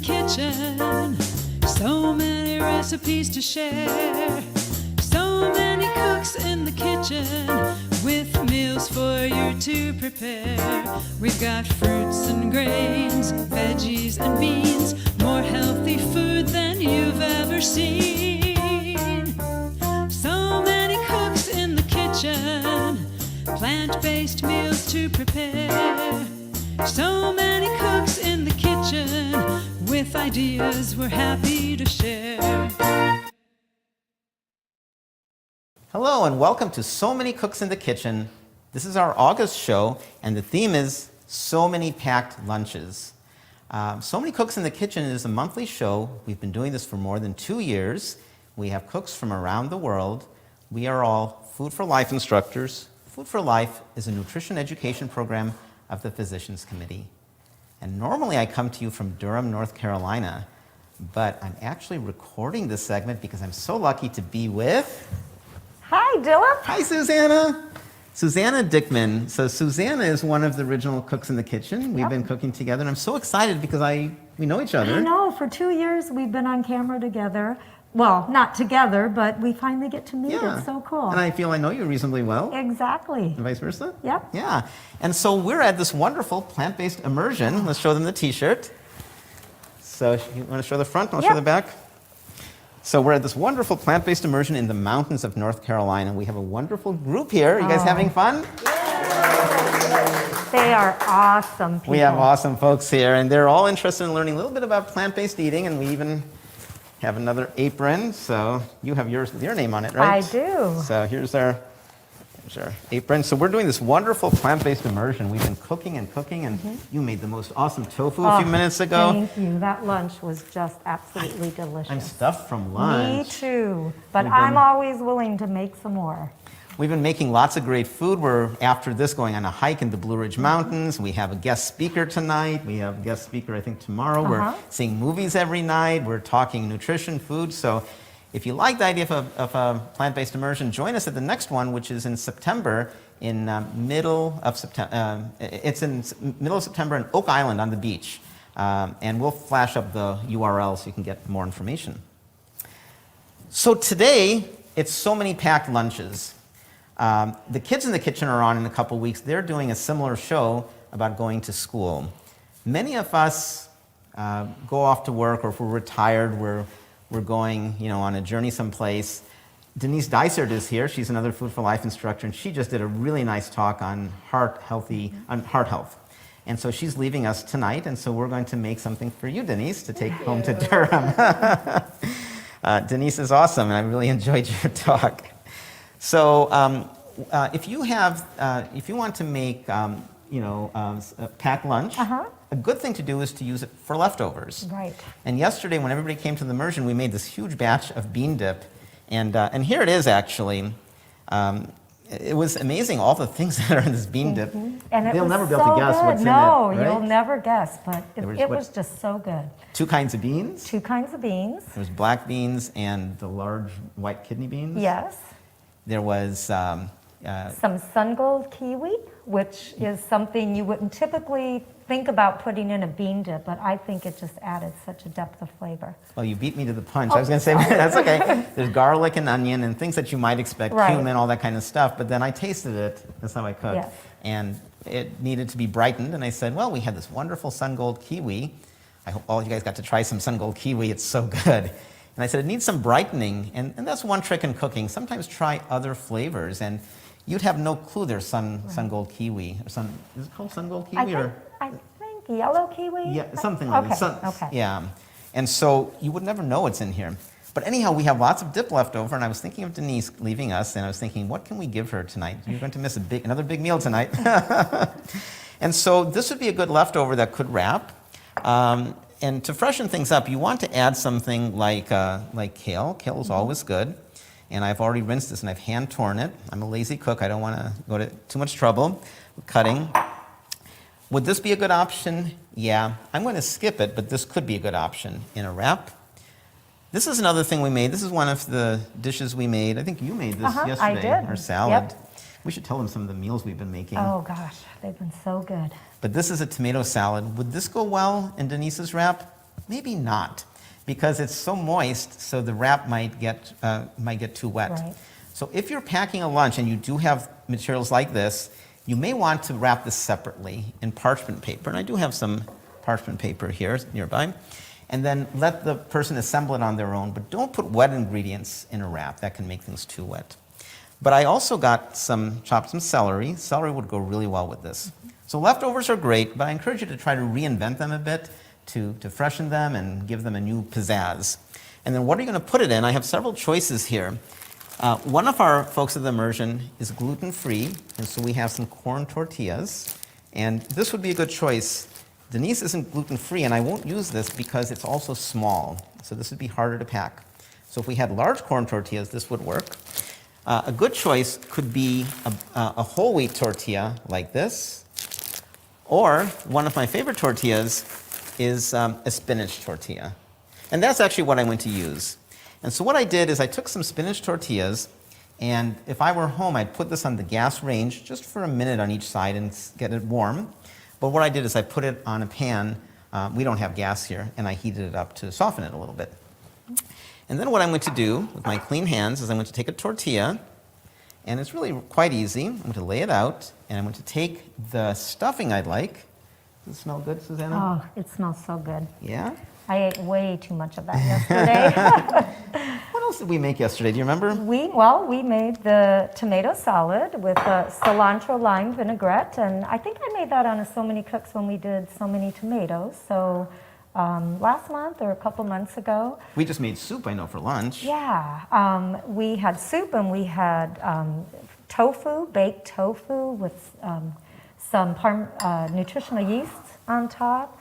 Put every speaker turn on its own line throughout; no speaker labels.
kitchen, so many recipes to share, so many cooks in the kitchen with meals for you to prepare. We've got fruits and grains, veggies and beans, more healthy food than you've ever seen. So many cooks in the kitchen, plant-based meals to prepare. So many cooks in the kitchen with ideas we're happy to share.
Hello and welcome to So Many Cooks in the Kitchen. This is our August show and the theme is So Many Packed Lunches. So Many Cooks in the Kitchen is a monthly show. We've been doing this for more than 2 years. We have cooks from around the world. We are all Food for Life instructors. Food for Life is a nutrition education program of the Physicians Committee. And normally I come to you from Durham, North Carolina, but I'm actually recording this segment because I'm so lucky to be with...
Hi, Dylan.
Hi, Susanna. Susanna Dickman. So Susanna is one of the original cooks in the kitchen. We've been cooking together, and I'm so excited because we know each other.
I know. For 2 years, we've been on camera together. Well, not together, but we finally get to meet.
Yeah.
It's so cool.
And I feel I know you reasonably well.
Exactly.
And vice versa?
Yep.
Yeah. And so we're at this wonderful plant-based immersion. Let's show them the t-shirt. So you want to show the front? I'll show the back. So we're at this wonderful plant-based immersion in the mountains of North Carolina. We have a wonderful group here. Are you guys having fun?
They are awesome people.
We have awesome folks here, and they're all interested in learning a little bit about plant-based eating, and we even have another apron. So you have yours with your name on it, right?
I do.
So here's our apron. So we're doing this wonderful plant-based immersion. We've been cooking and cooking, and you made the most awesome tofu a few minutes ago.
Thank you. That lunch was just absolutely delicious.
I'm stuffed from lunch.
Me too. But I'm always willing to make some more.
We've been making lots of great food. We're, after this, going on a hike in the Blue Ridge Mountains. We have a guest speaker tonight. We have a guest speaker, I think, tomorrow. We're seeing movies every night. We're talking nutrition, food. So if you like the idea of a plant-based immersion, join us at the next one, which is in September, in middle of September. It's in middle of September in Oak Island on the beach. And we'll flash up the URL so you can get more information. So today, it's So Many Packed Lunches. The kids in the kitchen are on in a couple weeks. They're doing a similar show about going to school. Many of us go off to work, or if we're retired, we're going, on a journey someplace. Denise Dysert is here. She's another Food for Life instructor, and she just did a really nice talk on heart health. And so she's leaving us tonight, and so we're going to make something for you, Denise, to take home to Durham. Denise is awesome, and I really enjoyed your talk. So if you want to make, a packed lunch, a good thing to do is to use it for leftovers.
Right.
And yesterday, when everybody came to the immersion, we made this huge batch of bean dip. And here it is, actually. It was amazing, all the things that are in this bean dip.
And
they'll never be able to guess what's in it,
No,
right?
you'll never guess, but it was just so good.
2 kinds of beans.
2 kinds of beans.
There was black beans and the large white kidney beans.
Yes.
There was
some sun-gold kiwi, which is something you wouldn't typically think about putting in a bean dip, but I think it just added such a depth of flavor.
Well, you beat me to the punch. I was going to say, that's okay. There's garlic and onion and things that you might expect, cumin, all that kind of stuff, but then I tasted it. That's how I cook.
Yes.
And it needed to be brightened, and I said, well, we had this wonderful sun-gold kiwi. I hope all of you guys got to try some sun-gold kiwi. It's so good. And I said, it needs some brightening, and that's one trick in cooking. Sometimes try other flavors, and you'd have no clue there's sun-gold kiwi. Or is it called sun-gold kiwi?
I think yellow kiwi?
Yeah, something like that.
Okay.
Yeah. And so you would never know what's in here. But anyhow, we have lots of dip left over, and I was thinking of Denise leaving us, and I was thinking, what can we give her tonight? You're going to miss another big meal tonight. And so this would be a good leftover that could wrap. And to freshen things up, you want to add something like kale. Kale is always good. And I've already rinsed this, and I've hand-torn it. I'm a lazy cook. I don't want to go to too much trouble with cutting. Would this be a good option? Yeah. I'm going to skip it, but this could be a good option in a wrap. This is another thing we made. This is one of the dishes we made. I think you made this yesterday.
I did.
Our salad.
Yep.
We should tell them some of the meals we've been making.
Oh gosh, they've been so good.
But this is a tomato salad. Would this go well in Denise's wrap? Maybe not, because it's so moist, so the wrap might get too wet.
Right.
So if you're packing a lunch and you do have materials like this, you may want to wrap this separately in parchment paper. And I do have some parchment paper here nearby. And then let the person assemble it on their own, but don't put wet ingredients in a wrap. That can make things too wet. But I also chopped some celery. Celery would go really well with this. So leftovers are great, but I encourage you to try to reinvent them a bit to freshen them and give them a new pizzazz. And then what are you going to put it in? I have several choices here. One of our folks at the immersion is gluten-free, and so we have some corn tortillas. And this would be a good choice. Denise isn't gluten-free, and I won't use this because it's also small, so this would be harder to pack. So if we had large corn tortillas, this would work. A good choice could be a whole wheat tortilla like this, or one of my favorite tortillas is a spinach tortilla. And that's actually what I'm going to use. And so what I did is I took some spinach tortillas, and if I were home, I'd put this on the gas range just for a minute on each side and get it warm. But what I did is I put it on a pan. We don't have gas here, and I heated it up to soften it a little bit. And then what I'm going to do with my clean hands is I'm going to take a tortilla, and it's really quite easy. I'm going to lay it out, and I'm going to take the stuffing I'd like. Does it smell good, Susanna?
Oh, it smells so good.
Yeah?
I ate way too much of that yesterday.
What else did we make yesterday? Do you remember?
We made the tomato salad with cilantro lime vinaigrette, and I think I made that on a So Many Cooks when we did So Many Tomatoes. So last month or a couple months ago.
We just made soup, I know, for lunch.
Yeah, we had soup and we had tofu, baked tofu with some nutritional yeast on top.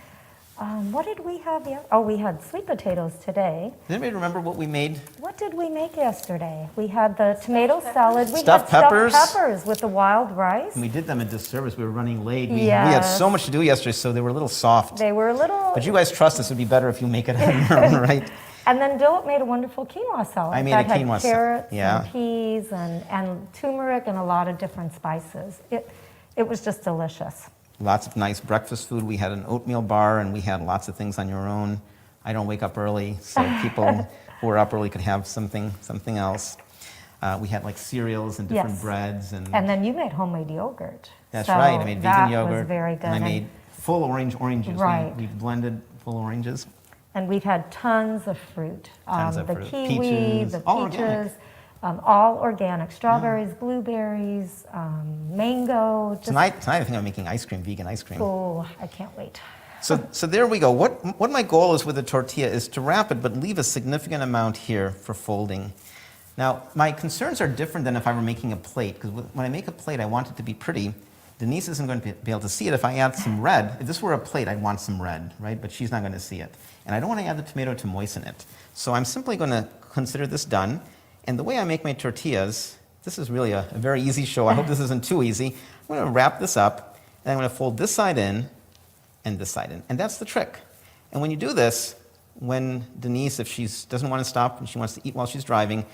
What did we have? We had sweet potatoes today.
Does anybody remember what we made?
What did we make yesterday? We had the tomato salad. We
Stuffed
had
peppers.
Stuffed peppers with the wild rice.
And we did them a disservice. We were running late. We
Yes.
had so much to do yesterday, so they were a little soft.
They were a little.
But you guys trust us. It would be better if you make it on your own, right?
And then Dilip made a wonderful quinoa salad.
I made
that
a quinoa
had
salad,
carrots
yeah.
and peas and turmeric and a lot of different spices. It was just delicious.
Lots of nice breakfast food. We had an oatmeal bar, and we had lots of things on your own. I don't wake up early, so people who are up early could have something else. We had like cereals and different
Yes.
breads.
And then you made homemade yogurt.
That's
So
right. I made vegan yogurt.
That was very good.
And I made full oranges.
Right.
We blended full oranges.
And we've had tons of fruit.
Tons of
the
fruit.
kiwi,
Peaches,
the
all
peaches,
organic.
all organic. Strawberries, blueberries, mango.
Tonight I think I'm making ice cream, vegan ice cream.
Oh, I can't wait.
So there we go. What my goal is with the tortilla is to wrap it, but leave a significant amount here for folding. Now, my concerns are different than if I were making a plate, because when I make a plate, I want it to be pretty. Denise isn't going to be able to see it if I add some red. If this were a plate, I'd want some red, right? But she's not going to see it. And I don't want to add the tomato to moisten it. So I'm simply going to consider this done. And the way I make my tortillas, this is really a very easy show. I hope this isn't too easy. I'm going to wrap this up, and I'm going to fold this side in and this side in. And that's the trick. And when you do this, when Denise, if she doesn't want to stop and she wants to eat while she's driving,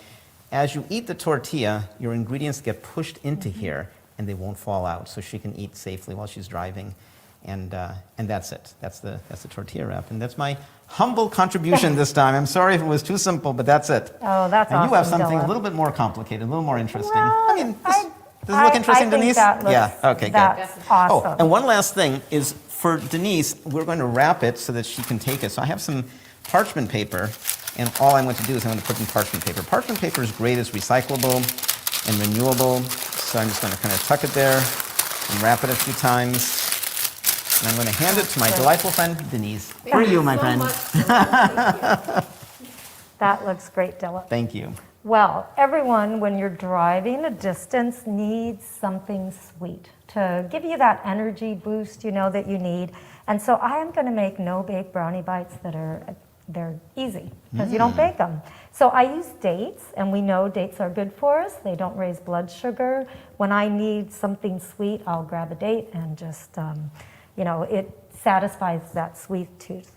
as you eat the tortilla, your ingredients get pushed into here, and they won't fall out, so she can eat safely while she's driving. And that's it. That's the tortilla wrap. And that's my humble contribution this time. I'm sorry if it was too simple, but that's it.
Oh, that's
and you have
awesome,
something
Dylan.
a little bit more complicated, a little more interesting.
Well,
I mean, does it look interesting,
I think
Denise?
that looks,
yeah. Okay. Good.
That's awesome.
Oh, and one last thing is for Denise, we're going to wrap it so that she can take it. So I have some parchment paper, and all I'm going to do is I'm going to put in parchment paper. Parchment paper is great. It's recyclable and renewable. So I'm just going to kind of tuck it there and wrap it a few times. And I'm going to hand it to my delightful friend, Denise. For you, my friend.
That looks great, Dilla.
Thank you.
Well, everyone, when you're driving a distance, needs something sweet to give you that energy boost, that you need. And so I am going to make no-bake brownie bites they're easy because you don't bake them. So I use dates, and we know dates are good for us. They don't raise blood sugar. When I need something sweet, I'll grab a date and just, it satisfies that sweet tooth.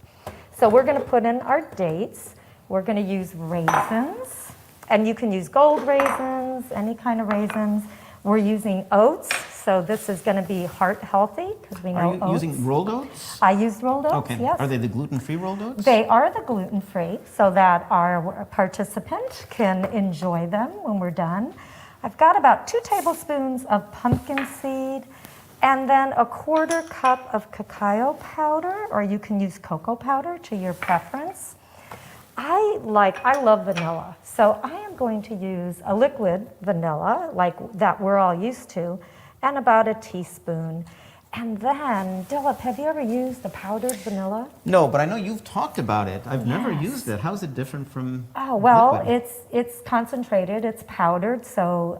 So we're going to put in our dates. We're going to use raisins, and you can use gold raisins, any kind of raisins. We're using oats, so this is going to be heart healthy because we know
Are you
oats.
using rolled oats?
I use rolled oats,
Okay.
yes.
Are they the gluten-free rolled oats?
They are the gluten-free so that our participant can enjoy them when we're done. I've got about 2 tablespoons of pumpkin seed and then a 1/4 cup of cacao powder, or you can use cocoa powder to your preference. I love vanilla, so I am going to use a liquid vanilla like that we're all used to, and about a teaspoon. And then, Dilip, have you ever used the powdered vanilla?
No, but I know you've talked about it. I've never
Yes.
used it. How is it different from
Oh, well,
liquid?
it's concentrated, it's powdered, so,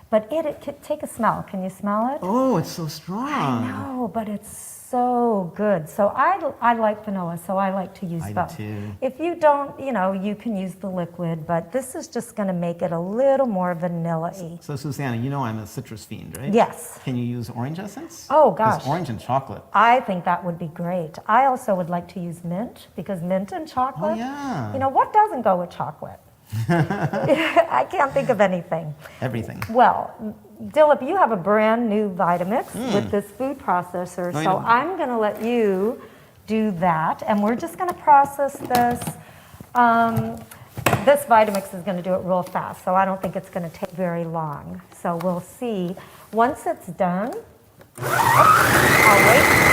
but it can take a smell. Can you smell it?
Oh, it's so strong.
I know, but it's so good. So I like vanilla, so I like to use
I do
both.
too.
If you don't, you can use the liquid, but this is just going to make it a little more vanilla-y.
So, Susanna, I'm a citrus fiend, right?
Yes.
Can you use orange essence?
Oh,
'Cause
gosh.
orange and chocolate.
I think that would be great. I also would like to use mint, because mint and chocolate.
Oh, yeah.
What doesn't go with chocolate? I can't think of anything.
Everything.
Well, Dilip, you have a brand new Vitamix with this food processor,
No, you
so
don't.
I'm going to let you do that, and we're just going to process this. This Vitamix is going to do it real fast, so I don't think it's going to take very long. So we'll see. Once it's done, I'll wait.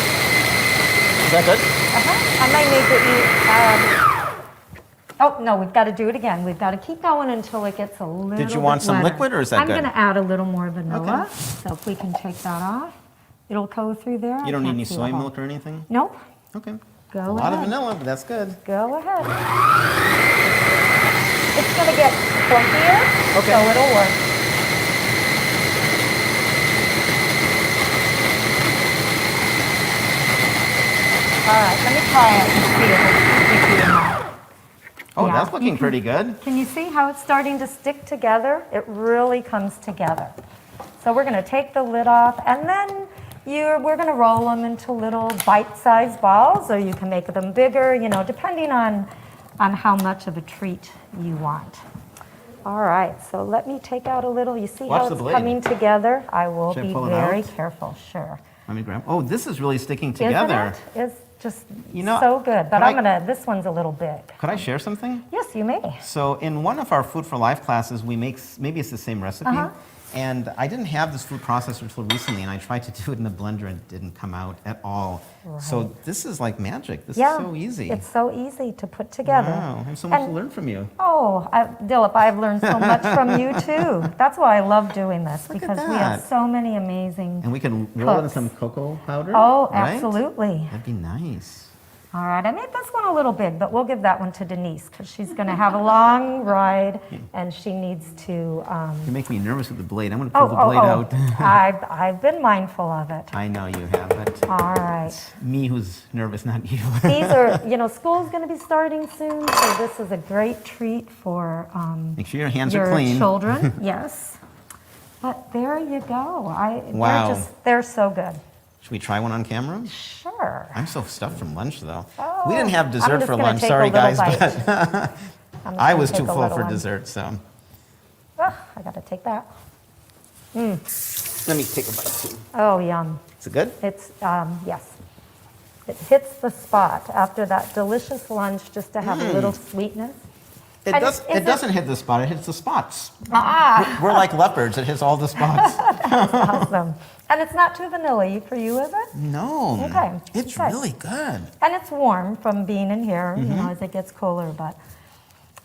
Is that good?
I might need to eat. Oh, no, we've got to do it again. We've got to keep going until it gets a little
Did you want
bit
some
wetter.
liquid, or is that
I'm
good?
going to add a little more vanilla.
Okay.
So if we can take that off, it'll go through there.
You don't need any
see a
soy
hole.
milk or anything?
Nope.
Okay.
Go
A lot of
ahead.
vanilla, but that's good.
Go ahead. It's going to get clumpier,
Okay.
so it'll work. All right, let me try it and see if it's sticky or not.
Oh,
Yeah,
that's
you
looking
can-
pretty good.
Can you see how it's starting to stick together? It really comes together. So we're going to take the lid off, and then we're going to roll them into little bite-sized balls, or you can make them bigger, depending on how much of a treat you want. All right, so let me take out a little. You see
Watch
how
the
it's
blade.
coming together? I will
Should I
be
pull it
very
out?
careful, sure.
Let me grab. Oh, this is really sticking together.
Isn't it? It's just
You know,
so good. But
could
this one's a little big.
Could I share something?
Yes, you may.
So in one of our Food for Life classes, we make, maybe it's the same recipe, and I didn't have this food processor until recently, and I tried to do it in the blender and it didn't come out at all. So this is like magic. This is so easy.
It's so easy to put together.
Wow, I have so much to
And-
learn from you.
Oh, Dilip, I've learned so much from you too. That's why I love doing this,
Look at
because we have
that.
so many amazing.
And we can roll it in
Cooks.
some cocoa powder.
Oh,
right?
absolutely.
That'd be nice.
All right, I made this one a little big, but we'll give that one to Denise because she's going to have a long ride and she needs to.
You make me nervous with the blade. I'm going to pull the blade out.
I've been mindful of it.
I know you have, but
All right.
it's me who's nervous, not you.
These are, school's going to be starting soon, so this is a great treat for
Make sure your hands
your
are clean.
children. Yes. But there you go.
Wow.
They're so good.
Should we try one on camera?
Sure.
I'm so stuffed from lunch, though.
Oh,
We didn't have
I'm
dessert
just
for
gonna
lunch.
take a
Sorry,
little
guys,
bite.
but
I'm just
I
gonna
was
take
too
a
full
little
for
one.
dessert, so
Oh, I got to take that.
let me take a bite too.
Oh, yum.
Is it good?
It's, yes. It hits the spot after that delicious lunch just to have a little sweetness.
It
And
does.
is
It
it-
doesn't hit the spot. It hits the spots.
Ah,
We're like leopards. It hits all the spots.
awesome. And it's not too vanilla for you, is it?
No.
Okay,
It's
good.
really good.
And it's warm from being in here,
Mm-hmm.
as it gets cooler, but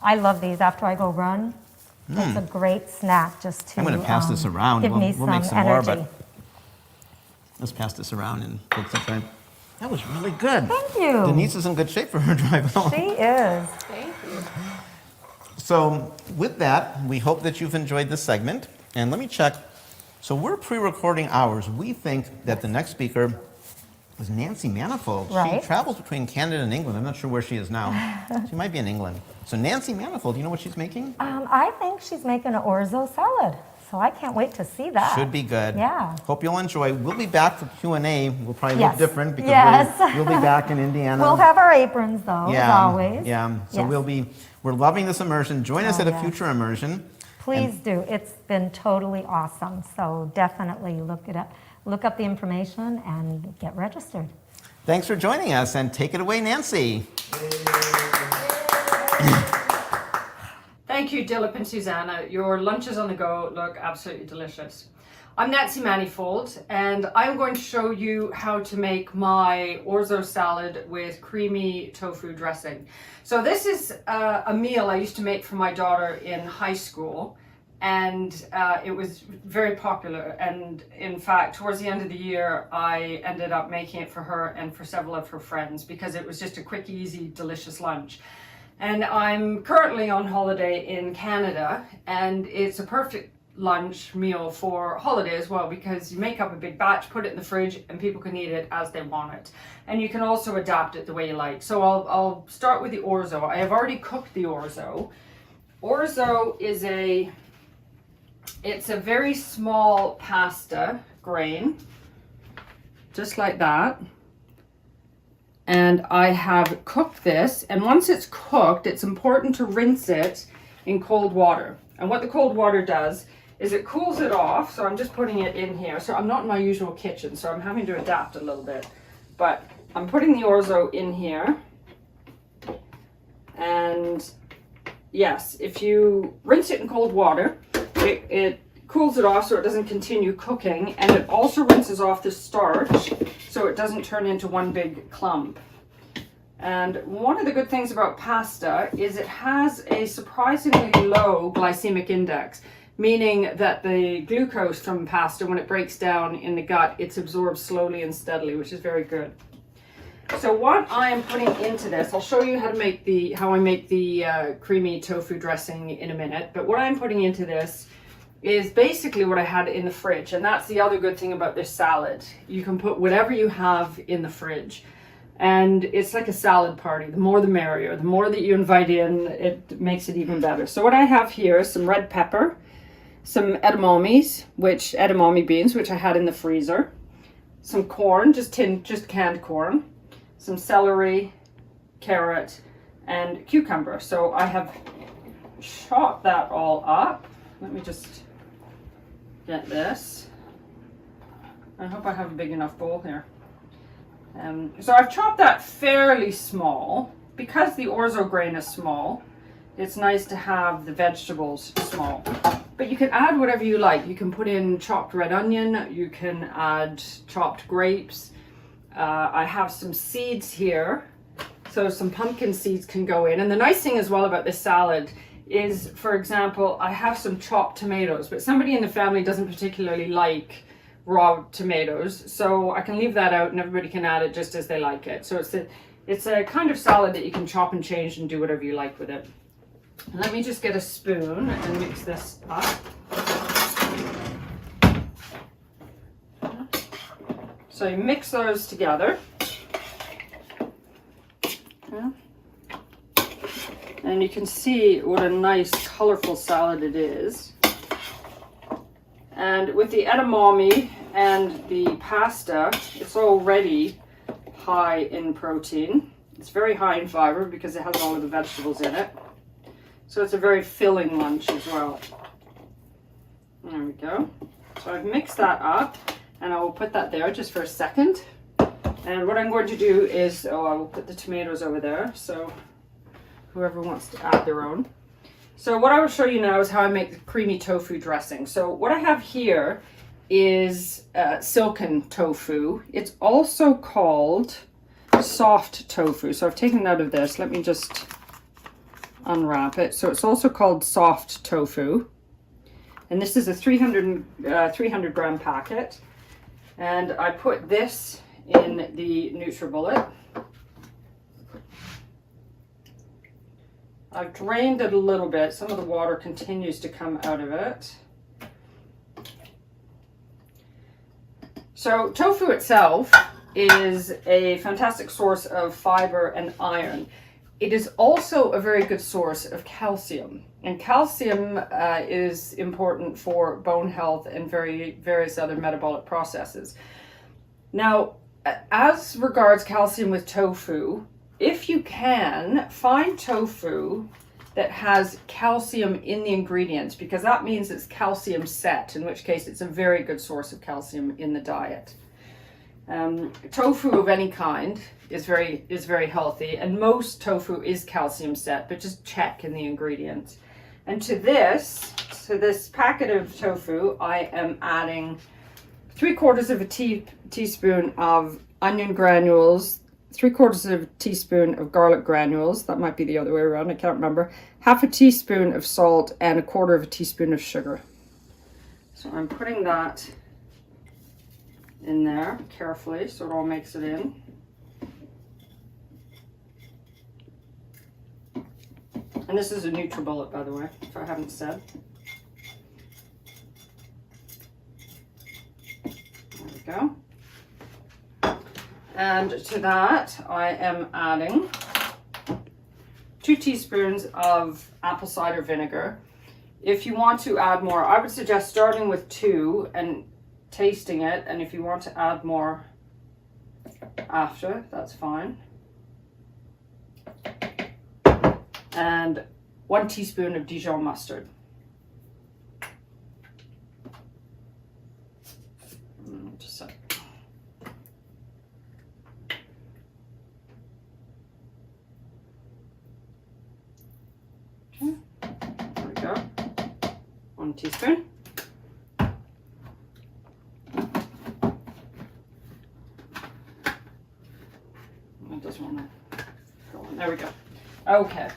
I love these after I go run. It's a great snack just to
I'm going to pass this around.
give me
We'll make
some
some more,
energy.
but let's pass this around and take some time. That was really good.
Thank you.
Denise is in good shape for her drive home.
She is.
Thank you.
So with that, we hope that you've enjoyed this segment. And let me check. So we're pre-recording ours. We think that the next speaker is Nancy Manifold.
Right.
She travels between Canada and England. I'm not sure where she is now. She might be in England. So Nancy Manifold, do you know what she's making?
I think she's making an orzo salad, so I can't wait to see that.
Should be good.
Yeah.
Hope you'll enjoy. We'll be back for Q&A. We'll probably
Yes.
look different because
Yes.
we'll be back in Indiana.
We'll have our aprons though, as always.
Yeah. So
Yes.
we're loving this immersion. Join us
Oh,
at a
yes.
future immersion.
Please do. It's been totally awesome. So definitely look up the information and get registered.
Thanks for joining us, and take it away, Nancy.
Thank you, Dilip and Susanna. Your lunches on the go look absolutely delicious. I'm Nancy Manifold, and I'm going to show you how to make my orzo salad with creamy tofu dressing. So this is a meal I used to make for my daughter in high school, and it was very popular. And in fact, towards the end of the year, I ended up making it for her and for several of her friends because it was just a quick, easy, delicious lunch. And I'm currently on holiday in Canada, and it's a perfect lunch meal for holiday as well, because you make up a big batch, put it in the fridge, and people can eat it as they want it. And you can also adapt it the way you like. So I'll start with the orzo. I have already cooked the orzo. Orzo is it's a very small pasta grain, just like that. And I have cooked this, and once it's cooked, it's important to rinse it in cold water. And what the cold water does is it cools it off. So I'm just putting it in here. So I'm not in my usual kitchen, so I'm having to adapt a little bit. But I'm putting the orzo in here. And yes, if you rinse it in cold water, it cools it off so it doesn't continue cooking, and it also rinses off the starch so it doesn't turn into one big clump. And one of the good things about pasta is it has a surprisingly low glycemic index, meaning that the glucose from pasta, when it breaks down in the gut, it's absorbed slowly and steadily, which is very good. So what I am putting into this, I'll show you how I make the creamy tofu dressing in a minute, but what I'm putting into this is basically what I had in the fridge. And that's the other good thing about this salad. You can put whatever you have in the fridge. And it's like a salad party. The more the merrier. The more that you invite in, it makes it even better. So what I have here is some red pepper, some edamame beans, which I had in the freezer, some corn, just canned corn, some celery, carrot, and cucumber. So I have chopped that all up. Let me just get this. I hope I have a big enough bowl here. So I've chopped that fairly small. Because the orzo grain is small, it's nice to have the vegetables small. But you can add whatever you like. You can put in chopped red onion, you can add chopped grapes. I have some seeds here, so some pumpkin seeds can go in. And the nice thing as well about this salad is, for example, I have some chopped tomatoes, but somebody in the family doesn't particularly like raw tomatoes, so I can leave that out and everybody can add it just as they like it. So it's a kind of salad that you can chop and change and do whatever you like with it. Let me just get a spoon and mix this up. So you mix those together. Yeah. And you can see what a nice colorful salad it is. And with the edamame and the pasta, it's already high in protein. It's very high in fiber because it has all of the vegetables in it. So it's a very filling lunch as well. There we go. So I've mixed that up, and I will put that there just for a second. And what I'm going to do is, I will put the tomatoes over there, so whoever wants to add their own. So what I will show you now is how I make the creamy tofu dressing. So what I have here is silken tofu. It's also called soft tofu. So I've taken it out of this. Let me just unwrap it. So it's also called soft tofu. And this is a 300 gram packet. And I put this in the NutriBullet. I've drained it a little bit. Some of the water continues to come out of it. So tofu itself is a fantastic source of fiber and iron. It is also a very good source of calcium. And calcium is important for bone health and various other metabolic processes. Now, as regards calcium with tofu, if you can, find tofu that has calcium in the ingredients, because that means it's calcium set, in which case it's a very good source of calcium in the diet. Tofu of any kind is very healthy, and most tofu is calcium set, but just check in the ingredients. And to this packet of tofu, I am adding 3/4 of a teaspoon of onion granules, 3/4 of a teaspoon of garlic granules, that might be the other way around, I can't remember, 1/2 teaspoon of salt, and 1/4 teaspoon of sugar. So I'm putting that in there carefully so it all makes it in. And this is a NutriBullet, by the way, if I haven't said. There we go. And to that, I am adding 2 teaspoons of apple cider vinegar. If you want to add more, I would suggest starting with 2 and tasting it. And if you want to add more after, that's fine. And 1 teaspoon of Dijon mustard. Just a sec. Okay, there we go. 1 teaspoon. It doesn't want to go on. There we go. Okay.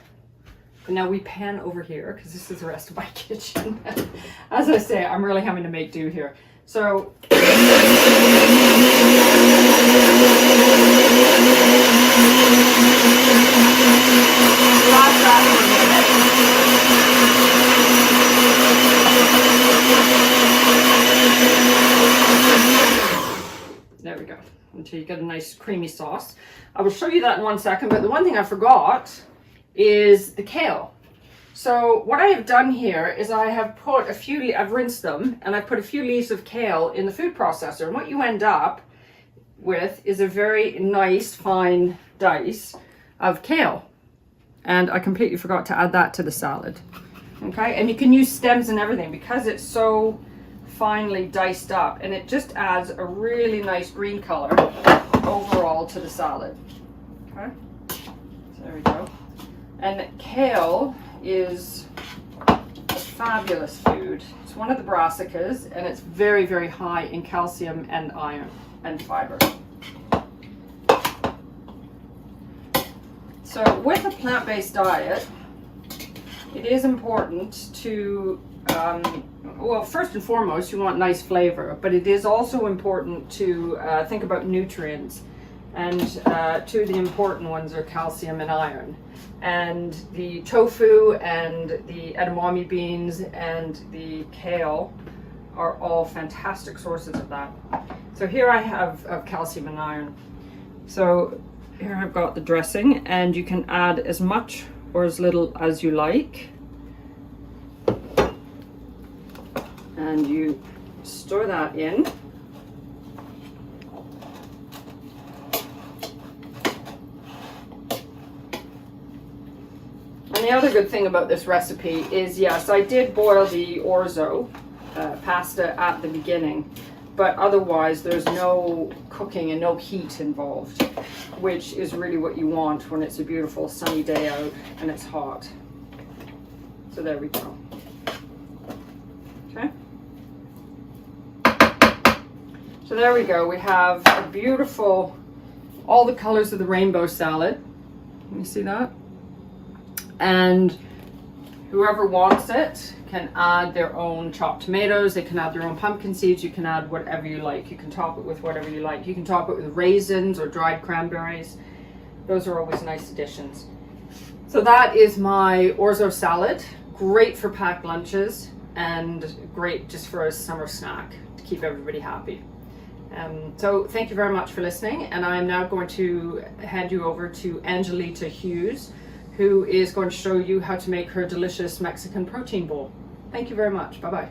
Now we pan over here because this is the rest of my kitchen. As I say, I'm really having to make do here. So there we go. Until you get a nice creamy sauce. I will show you that in 1 second, but the one thing I forgot is the kale. So what I have done here is I have put I've rinsed them, and I've put a few leaves of kale in the food processor. And what you end up with is a very nice fine dice of kale. And I completely forgot to add that to the salad. Okay, and you can use stems and everything because it's so finely diced up, and it just adds a really nice green color overall to the salad. Okay, so there we go. And kale is a fabulous food. It's one of the brassicas, and it's very, very high in calcium and iron and fiber. So with a plant-based diet, it is important to, well, first and foremost, you want nice flavor, but it is also important to think about nutrients. And 2 of the important ones are calcium and iron. And the tofu and the edamame beans and the kale are all fantastic sources of that. So here I have calcium and iron. So here I've got the dressing, and you can add as much or as little as you like. And you store that in. And the other good thing about this recipe is, yes, I did boil the orzo pasta at the beginning, but otherwise there's no cooking and no heat involved, which is really what you want when it's a beautiful sunny day out and it's hot. So there we go. Okay. So there we go. We have a beautiful, all the colors of the rainbow salad. Can you see that? And whoever wants it can add their own chopped tomatoes. They can add their own pumpkin seeds. You can add whatever you like. You can top it with whatever you like. You can top it with raisins or dried cranberries. Those are always nice additions. So that is my orzo salad. Great for packed lunches and great just for a summer snack to keep everybody happy. So thank you very much for listening, and I am now going to hand you over to Angelita Hughes, who is going to show you how to make her delicious Mexican protein bowl. Thank you very much. Bye-bye.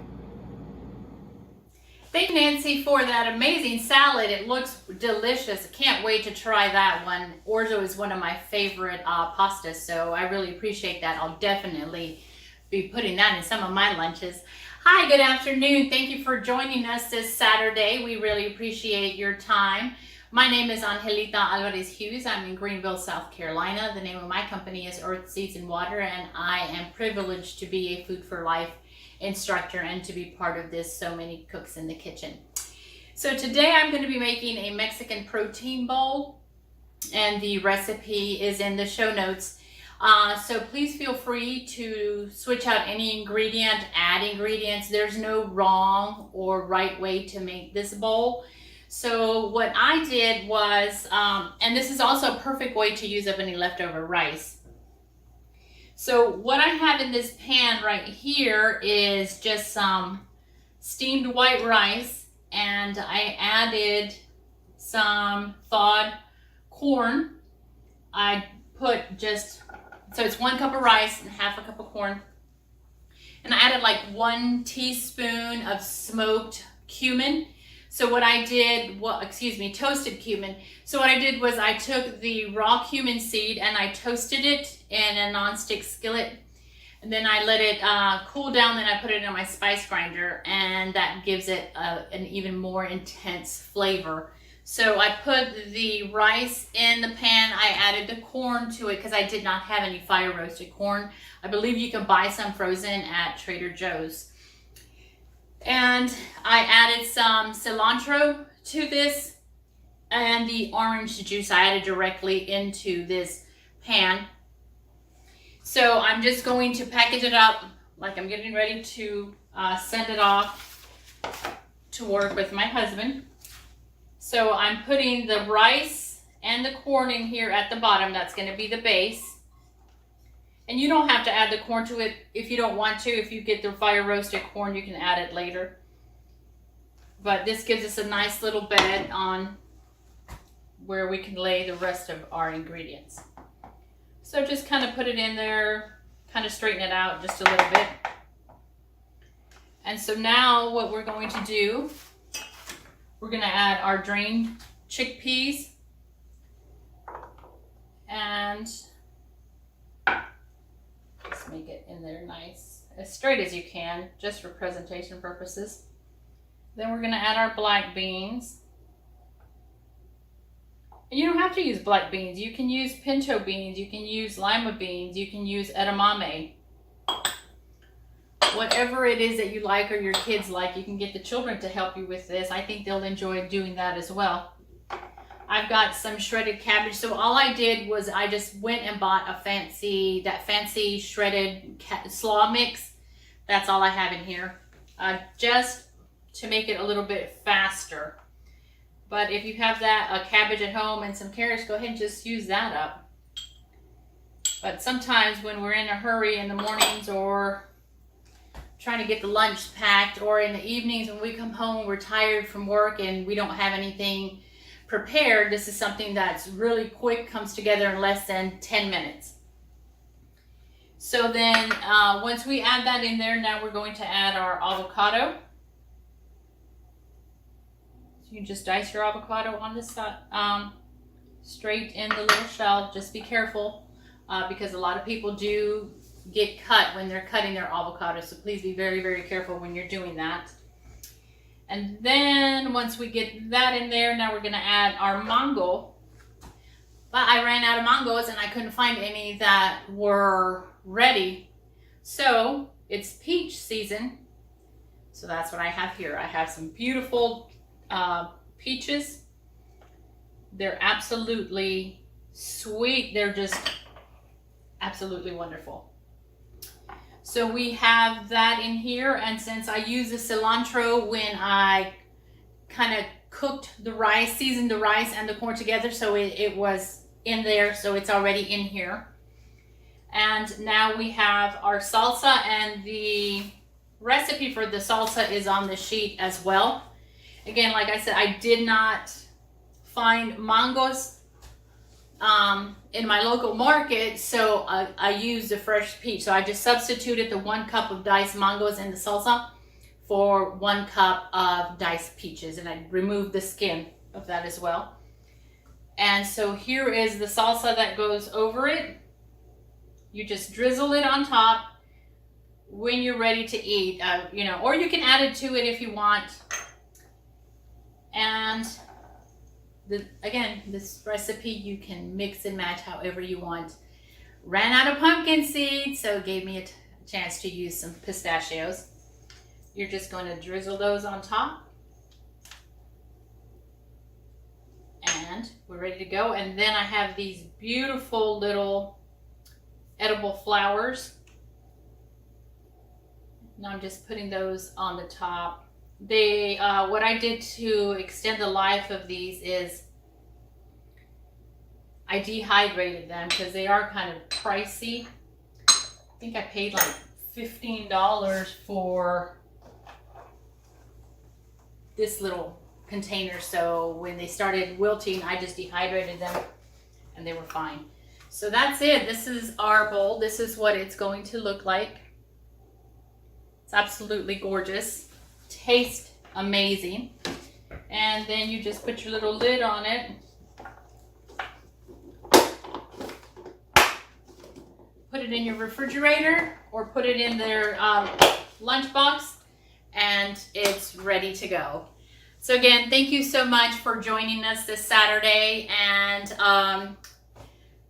Thank you, Nancy, for that amazing salad. It looks delicious. Can't wait to try that one. Orzo is one of my favorite pastas, so I really appreciate that. I'll definitely be putting that in some of my lunches. Hi, good afternoon. Thank you for joining us this Saturday. We really appreciate your time. My name is Angelita Alvarez Hughes. I'm in Greenville, South Carolina. The name of my company is Earth, Seeds, and Water, and I am privileged to be a Food for Life instructor and to be part of this So Many Cooks in the Kitchen. So today I'm going to be making a Mexican protein bowl, and the recipe is in the show notes. So please feel free to switch out any ingredient, add ingredients. There's no wrong or right way to make this bowl. So what I did was, and this is also a perfect way to use up any leftover rice. So what I have in this pan right here is just some steamed white rice, and I added some thawed corn. I put so it's 1 cup of rice and half a cup of corn. And I added like 1 teaspoon of smoked cumin. So what I did, toasted cumin. So what I did was I took the raw cumin seed and I toasted it in a nonstick skillet. And then I let it cool down, then I put it in my spice grinder, and that gives it an even more intense flavor. So I put the rice in the pan. I added the corn to it because I did not have any fire roasted corn. I believe you can buy some frozen at Trader Joe's. And I added some cilantro to this, and the orange juice I added directly into this pan. So I'm just going to package it up like I'm getting ready to send it off to work with my husband. So I'm putting the rice and the corn in here at the bottom. That's going to be the base. And you don't have to add the corn to it if you don't want to. If you get the fire roasted corn, you can add it later. But this gives us a nice little bed on where we can lay the rest of our ingredients. So just kind of put it in there, kind of straighten it out just a little bit. And so now what we're going to do, we're going to add our drained chickpeas and just make it in there nice, as straight as you can, just for presentation purposes. Then we're going to add our black beans. And you don't have to use black beans. You can use pinto beans, you can use lima beans, you can use edamame. Whatever it is that you like or your kids like, you can get the children to help you with this. I think they'll enjoy doing that as well. I've got some shredded cabbage. So all I did was I just went and bought that fancy shredded slaw mix. That's all I have in here, just to make it a little bit faster. But if you have a cabbage at home and some carrots, go ahead and just use that up. But sometimes when we're in a hurry in the mornings or trying to get the lunch packed, or in the evenings when we come home, we're tired from work and we don't have anything prepared, this is something that's really quick, comes together in less than 10 minutes. So then once we add that in there, now we're going to add our avocado. So you just dice your avocado on this side, straight in the little shell. Just be careful because a lot of people do get cut when they're cutting their avocado. So please be very, very careful when you're doing that. And then once we get that in there, now we're going to add our mango. But I ran out of mangoes and I couldn't find any that were ready. So it's peach season. So that's what I have here. I have some beautiful peaches. They're absolutely sweet. They're just absolutely wonderful. So we have that in here, and since I use the cilantro when I kind of cooked the rice, seasoned the rice and the corn together, so it was in there, so it's already in here. And now we have our salsa, and the recipe for the salsa is on the sheet as well. Again, like I said, I did not find mangoes in my local market, so I used the fresh peach. So I just substituted the 1 cup of diced mangoes in the salsa for 1 cup of diced peaches, and I removed the skin of that as well. And so here is the salsa that goes over it. You just drizzle it on top when you're ready to eat, you know, or you can add it to it if you want. And again, this recipe you can mix and match however you want. Ran out of pumpkin seeds, so it gave me a chance to use some pistachios. You're just going to drizzle those on top. And we're ready to go. And then I have these beautiful little edible flowers. Now I'm just putting those on the top. They, what I did to extend the life of these is I dehydrated them because they are kind of pricey. I think I paid like $15 for this little container. So when they started wilting, I just dehydrated them and they were fine. So that's it. This is our bowl. This is what it's going to look like. It's absolutely gorgeous. Tastes amazing. And then you just put your little lid on it. Put it in your refrigerator or put it in their lunchbox, and it's ready to go. So again, thank you so much for joining us this Saturday, and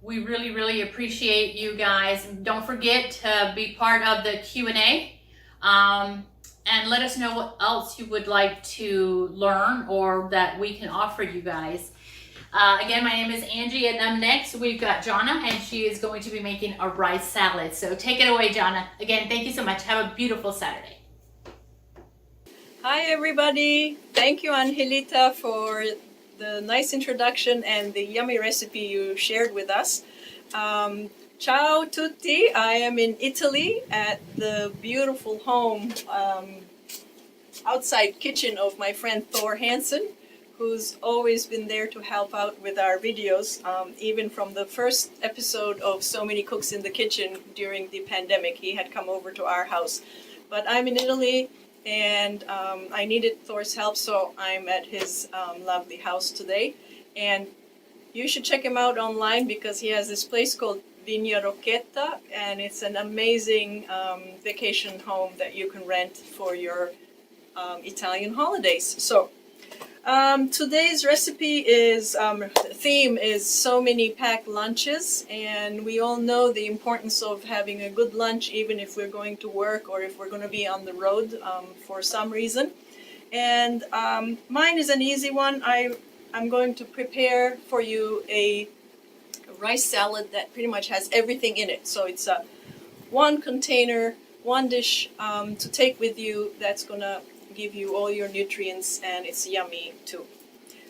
we really, really appreciate you guys. Don't forget to be part of the Q&A. And let us know what else you would like to learn or that we can offer you guys. Again, my name is Angie, and up next we've got Jonna, and she is going to be making a rice salad. So take it away, Jonna. Again, thank you so much. Have a beautiful Saturday.
Hi, everybody. Thank you, Angelita, for the nice introduction and the yummy recipe you shared with us. Ciao tutti, I am in Italy at the beautiful home outside kitchen of my friend Thor Hansen, who's always been there to help out with our videos, even from the first episode of So Many Cooks in the Kitchen during the pandemic. He had come over to our house. But I'm in Italy, and I needed Thor's help, so I'm at his lovely house today. And you should check him out online because he has this place called Vigna Rocchetta, and it's an amazing vacation home that you can rent for your Italian holidays. So today's recipe is, theme is so many packed lunches, and we all know the importance of having a good lunch even if we're going to work or if we're going to be on the road for some reason. And mine is an easy one. I'm going to prepare for you a rice salad that pretty much has everything in it. So it's a one container, one dish to take with you that's gonna give you all your nutrients, and it's yummy too.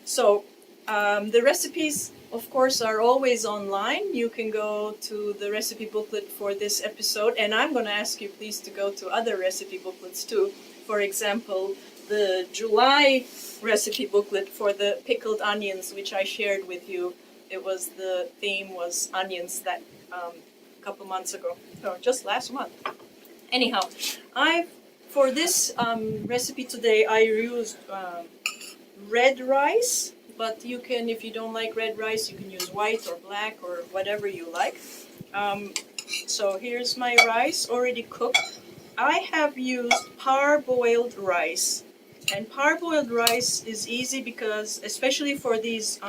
So the recipes, of course, are always online. You can go to the recipe booklet for this episode, and I'm gonna ask you please to go to other recipe booklets too. For example, the July recipe booklet for the pickled onions, which I shared with you. It was, the theme was onions that a couple months ago, or just last month. Anyhow, for this recipe today, I used red rice, but you can, if you don't like red rice, you can use white or black or whatever you like. So here's my rice already cooked. I have used parboiled rice, and parboiled rice is easy because, especially for these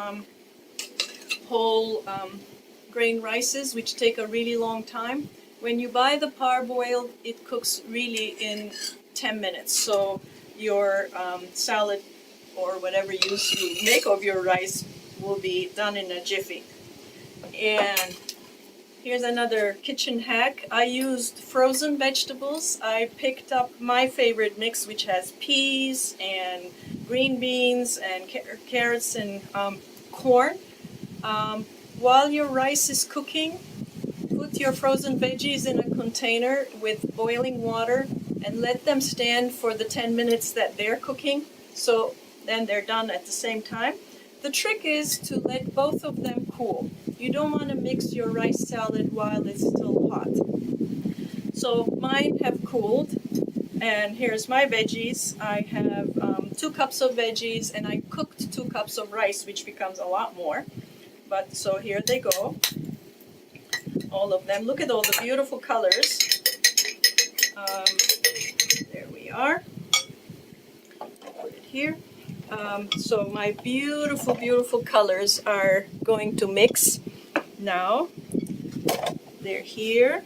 whole grain rices, which take a really long time. When you buy the parboiled, it cooks really in 10 minutes. So your salad or whatever use you make of your rice will be done in a jiffy. And Here's another kitchen hack. I used frozen vegetables. I picked up my favorite mix, which has peas and green beans and carrots and corn. While your rice is cooking, put your frozen veggies in a container with boiling water and let them stand for the 10 minutes that they're cooking. So then they're done at the same time. The trick is to let both of them cool. You don't want to mix your rice salad while it's still hot. So mine have cooled, and here's my veggies. I have 2 cups of veggies, and I cooked 2 cups of rice, which becomes a lot more. But so here they go, all of them. Look at all the beautiful colors. There we are. I'll put it here. So my beautiful, beautiful colors are going to mix now. They're here.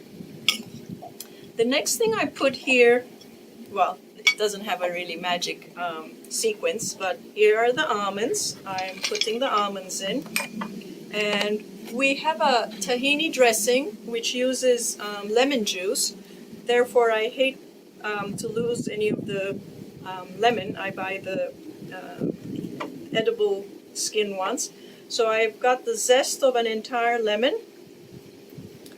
The next thing I put here, well, it doesn't have a really magic sequence, but here are the almonds. I'm putting the almonds in. And we have a tahini dressing, which uses lemon juice. Therefore, I hate to lose any of the lemon. I buy the edible skin ones. So I've got the zest of an entire lemon,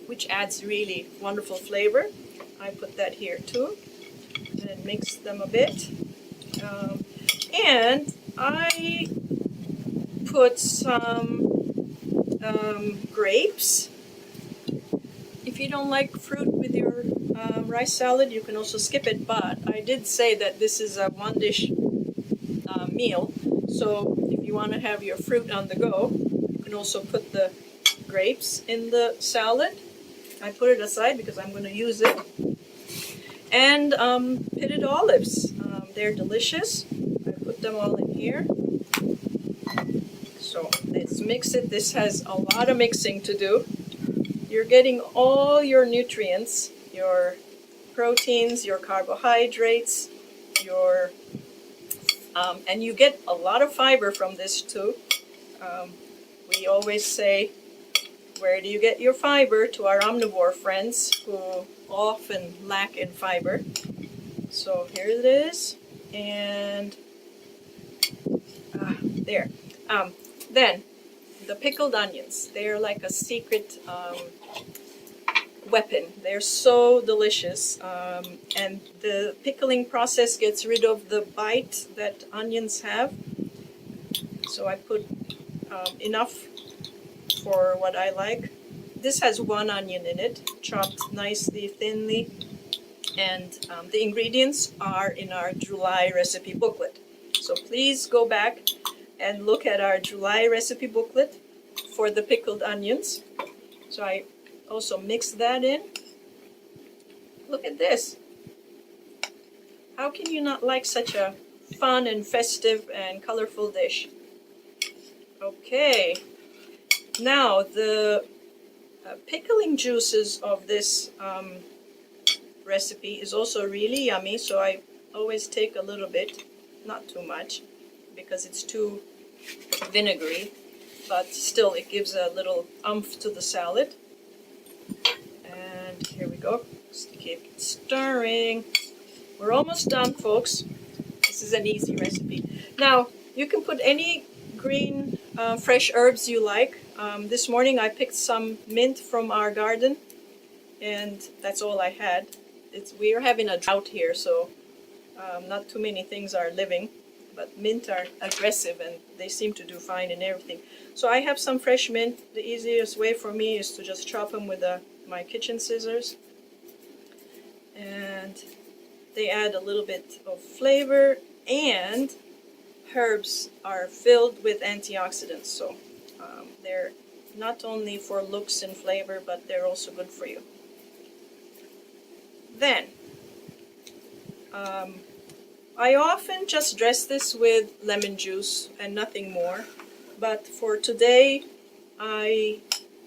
which adds really wonderful flavor. I put that here too, and mix them a bit. And I put some grapes. If you don't like fruit with your rice salad, you can also skip it, but I did say that this is a one dish meal, so if you want to have your fruit on the go, you can also put the grapes in the salad. I put it aside because I'm going to use it. And pitted olives, they're delicious. I put them all in here. So let's mix it. This has a lot of mixing to do. You're getting all your nutrients, your proteins, your carbohydrates, your and you get a lot of fiber from this too. We always say, where do you get your fiber, to our omnivore friends who often lack in fiber. So here it is, and there. Then the pickled onions, they're like a secret weapon. They're so delicious, and the pickling process gets rid of the bite that onions have. So I put enough for what I like. This has 1 onion in it, chopped nicely thinly, and the ingredients are in our July recipe booklet. So please go back and look at our July recipe booklet for the pickled onions. So I also mix that in. Look at this. How can you not like such a fun and festive and colorful dish? Okay. Now the pickling juices of this recipe is also really yummy, so I always take a little bit, not too much, because it's too vinegary, but still it gives a little oomph to the salad. And here we go. Just keep stirring. We're almost done, folks. This is an easy recipe. Now, you can put any green fresh herbs you like. This morning I picked some mint from our garden, and that's all I had. We are having a drought here, so not too many things are living, but mint are aggressive and they seem to do fine in everything. So I have some fresh mint. The easiest way for me is to just chop them with my kitchen scissors, and they add a little bit of flavor, and herbs are filled with antioxidants, so they're not only for looks and flavor, but they're also good for you. Then, I often just dress this with lemon juice and nothing more, but for today I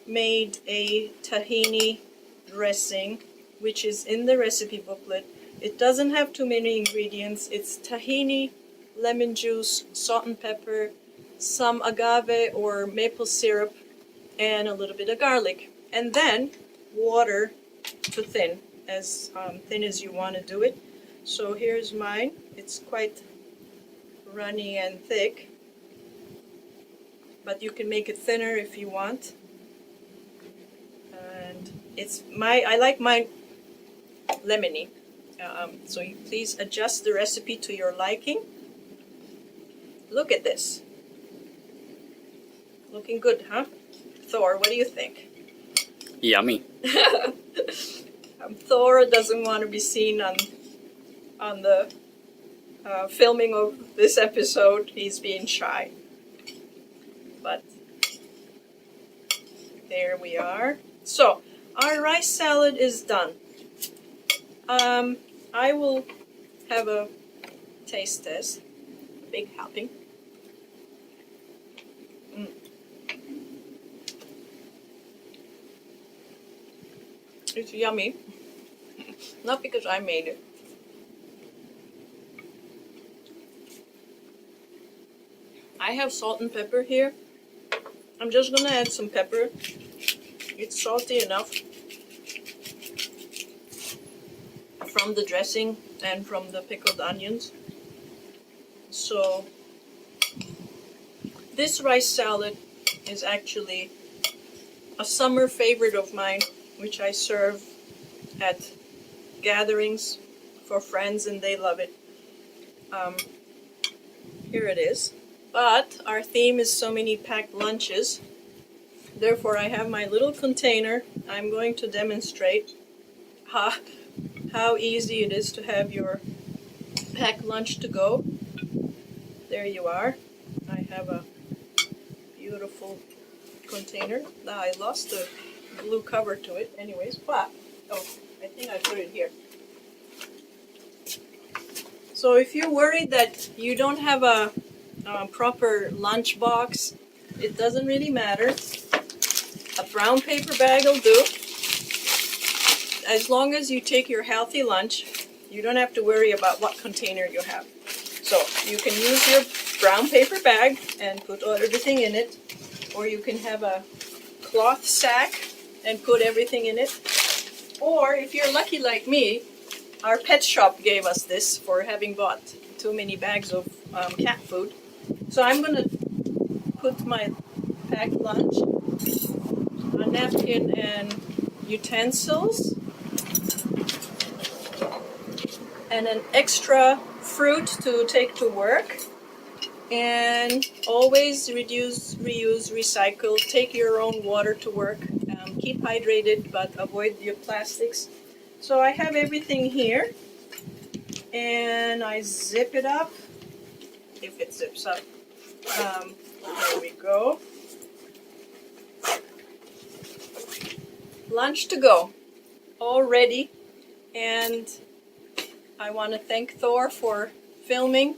made a tahini dressing, which is in the recipe booklet. It doesn't have too many ingredients. It's tahini, lemon juice, salt and pepper, some agave or maple syrup, and a little bit of garlic. and then water to thin as you want to do it. So here's mine. It's quite runny and thick, but you can make it thinner if you want. And I like mine lemony. So please adjust the recipe to your liking. Look at this. Looking good, huh? Thor, what do you think?
Yummy.
Thor doesn't want to be seen on the filming of this episode. He's being shy. But there we are. So our rice salad is done. I will have a taste test. Big helping. It's yummy. Not because I made it. I have salt and pepper here. I'm just gonna add some pepper. It's salty enough from the dressing and from the pickled onions. So this rice salad is actually a summer favorite of mine, which I serve at gatherings for friends, and they love it. Here it is. But our theme is so many packed lunches. Therefore, I have my little container. I'm going to demonstrate how easy it is to have your packed lunch to go. There you are. I have a beautiful container. Now I lost the blue cover to it. Anyways, but I think I put it here. So if you're worried that you don't have a proper lunch box, it doesn't really matter. A brown paper bag will do. As long as you take your healthy lunch, you don't have to worry about what container you have. So you can use your brown paper bag and put everything in it, or you can have a cloth sack and put everything in it. Or if you're lucky like me, our pet shop gave us this for having bought too many bags of cat food. So I'm going to put my packed lunch, a napkin and utensils, and an extra fruit to take to work. And always reduce, reuse, recycle. Take your own water to work. Keep hydrated, but avoid your plastics. So I have everything here, and I zip it up, if it zips up. There we go. Lunch to go, all ready. And I want to thank Thor for filming.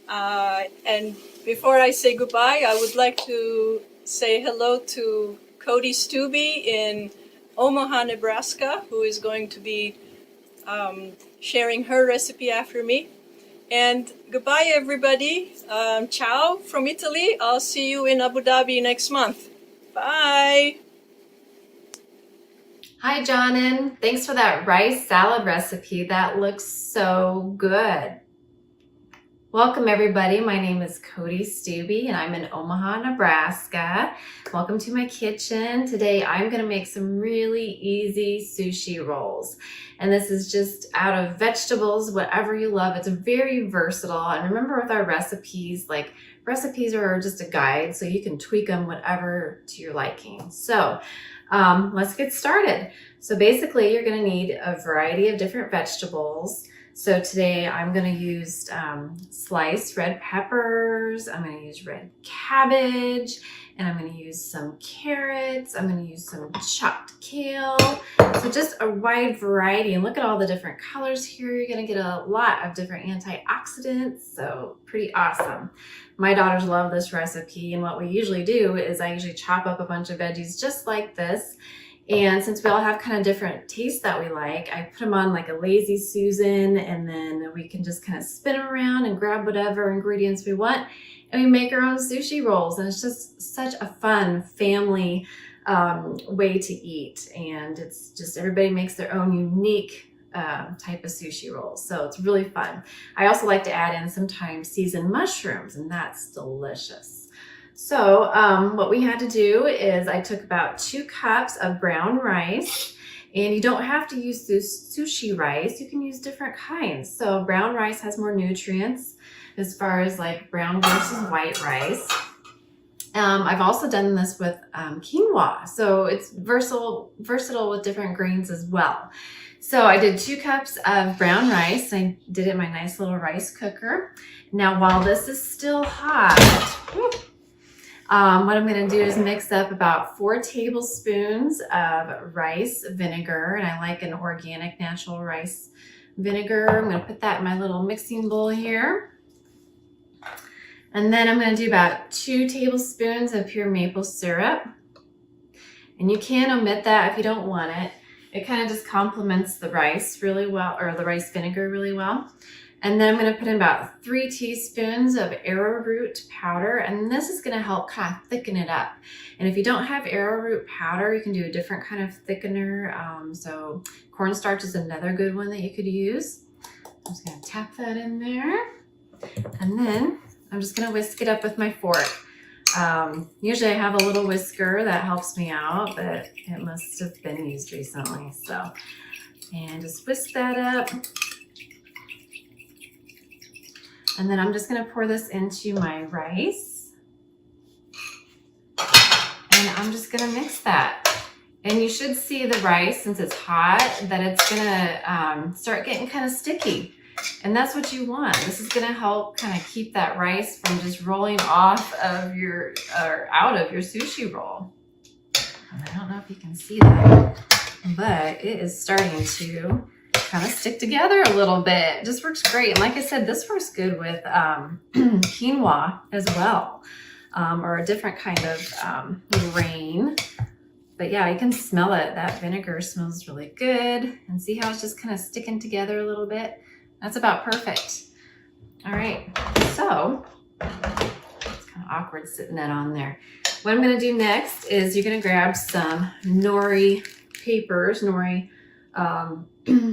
And before I say goodbye, I would like to say hello to Cody Stubbe in Omaha, Nebraska, who is going to be sharing her recipe after me. And goodbye, everybody. Ciao from Italy. I'll see you in Abu Dhabi next month. Bye.
Hi, Jonan. Thanks for that rice salad recipe. That looks so good. Welcome, everybody. My name is Cody Stubbe, and I'm in Omaha, Nebraska. Welcome to my kitchen. Today, I'm going to make some really easy sushi rolls. And this is just out of vegetables, whatever you love. It's very versatile. And remember with our recipes, recipes are just a guide, so you can tweak them whatever to your liking. So let's get started. So basically, you're going to need a variety of different vegetables. So today I'm going to use sliced red peppers, I'm going to use red cabbage, and I'm going to use some carrots, I'm going to use some chopped kale. So just a wide variety, and look at all the different colors here. You're going to get a lot of different antioxidants, so pretty awesome. My daughters love this recipe, and what we usually do is I usually chop up a bunch of veggies just like this. And since we all have kind of different tastes that we like, I put them on like a lazy Susan, and then we can just kind of spin them around and grab whatever ingredients we want, and we make our own sushi rolls. And it's just such a fun family way to eat. And it's just, everybody makes their own unique type of sushi rolls. So it's really fun. I also like to add in sometimes seasoned mushrooms, and that's delicious. So what we had to do is I took about 2 cups of brown rice. And you don't have to use this sushi rice. You can use different kinds. So brown rice has more nutrients as far as like brown versus white rice. I've also done this with quinoa. So it's versatile with different grains as well. So I did 2 cups of brown rice. I did it in my nice little rice cooker. Now while this is still hot, what I'm going to do is mix up about 4 tablespoons of rice vinegar, and I like an organic natural rice vinegar. I'm going to put that in my little mixing bowl here. And then I'm going to do about 2 tablespoons of pure maple syrup. And you can omit that if you don't want it. It kind of just complements the rice really well, or the rice vinegar really well. And then I'm going to put in about 3 teaspoons of arrowroot powder, and this is going to help kind of thicken it up. And if you don't have arrowroot powder, you can do a different kind of thickener. So cornstarch is another good one that you could use. I'm just going to tap that in there, and then I'm just going to whisk it up with my fork. Usually I have a little whisker that helps me out, but it must have been used recently. So, and just whisk that up. And then I'm just going to pour this into my rice. And I'm just going to mix that. And you should see the rice, since it's hot, that it's going to start getting kind of sticky. And that's what you want. This is going to help kind of keep that rice from just rolling off of your, or out of your sushi roll. And I don't know if you can see that, but it is starting to kind of stick together a little bit. It just works great. And like I said, this works good with quinoa as well, or a different kind of grain. But yeah, you can smell it. That vinegar smells really good. And see how it's just kind of sticking together a little bit? That's about perfect. All right, so it's kind of awkward sitting that on there. What I'm gonna do next is you're gonna grab some nori papers. Nori,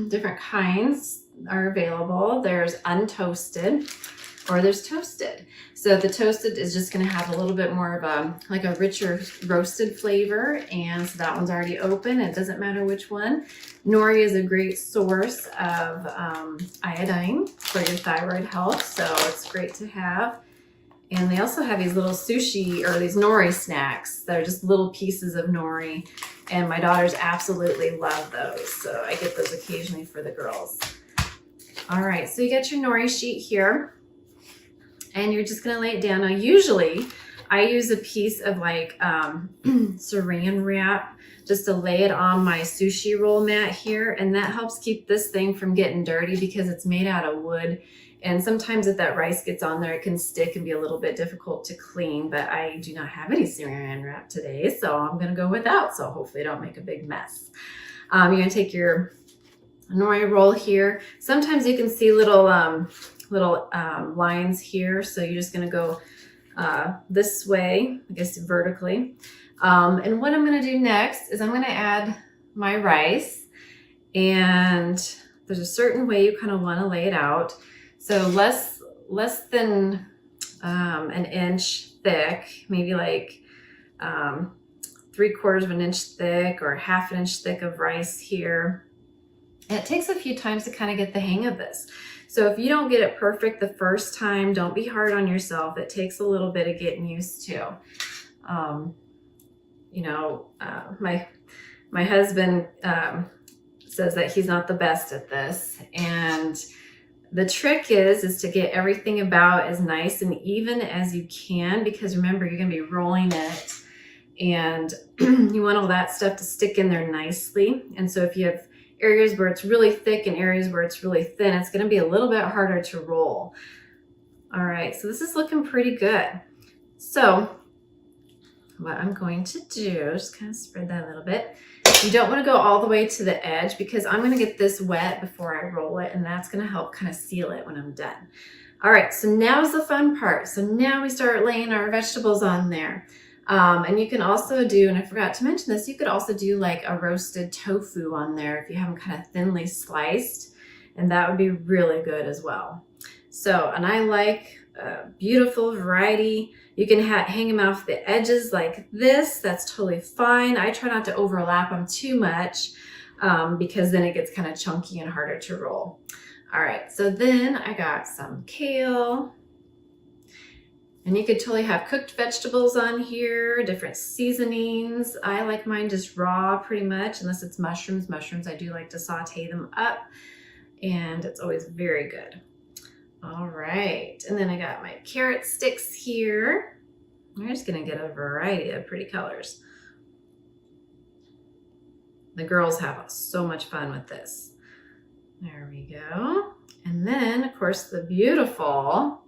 different kinds are available. There's untoasted or there's toasted. So the toasted is just going to have a little bit more of a, like a richer roasted flavor. And so that one's already open. It doesn't matter which one. Nori is a great source of iodine for your thyroid health. So it's great to have. And they also have these little sushi or these nori snacks that are just little pieces of nori. And my daughters absolutely love those. So I get those occasionally for the girls. All right, so you got your nori sheet here. And you're just gonna lay it down. Now, usually I use a piece of like saran wrap just to lay it on my sushi roll mat here. And that helps keep this thing from getting dirty because it's made out of wood. And sometimes if that rice gets on there, it can stick and be a little bit difficult to clean, but I do not have any saran wrap today, so I'm gonna go without, so hopefully I don't make a big mess. You're gonna take your nori roll here. Sometimes you can see little lines here, so you're just gonna go this way, I guess vertically. And what I'm gonna do next is I'm gonna add my rice, and there's a certain way you kind of wanna lay it out. So less than an inch thick, maybe like 3/4 of an inch thick or 1/2 inch thick of rice here. And it takes a few times to kind of get the hang of this. So if you don't get it perfect the first time, don't be hard on yourself. It takes a little bit of getting used to. My husband says that he's not the best at this, and the trick is to get everything about as nice and even as you can, because remember, you're gonna be rolling it and you want all that stuff to stick in there nicely. And so if you have areas where it's really thick and areas where it's really thin, it's gonna be a little bit harder to roll. All right, so this is looking pretty good. So what I'm going to do, just kind of spread that a little bit. You don't want to go all the way to the edge because I'm going to get this wet before I roll it, and that's going to help kind of seal it when I'm done. All right, so now's the fun part. So now we start laying our vegetables on there. And you can also do, and I forgot to mention this, you could also do like a roasted tofu on there if you have them kind of thinly sliced, and that would be really good as well. So, and I like a beautiful variety. You can hang them off the edges like this. That's totally fine. I try not to overlap them too much because then it gets kind of chunky and harder to roll. All right, so then I got some kale. And you could totally have cooked vegetables on here, different seasonings. I like mine just raw pretty much, unless it's mushrooms. Mushrooms, I do like to saute them up, and it's always very good. All right, and then I got my carrot sticks here. We're just gonna get a variety of pretty colors. The girls have so much fun with this. There we go. And then, of course, the beautiful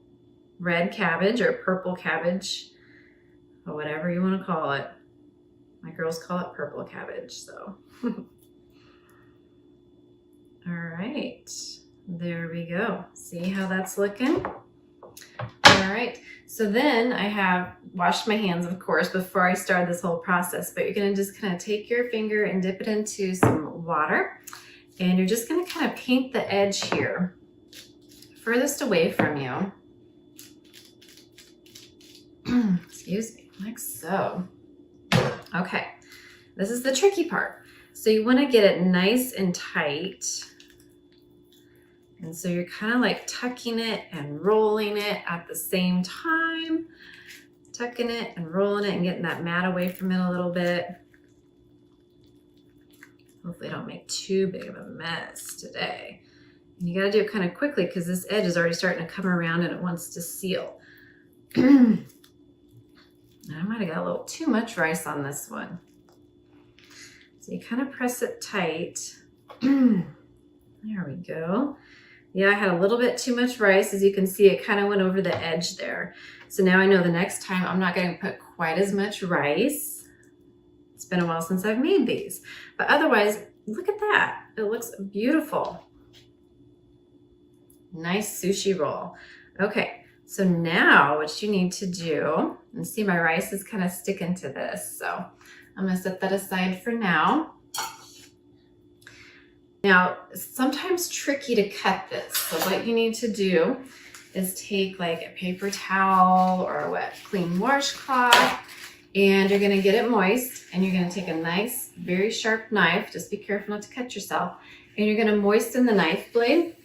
red cabbage or purple cabbage, or whatever you want to call it. My girls call it purple cabbage, so. All right, there we go. See how that's looking? All right, so then I have washed my hands, of course, before I start this whole process, but you're gonna just kind of take your finger and dip it into some water, and you're just gonna kind of paint the edge here, furthest away from you. Excuse me, like so. Okay, this is the tricky part. So you want to get it nice and tight. And so you're kind of like tucking it and rolling it at the same time. Tucking it and rolling it and getting that mat away from it a little bit. Hopefully I don't make too big of a mess today. And you got to do it kind of quickly because this edge is already starting to come around and it wants to seal. I might have got a little too much rice on this one. So you kind of press it tight. There we go. Yeah, I had a little bit too much rice. As you can see, it kind of went over the edge there. So now I know the next time I'm not going to put quite as much rice. It's been a while since I've made these. But otherwise, look at that. It looks beautiful. Nice sushi roll. Okay. So now what you need to do, and see my rice is kind of sticking to this, so I'm gonna set that aside for now. Now, sometimes tricky to cut this, so what you need to do is take like a paper towel or a wet clean washcloth, and you're gonna get it moist, and you're gonna take a nice, very sharp knife, just be careful not to cut yourself, and you're gonna moisten the knife blade.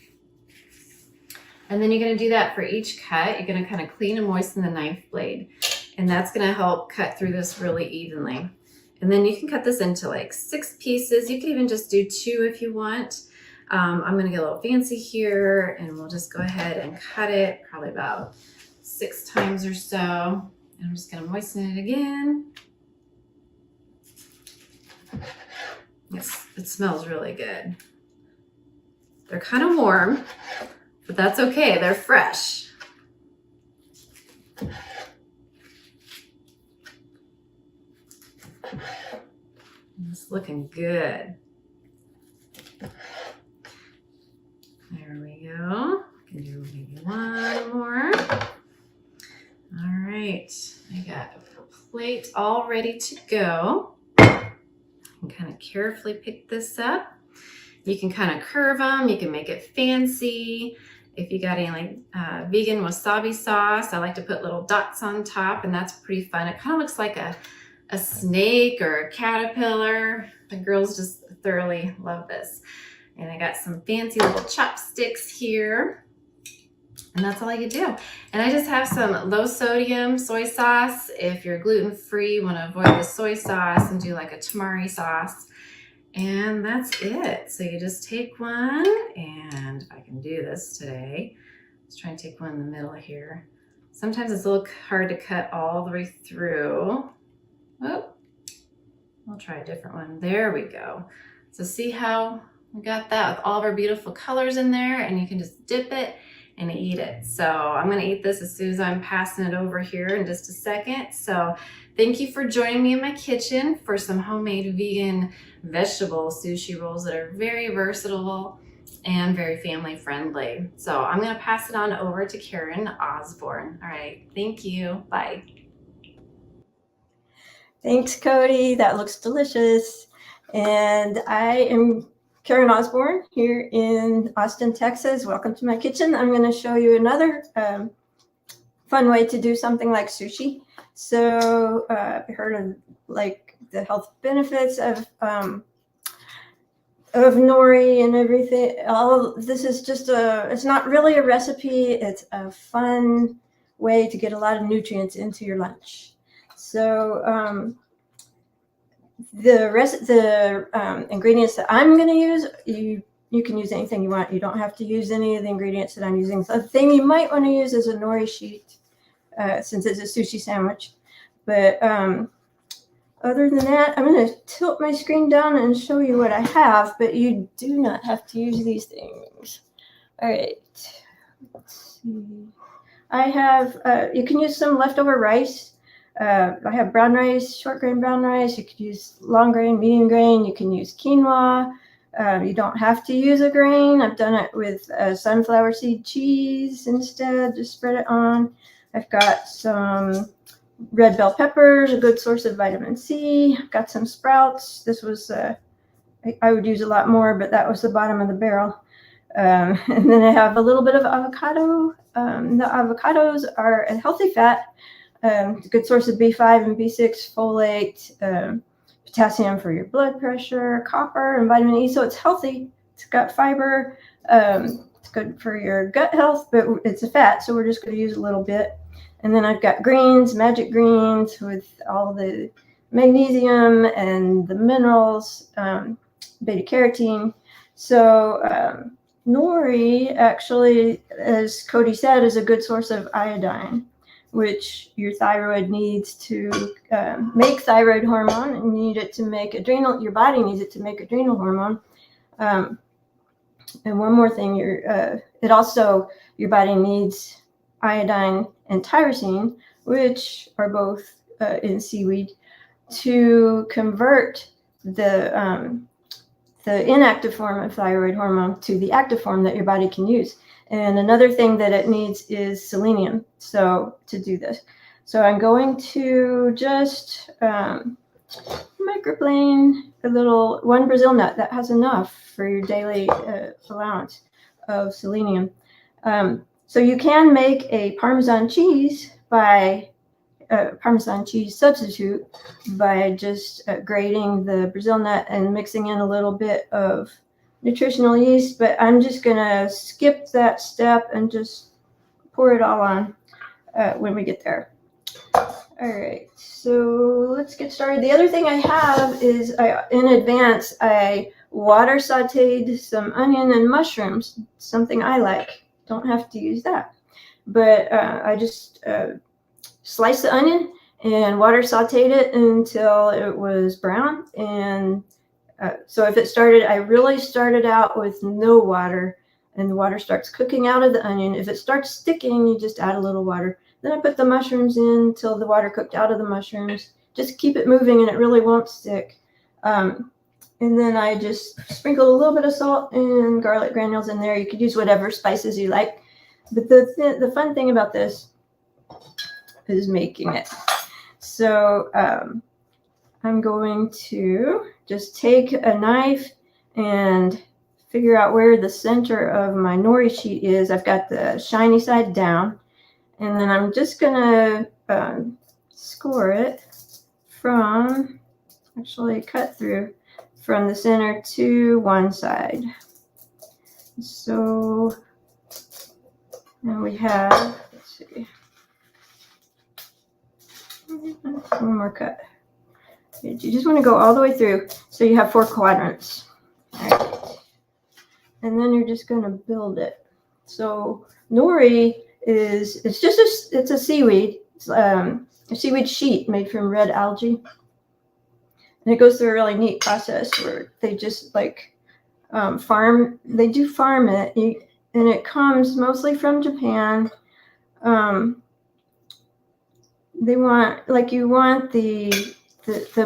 And then you're going to do that for each cut. You're going to kind of clean and moisten the knife blade. And that's going to help cut through this really evenly. And then you can cut this into like 6 pieces. You can even just do 2 if you want. I'm going to get a little fancy here, and we'll just go ahead and cut it probably about 6 times or so. And I'm just going to moisten it again. Yes, it smells really good. They're kind of warm. But that's okay, they're fresh. It's looking good. There we go. I can do maybe one more. All right, I got a plate all ready to go. And kind of carefully pick this up. You can kind of curve them, you can make it fancy. If you got any like vegan wasabi sauce, I like to put little dots on top, and that's pretty fun. It kind of looks like a snake or a caterpillar. The girls just thoroughly love this. And I got some fancy little chopsticks here. And that's all you do. And I just have some low sodium soy sauce. If you're gluten-free, you want to avoid the soy sauce and do like a tamari sauce. And that's it. So you just take one, and if I can do this today, let's try and take one in the middle here. Sometimes it's a little hard to cut all the way through. Oh, I'll try a different one. There we go. So see how we got that with all of our beautiful colors in there, and you can just dip it and eat it. So I'm gonna eat this as soon as I'm passing it over here in just a second. So thank you for joining me in my kitchen for some homemade vegan vegetable sushi rolls that are very versatile and very family friendly. So I'm gonna pass it on over to Karen Osborne. All right, thank you, bye.
Thanks, Cody. That looks delicious. And I am Karen Osborne here in Austin, Texas. Welcome to my kitchen. I'm going to show you another fun way to do something like sushi. So I heard of like the health benefits of nori and everything. All this is just it's not really a recipe. It's a fun way to get a lot of nutrients into your lunch. So the ingredients that I'm going to use, you can use anything you want. You don't have to use any of the ingredients that I'm using. So the thing you might want to use is a nori sheet, since it's a sushi sandwich. But other than that, I'm going to tilt my screen down and show you what I have, but you do not have to use these things. All right. Let's see. I have, you can use some leftover rice. I have brown rice, short grain brown rice. You could use long grain, medium grain. You can use quinoa. You don't have to use a grain. I've done it with sunflower seed cheese instead. Just spread it on. I've got some red bell peppers, a good source of vitamin C. I've got some sprouts. This was, I would use a lot more, but that was the bottom of the barrel. And then I have a little bit of avocado. The avocados are a healthy fat. It's a good source of B5 and B6, folate, potassium for your blood pressure, copper, and vitamin E. So it's healthy. It's got fiber. It's good for your gut health, but it's a fat, so we're just going to use a little bit. And then I've got greens, magic greens with all the magnesium and the minerals, beta carotene. So nori actually, as Cody said, is a good source of iodine, which your thyroid needs to make thyroid hormone, and you need it to make adrenal. Your body needs it to make adrenal hormone. And one more thing, it also, your body needs iodine and tyrosine, which are both in seaweed, to convert the inactive form of thyroid hormone to the active form that your body can use. And another thing that it needs is selenium. So to do this, so I'm going to just microplane one Brazil nut. That has enough for your daily allowance of selenium. So you can make a Parmesan cheese substitute by just grating the Brazil nut and mixing in a little bit of nutritional yeast, but I'm just gonna skip that step and just pour it all on when we get there. All right, so let's get started. The other thing I have is in advance, I water sauteed some onion and mushrooms, something I like. Don't have to use that, but I just sliced the onion and water sauteed it until it was brown. And so if I really started out with no water, and the water starts cooking out of the onion. If it starts sticking, you just add a little water. Then I put the mushrooms in till the water cooked out of the mushrooms. Just keep it moving and it really won't stick. And then I just sprinkled a little bit of salt and garlic granules in there. You could use whatever spices you like. But the fun thing about this is making it. So I'm going to just take a knife and figure out where the center of my nori sheet is. I've got the shiny side down. And then I'm just going to score it cut through from the center to one side. So now we have, let's see, one more cut. You just want to go all the way through so you have 4 quadrants. All right. And then you're just going to build it. So nori it's a seaweed. It's a seaweed sheet made from red algae. And it goes through a really neat process where they just farm it, and it comes mostly from Japan. You want the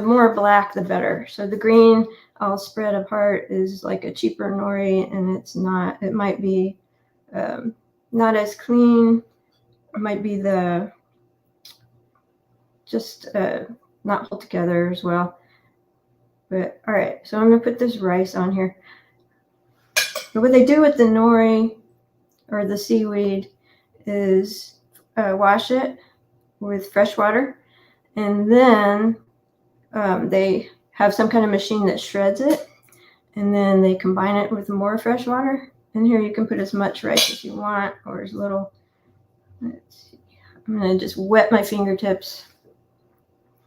more black, the better. So the green all spread apart is like a cheaper nori, and it might be not as clean. It might be not hold together as well. But all right, so I'm gonna put this rice on here. But what they do with the nori or the seaweed is wash it with fresh water, and then they have some kind of machine that shreds it, and then they combine it with more fresh water. And here you can put as much rice as you want, or as little. Let's see. I'm gonna just wet my fingertips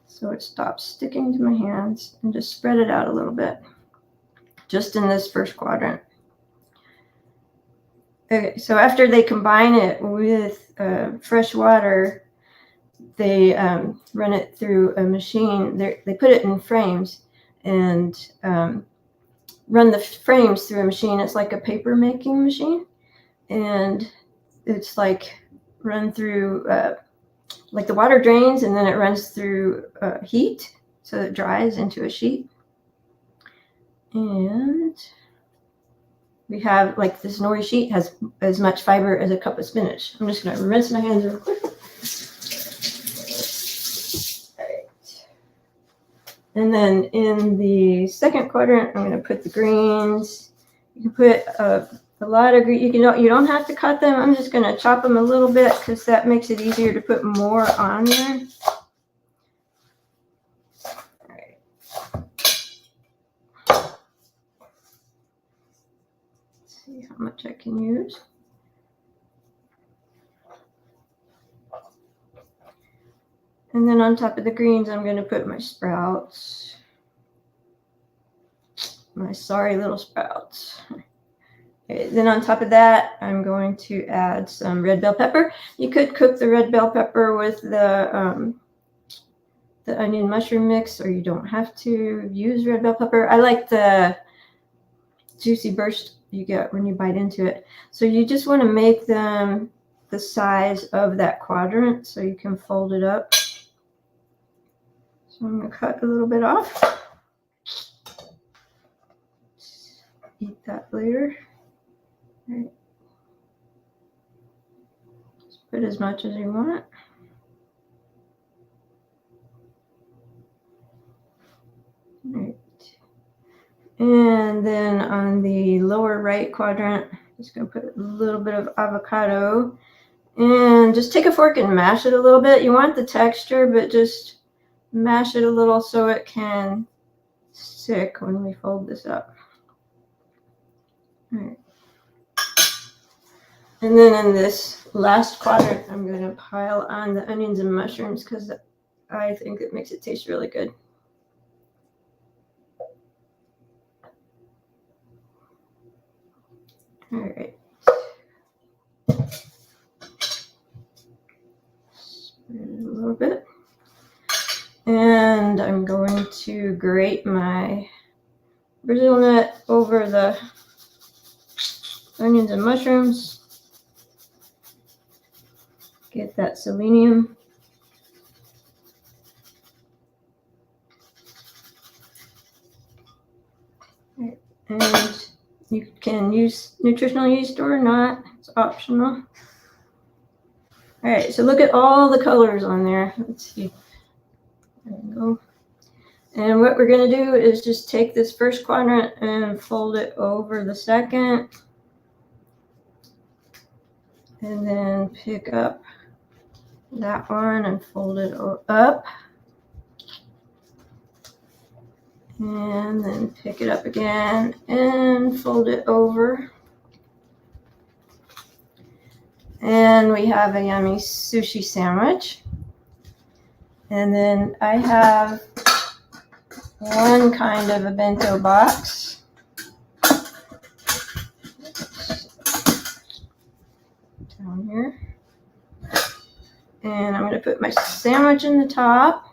so it stops sticking to my hands, and just spread it out a little bit, just in this first quadrant. Okay, so after they combine it with fresh water, they run it through a machine. They put it in frames and run the frames through a machine. It's like a paper making machine, and it's like run through like the water drains, and then it runs through heat, so it dries into a sheet. And we have, like, this nori sheet has as much fiber as a cup of spinach. I'm just going to rinse my hands real quick. All right. And then in the second quadrant, I'm going to put the greens. You can put a lot of green. You don't have to cut them. I'm just going to chop them a little bit because that makes it easier to put more on there. All right. Let's see how much I can use. And then on top of the greens, I'm going to put my sprouts. My sorry little sprouts. Okay, then on top of that, I'm going to add some red bell pepper. You could cook the red bell pepper with the onion mushroom mix, or you don't have to use red bell pepper. I like the juicy burst you get when you bite into it. So you just want to make them the size of that quadrant so you can fold it up. So I'm going to cut a little bit off. Eat that later. All right. Just put as much as you want. All right. And then on the lower right quadrant, just going to put a little bit of avocado. And just take a fork and mash it a little bit. You want the texture, but just mash it a little so it can stick when we fold this up. All right. And then in this last quadrant, I'm going to pile on the onions and mushrooms because I think it makes it taste really good. All right. Spread it a little bit. And I'm going to grate my Brazil nut over the onions and mushrooms. Get that selenium. Right. And you can use nutritional yeast or not. It's optional. All right, so look at all the colors on there. Let's see. There we go. And what we're going to do is just take this first quadrant and fold it over the second. And then pick up that one and fold it up. And then pick it up again and fold it over. And we have a yummy sushi sandwich. And then I have one kind of a bento box. Down here. And I'm going to put my sandwich in the top.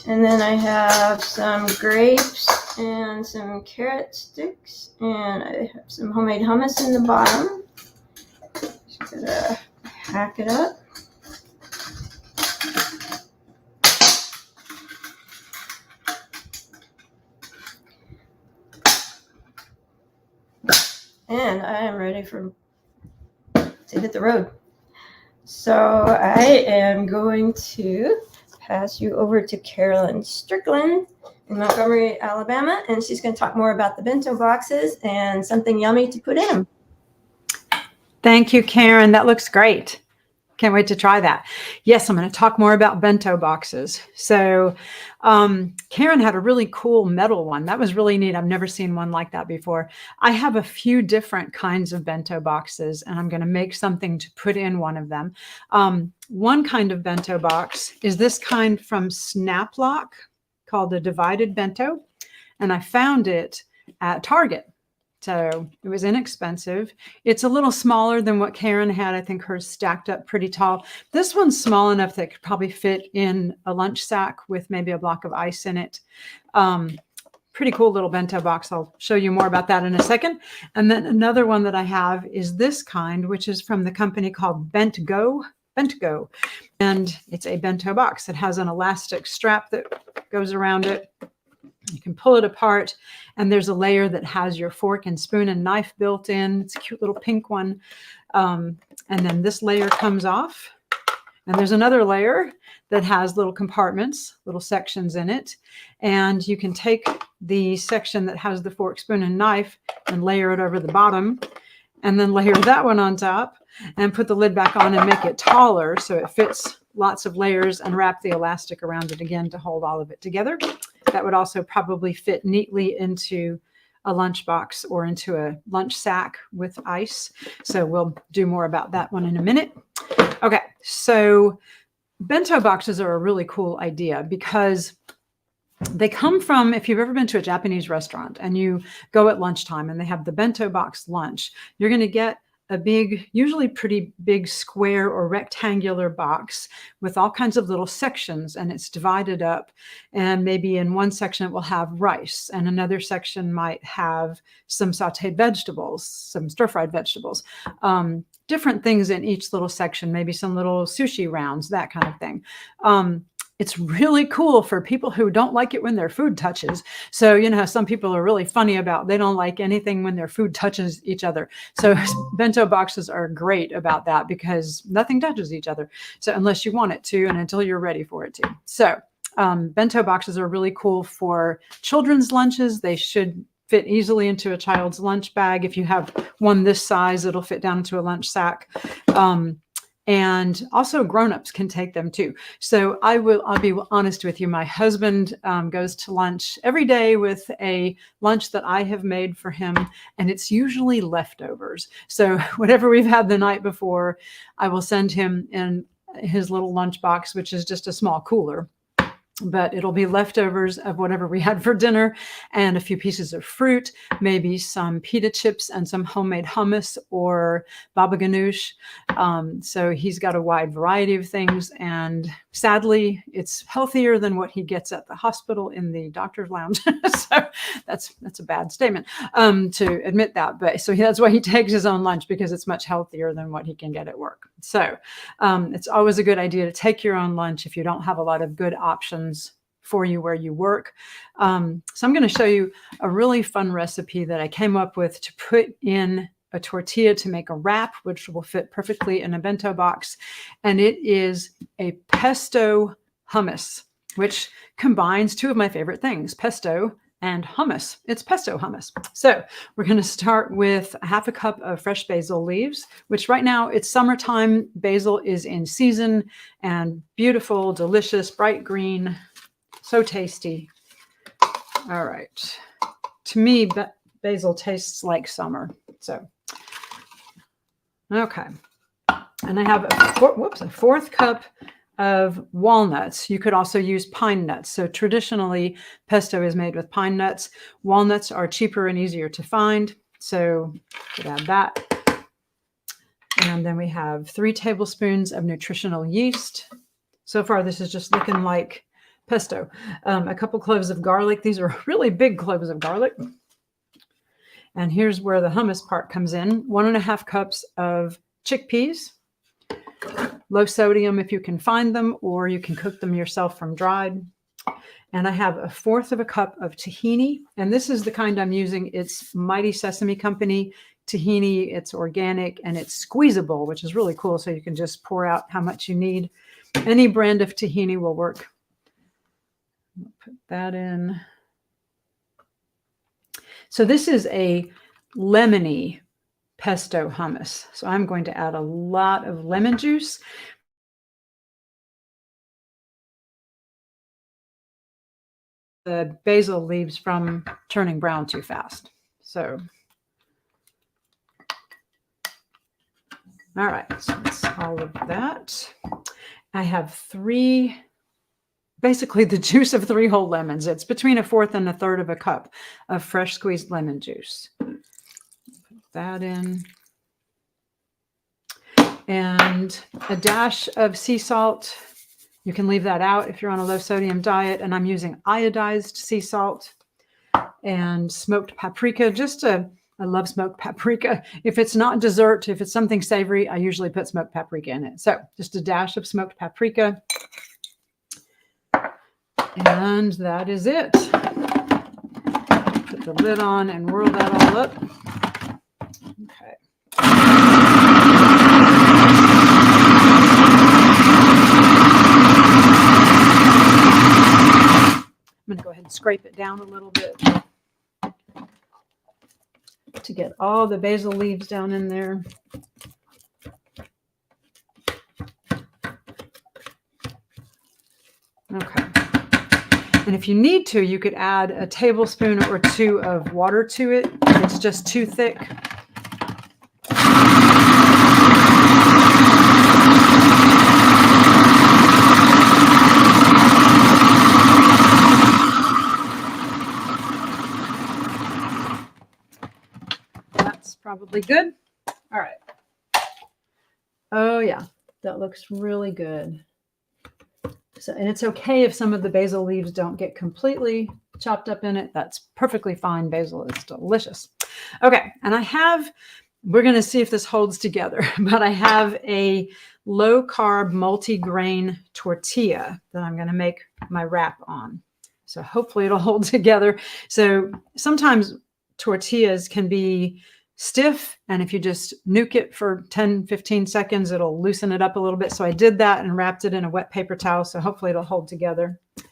And then I have some grapes and some carrot sticks. And I have some homemade hummus in the bottom. Just gonna hack it up. And I am ready for to hit the road. So I am going to pass you over to Carolyn Strickland in Montgomery, Alabama, and she's going to talk more about the bento boxes and something yummy to put in them.
Thank you, Karen. That looks great. Can't wait to try that. Yes, I'm going to talk more about bento boxes. So Karen had a really cool metal one. That was really neat. I've never seen one like that before. I have a few different kinds of bento boxes, and I'm going to make something to put in one of them. One kind of bento box is this kind from Snaplock called a divided bento, and I found it at Target. So it was inexpensive. It's a little smaller than what Karen had. I think hers stacked up pretty tall. This one's small enough that it could probably fit in a lunch sack with maybe a block of ice in it. Pretty cool little bento box. I'll show you more about that in a second. And then another one that I have is this kind, which is from the company called Bento. And it's a bento box. It has an elastic strap that goes around it. You can pull it apart, and there's a layer that has your fork and spoon and knife built in. It's a cute little pink one. And then this layer comes off, and there's another layer that has little compartments, little sections in it. And you can take the section that has the fork, spoon, and knife and layer it over the bottom, and then layer that one on top and put the lid back on and make it taller so it fits lots of layers, and wrap the elastic around it again to hold all of it together. That would also probably fit neatly into a lunchbox or into a lunch sack with ice. So we'll do more about that one in a minute. Okay, so bento boxes are a really cool idea because they come from, if you've ever been to a Japanese restaurant and you go at lunchtime and they have the bento box lunch, you're going to get a big, usually pretty big square or rectangular box with all kinds of little sections, and it's divided up. And maybe in one section it will have rice, and another section might have some sauteed vegetables, some stir-fried vegetables, different things in each little section, maybe some little sushi rounds, that kind of thing. It's really cool for people who don't like it when their food touches. So, you know, how some people are really funny about, they don't like anything when their food touches each other. So bento boxes are great about that because nothing touches each other. So unless you want it to, and until you're ready for it to. So bento boxes are really cool for children's lunches. They should fit easily into a child's lunch bag. If you have one this size, it'll fit down into a lunch sack. And also grown-ups can take them too. So I'll be honest with you. My husband goes to lunch every day with a lunch that I have made for him, and it's usually leftovers. So whatever we've had the night before, I will send him in his little lunch box, which is just a small cooler. But it'll be leftovers of whatever we had for dinner, and a few pieces of fruit, maybe some pita chips and some homemade hummus or baba ganoush. So he's got a wide variety of things, and sadly, it's healthier than what he gets at the hospital in the doctor's lounge. So that's a bad statement to admit that, but so that's why he takes his own lunch, because it's much healthier than what he can get at work. So it's always a good idea to take your own lunch if you don't have a lot of good options for you where you work. So I'm going to show you a really fun recipe that I came up with to put in a tortilla to make a wrap, which will fit perfectly in a bento box. And it is a pesto hummus, which combines two of my favorite things, pesto and hummus. It's pesto hummus. So we're going to start with half a cup of fresh basil leaves, which right now it's summertime. Basil is in season and beautiful, delicious, bright green, so tasty. All right. To me, basil tastes like summer. So, okay. And I have a fourth cup of walnuts. You could also use pine nuts. So traditionally, pesto is made with pine nuts. Walnuts are cheaper and easier to find. So you could add that. And then we have 3 tablespoons of nutritional yeast. So far, this is just looking like pesto. A couple cloves of garlic. These are really big cloves of garlic. And here's where the hummus part comes in. 1.5 cups of chickpeas. Low sodium if you can find them, or you can cook them yourself from dried. And I have 1/4 cup of tahini. And this is the kind I'm using. It's Mighty Sesame Company tahini. It's organic and it's squeezable, which is really cool. So you can just pour out how much you need. Any brand of tahini will work. I'll put that in. So this is a lemony pesto hummus. So I'm going to add a lot of lemon juice. The basil leaves from turning brown too fast. So, all right, so that's all of that. I have basically the juice of 3 whole lemons. It's between 1/4 and 1/3 of a cup of fresh squeezed lemon juice. Put that in. And a dash of sea salt. You can leave that out if you're on a low sodium diet. And I'm using iodized sea salt and smoked paprika. I love smoked paprika. If it's not dessert, if it's something savory, I usually put smoked paprika in it. So just a dash of smoked paprika. And that is it. Put the lid on and whirl that all up. Okay. I'm going to go ahead and scrape it down a little bit to get all the basil leaves down in there. Okay. And if you need to, you could add a tablespoon or 2 of water to it if it's just too thick. Probably good. All right. Oh yeah, that looks really good. So, and it's okay if some of the basil leaves don't get completely chopped up in it. That's perfectly fine. Basil is delicious. Okay, and we're going to see if this holds together, but I have a low-carb multi-grain tortilla that I'm going to make my wrap on. So hopefully it'll hold together. So sometimes tortillas can be stiff, and if you just nuke it for 10-15 seconds, it'll loosen it up a little bit. So I did that and wrapped it in a wet paper towel, so hopefully it'll hold together. And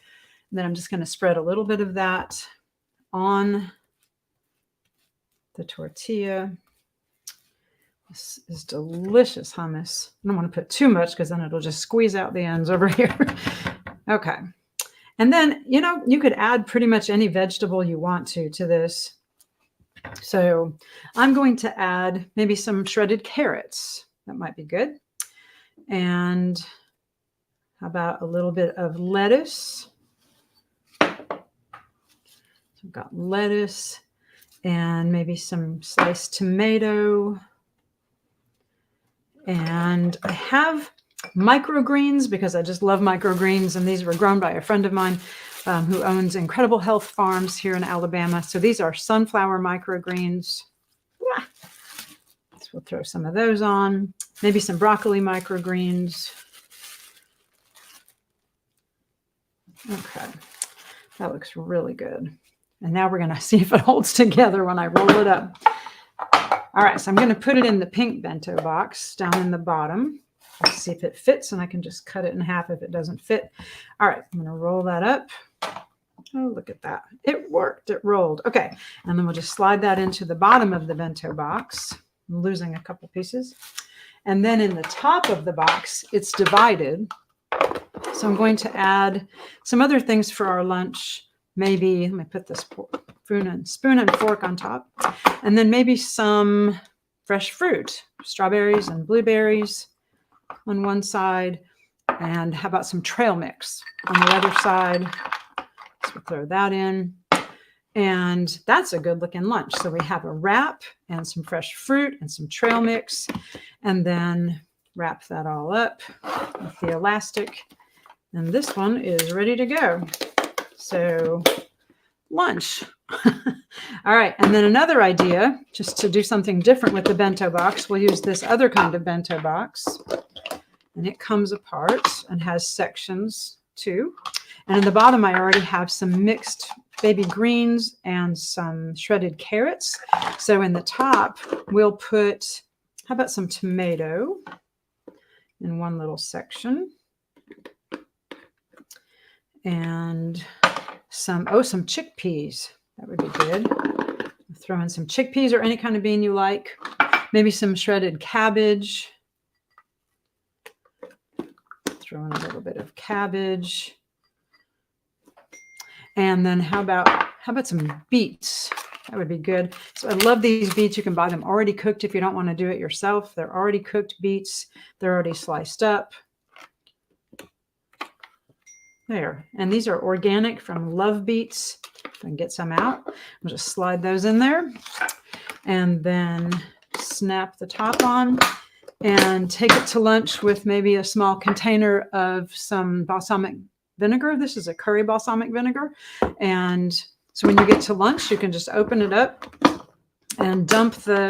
then I'm just going to spread a little bit of that on the tortilla. This is delicious hummus. I don't want to put too much because then it'll just squeeze out the ends over here. Okay. And then, you could add pretty much any vegetable you want to this. So I'm going to add maybe some shredded carrots. That might be good. And how about a little bit of lettuce? So I've got lettuce and maybe some sliced tomato. And I have microgreens because I just love microgreens. And these were grown by a friend of mine who owns Incredible Health Farms here in Alabama. So these are sunflower microgreens. So we'll throw some of those on. Maybe some broccoli microgreens. Okay, that looks really good. And now we're going to see if it holds together when I roll it up. All right, so I'm going to put it in the pink bento box down in the bottom. Let's see if it fits, and I can just cut it in half if it doesn't fit. All right, I'm going to roll that up. Oh, look at that. It worked. It rolled. Okay, and then we'll just slide that into the bottom of the bento box. I'm losing a couple pieces. And then in the top of the box, it's divided. So I'm going to add some other things for our lunch. Maybe, let me put this spoon and fork on top. And then maybe some fresh fruit, strawberries and blueberries on one side. And how about some trail mix on the other side? So we'll throw that in. And that's a good looking lunch. So we have a wrap and some fresh fruit and some trail mix. And then wrap that all up with the elastic. And this one is ready to go. So lunch. All right. And then another idea, just to do something different with the bento box, we'll use this other kind of bento box. And it comes apart and has sections too. And in the bottom, I already have some mixed baby greens and some shredded carrots. So in the top, we'll put, how about some tomato in one little section? And some chickpeas. That would be good. Throw in some chickpeas or any kind of bean you like. Maybe some shredded cabbage. Throw in a little bit of cabbage. And then how about some beets? That would be good. So I love these beets. You can buy them already cooked if you don't want to do it yourself. They're already cooked beets. They're already sliced up. There. And these are organic from Love Beets. If I can get some out, I'll just slide those in there. And then snap the top on and take it to lunch with maybe a small container of some balsamic vinegar. This is a curry balsamic vinegar. And so when you get to lunch, you can just open it up and dump the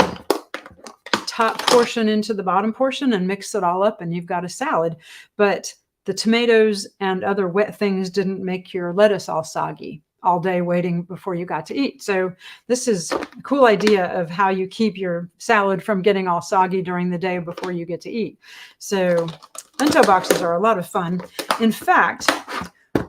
top portion into the bottom portion and mix it all up, and you've got a salad. But the tomatoes and other wet things didn't make your lettuce all soggy all day waiting before you got to eat. So this is a cool idea of how you keep your salad from getting all soggy during the day before you get to eat. So bento boxes are a lot of fun. In fact,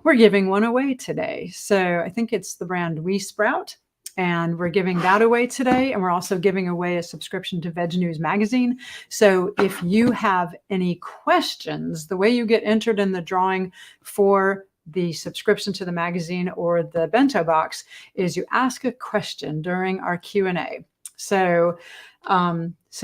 we're giving one away today. So I think it's the brand We Sprout, and we're giving that away today. And we're also giving away a subscription to Veg News Magazine. So if you have any questions, the way you get entered in the drawing for the subscription to the magazine or the bento box is you ask a question during our Q&A. So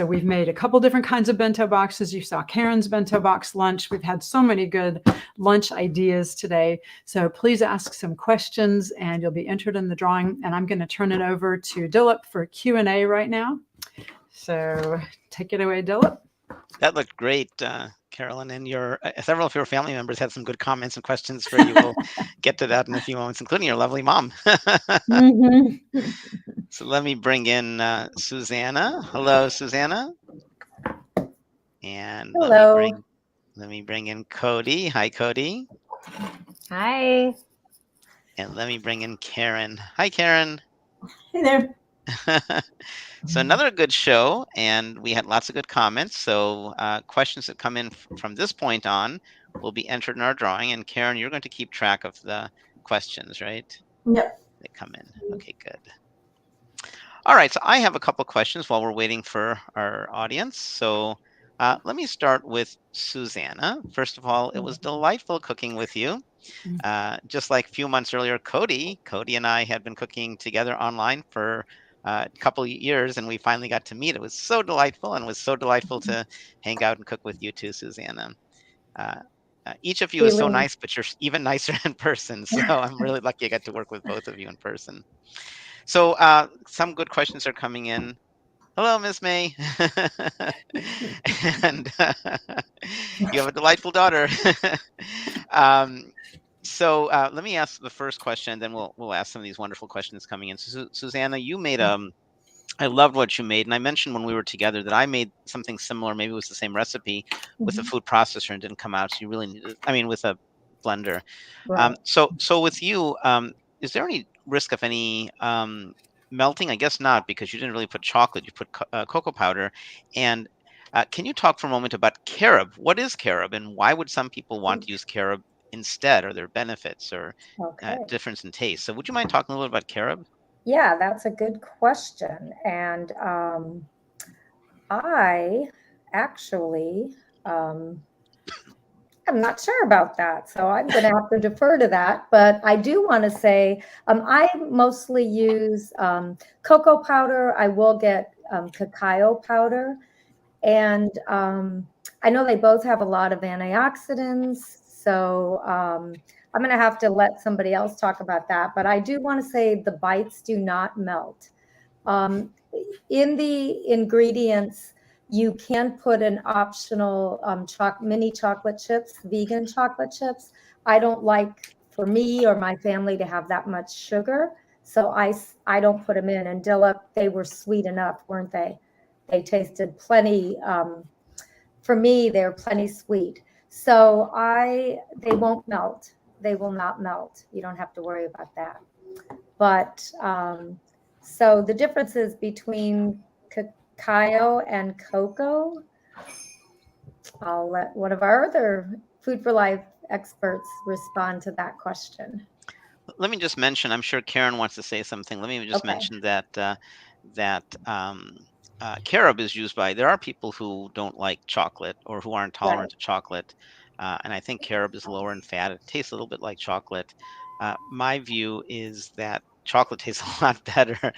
we've made a couple different kinds of bento boxes. You saw Karen's bento box lunch. We've had so many good lunch ideas today. So please ask some questions and you'll be entered in the drawing. And I'm going to turn it over to Dilip for Q&A right now. So take it away, Dilip.
That looked great, Carolyn, and several of your family members had some good comments and questions for you. We'll get to that in a few moments, including your lovely mom.
Mm-hmm.
So let me bring in Susanna. Hello, Susanna. And
Hello.
let me bring in Cody. Hi, Cody.
Hi.
And let me bring in Karen. Hi, Karen.
Hey there.
So another good show, and we had lots of good comments. So questions that come in from this point on will be entered in our drawing. And Karen, you're going to keep track of the questions, right?
Yep.
They come in. Okay, good. All right, so I have a couple questions while we're waiting for our audience. So let me start with Susanna. First of all, it was delightful cooking with you. Just like a few months earlier, Cody and I had been cooking together online for a couple of years, and we finally got to meet. It was so delightful, and it was so delightful to hang out and cook with you too, Susanna. Each of you is so nice, but you're even nicer in person. So I'm really lucky I got to work with both of you in person. So some good questions are coming in. Hello, Miss May. And you have a delightful daughter. So let me ask the first question, then we'll ask some of these wonderful questions coming in. So, Susanna, you made I loved what you made, and I mentioned when we were together that I made something similar. Maybe it was the same recipe with a food processor and didn't come out. So you really needed, with a blender.
Right.
So with you, is there any risk of any melting? I guess not, because you didn't really put chocolate. You put cocoa powder. And can you talk for a moment about carob? What is carob, and why would some people want to use carob instead? Are there benefits or difference in taste? So would you mind talking a little bit about carob?
Yeah, that's a good question. And I actually, I'm not sure about that. So I'm going to have to defer to that. But I do want to say I mostly use cocoa powder. I will get cacao powder. And I know they both have a lot of antioxidants. So I'm going to have to let somebody else talk about that. But I do want to say the bites do not melt. In the ingredients, you can put an optional mini chocolate chips, vegan chocolate chips. I don't like, for me or my family, to have that much sugar. So I don't put them in. And Dilip, they were sweet enough, weren't they? They tasted plenty. For me, they're plenty sweet. So they won't melt. they will not melt. You don't have to worry about that. But so the differences between cacao and cocoa, I'll let one of our other Food for Life experts respond to that question.
Let me just mention, I'm sure Karen wants to say something. Let me just
Okay.
mention that carob is used by, there are people who don't like chocolate or who aren't tolerant to chocolate. And I think carob is lower in fat. It tastes a little bit like chocolate. My view is that chocolate tastes a lot better.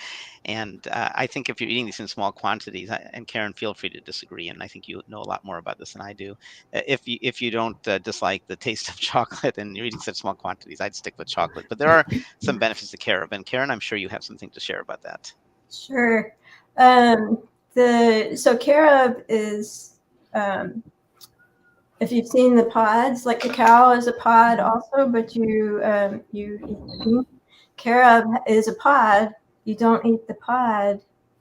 And I think if you're eating these in small quantities, and Karen, feel free to disagree, and I think you know a lot more about this than I do. If you don't dislike the taste of chocolate and you're eating such small quantities, I'd stick with chocolate. But there are some benefits to carob. And Karen, I'm sure you have something to share about that.
Sure. So carob is, if you've seen the pods, like cacao is a pod also, but you eat the bean. Carob is a pod. You don't eat the pod.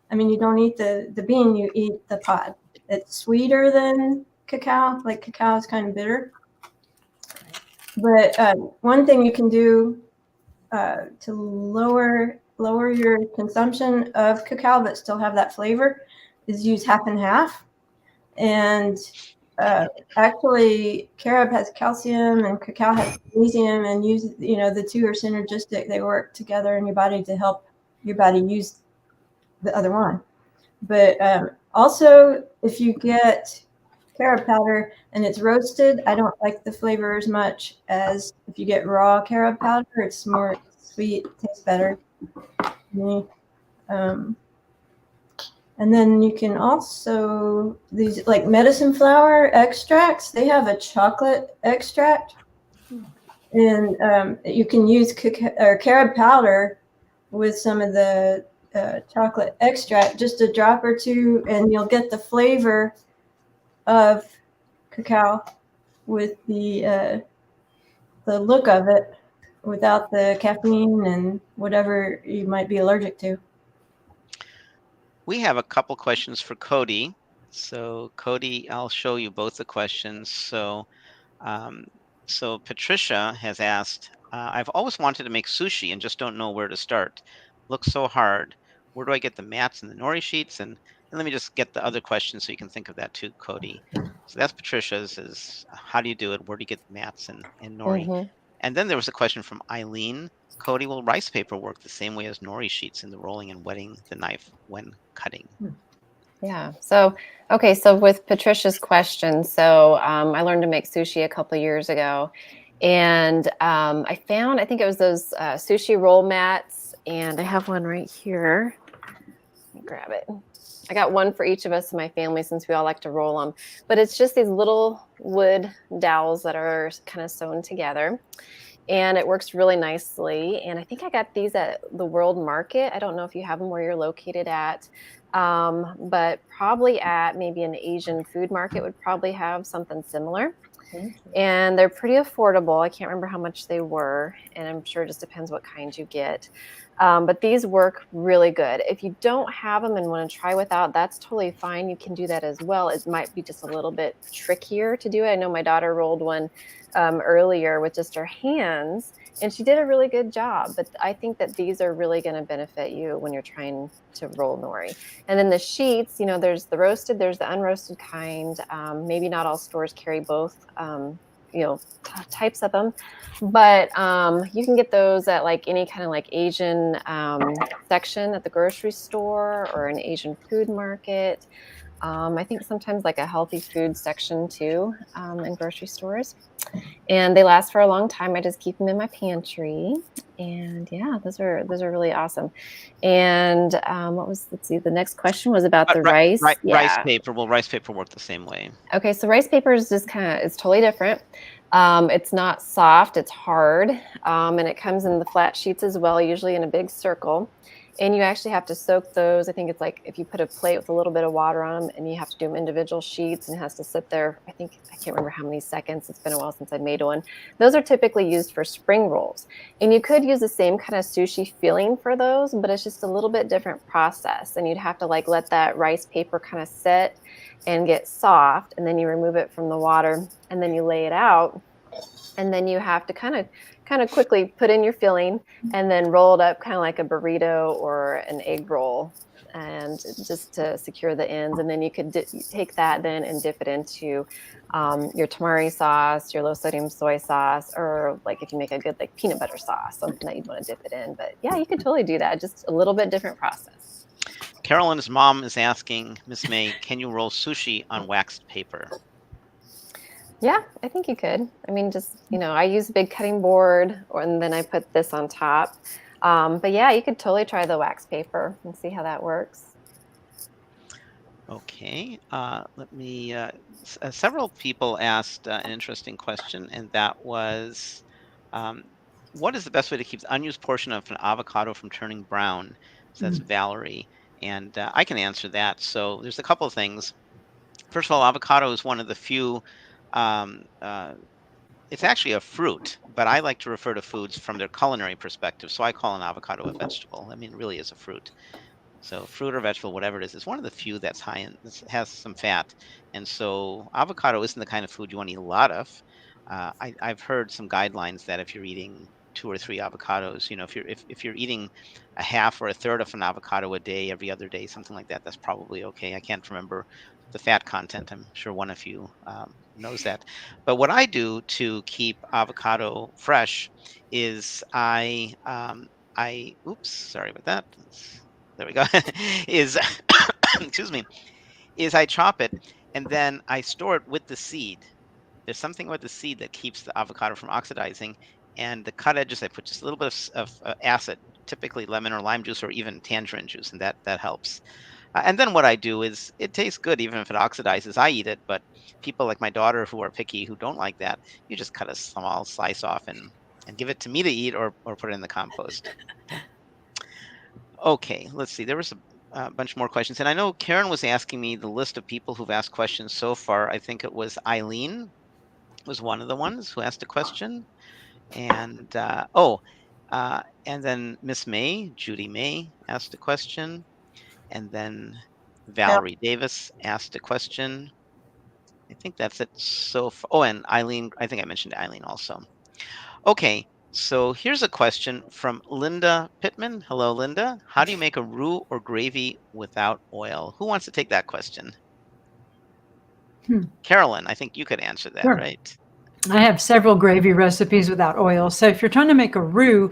I mean, you don't eat the bean, you eat the pod. It's sweeter than cacao. Like cacao is kind of bitter. But one thing you can do to lower your consumption of cacao but still have that flavor is use half and half. And actually, carob has calcium and cacao has magnesium, and the two are synergistic. They work together in your body to help your body use the other one. But also, if you get carob powder and it's roasted, I don't like the flavor as much as if you get raw carob powder. It's more sweet, tastes better. And then you can also, these like medicine flower extracts, they have a chocolate extract. And you can use carob powder with some of the chocolate extract, just a drop or two, and you'll get the flavor of cacao with the look of it without the caffeine and whatever you might be allergic to.
We have a couple questions for Cody. So Cody, I'll show you both the questions. So Patricia has asked, I've always wanted to make sushi and just don't know where to start. Looks so hard. Where do I get the mats and the nori sheets? And let me just get the other questions so you can think of that too, Cody. So that's Patricia's, is how do you do it? Where do you get the mats and nori? And then there was a question from Eileen. Cody, will rice paper work the same way as nori sheets in the rolling and wetting the knife when cutting?
Yeah. So with Patricia's question, I learned to make sushi a couple of years ago, and I think it was those sushi roll mats, and I have one right here. Let me grab it. I got one for each of us in my family since we all like to roll them, but it's just these little wood dowels that are kind of sewn together. And it works really nicely. And I think I got these at the World Market. I don't know if you have them where you're located at, but probably at maybe an Asian food market would probably have something similar. And they're pretty affordable. I can't remember how much they were, and I'm sure it just depends what kind you get. But these work really good. If you don't have them and want to try without, that's totally fine. You can do that as well. It might be just a little bit trickier to do it. I know my daughter rolled one earlier with just her hands, and she did a really good job. But I think that these are really going to benefit you when you're trying to roll nori. And then the sheets, there's the roasted, there's the unroasted kind. Maybe not all stores carry both, types of them, but you can get those at like any kind of like Asian section at the grocery store or an Asian food market. I think sometimes like a healthy food section too in grocery stores. And they last for a long time. I just keep them in my pantry. And yeah, those are really awesome. And let's see, the next question was about the rice.
Rice paper. Will rice paper work the same way?
Okay, so rice paper is just it's totally different. It's not soft, it's hard. And it comes in the flat sheets as well, usually in a big circle. And you actually have to soak those. I think it's like if you put a plate with a little bit of water on them, and you have to do them individual sheets, and it has to sit there. I can't remember how many seconds. It's been a while since I made one. Those are typically used for spring rolls. And you could use the same kind of sushi filling for those, but it's just a little bit different process. And you'd have to like let that rice paper kind of sit and get soft, and then you remove it from the water, and then you lay it out And then you have to kind of quickly put in your filling and then roll it up kind of like a burrito or an egg roll, and just to secure the ends. And then you could take that then and dip it into your tamari sauce, your low sodium soy sauce, or like if you make a good like peanut butter sauce, something that you'd want to dip it in. But yeah, you could totally do that. Just a little bit different process.
Carolyn's mom is asking, Miss May, can you roll sushi on waxed paper?
Yeah, I think you could. I mean, just, I use a big cutting board, and then I put this on top. But yeah, you could totally try the wax paper and see how that works.
Okay, let me, several people asked an interesting question, and that was, what is the best way to keep the unused portion of an avocado from turning brown? So that's Valerie, and I can answer that. So there's a couple of things. First of all, avocado is one of the few, it's actually a fruit, but I like to refer to foods from their culinary perspective. So I call an avocado a vegetable. I mean, it really is a fruit. So fruit or vegetable, whatever it is, it's one of the few that's high in, has some fat. And so avocado isn't the kind of food you want to eat a lot of. I've heard some guidelines that if you're eating 2 or 3 avocados, if you're eating a half or a third of an avocado a day, every other day, something like that, that's probably okay. I can't remember the fat content. I'm sure one of you knows that. But what I do to keep avocado fresh is oops, sorry about that. There we go. Excuse me, is I chop it and then I store it with the seed. There's something about the seed that keeps the avocado from oxidizing. And the cut edges, I put just a little bit of acid, typically lemon or lime juice or even tangerine juice, and that helps. And then what I do is, it tastes good even if it oxidizes. I eat it, but people like my daughter who are picky, who don't like that, you just cut a small slice off and give it to me to eat, or put it in the compost. Okay, let's see. There was a bunch more questions. And I know Karen was asking me the list of people who've asked questions so far. I think it was Eileen was one of the ones who asked a question. And and then Miss May, Judy May, asked a question. And then Valerie Davis asked a question. I think that's it so far. Oh, and Eileen, I think I mentioned Eileen also. Okay, so here's a question from Linda Pittman. Hello, Linda. How do you make a roux or gravy without oil? Who wants to take that question? Carolyn, I think you could answer that,
Sure.
right?
I have several gravy recipes without oil. So if you're trying to make a roux,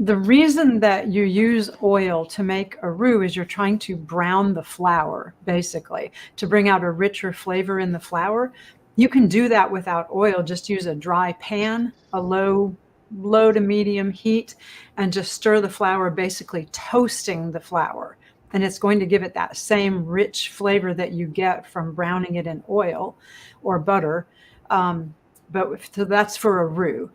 the reason that you use oil to make a roux is you're trying to brown the flour, basically, to bring out a richer flavor in the flour. You can do that without oil. Just use a dry pan, a low to medium heat, and just stir the flour, basically toasting the flour. And it's going to give it that same rich flavor that you get from browning it in oil or butter. So that's for a roux.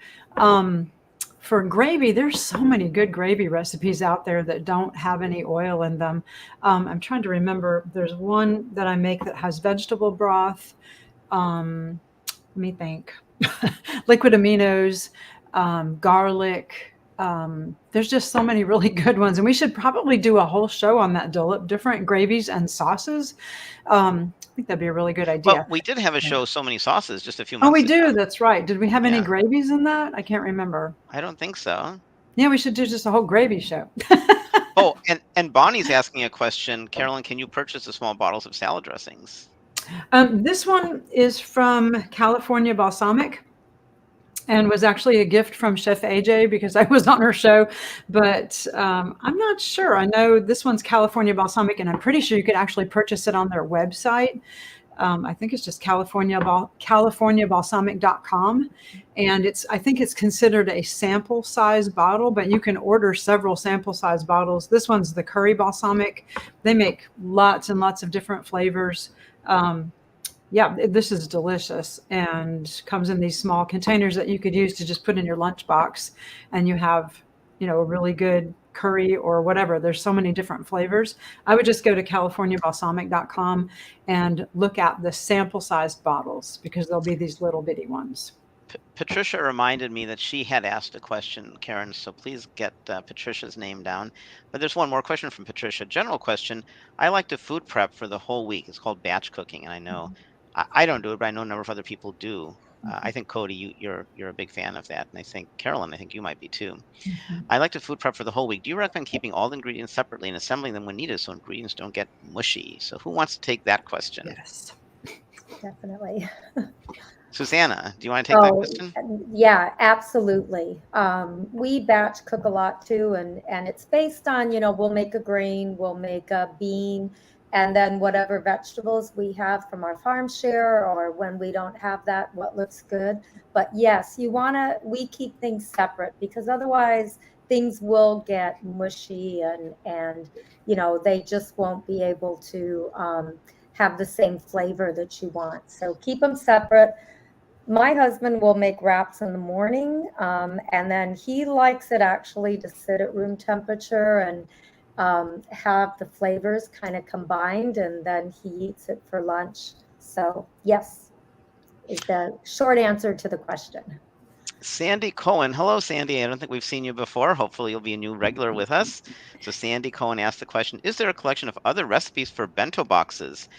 For gravy, there's so many good gravy recipes out there that don't have any oil in them. I'm trying to remember. There's one that I make that has vegetable broth. Let me think. Liquid aminos, garlic. There's just so many really good ones. And we should probably do a whole show on that, Dulip, different gravies and sauces. I think that'd be a really good idea.
Well, we did have a show, So Many Sauces, just a few months
Oh, we
ago.
do. That's right. Did we have any
Yeah.
gravies in that? I can't remember.
I don't think so.
Yeah, we should do just a whole gravy show.
Oh, and Bonnie's asking a question. Carolyn, can you purchase the small bottles of salad dressings?
This one is from California Balsamic and was actually a gift from Chef AJ because I was on her show, but I'm not sure. I know this one's California Balsamic, and I'm pretty sure you could actually purchase it on their website. I think it's just californiabalsamic.com, and I think it's considered a sample size bottle, but you can order several sample size bottles. This one's the curry balsamic. They make lots and lots of different flavors. Yeah, this is delicious and comes in these small containers that you could use to just put in your lunchbox, and you have, a really good curry or whatever. There's so many different flavors. I would just go to californiabalsamic.com and look at the sample sized bottles because there'll be these little bitty ones.
Patricia reminded me that she had asked a question, Karen, so please get Patricia's name down. But there's one more question from Patricia. General question. I like to food prep for the whole week. It's called batch cooking, and I know I don't do it, but I know a number of other people do. I think Cody, you're a big fan of that, and I think Carolyn, I think you might be too. I like to food prep for the whole week. Do you recommend keeping all the ingredients separately and assembling them when needed so ingredients don't get mushy? So who wants to take that question?
Yes.
Definitely.
Susanna, do you want to take that question?
Yeah, absolutely. We batch cook a lot too, and it's based on, we'll make a grain, we'll make a bean, and then whatever vegetables we have from our farm share, or when we don't have that, what looks good. But yes, we keep things separate, because otherwise things will get mushy and they just won't be able to have the same flavor that you want. So keep them separate. My husband will make wraps in the morning, and then he likes it actually to sit at room temperature and have the flavors kind of combined, and then he eats it for lunch. So yes, is the short answer to the question.
Sandy Cohen. Hello, Sandy. I don't think we've seen you before. Hopefully you'll be a new regular with us. So Sandy Cohen asked the question, is there a collection of other recipes for bento boxes?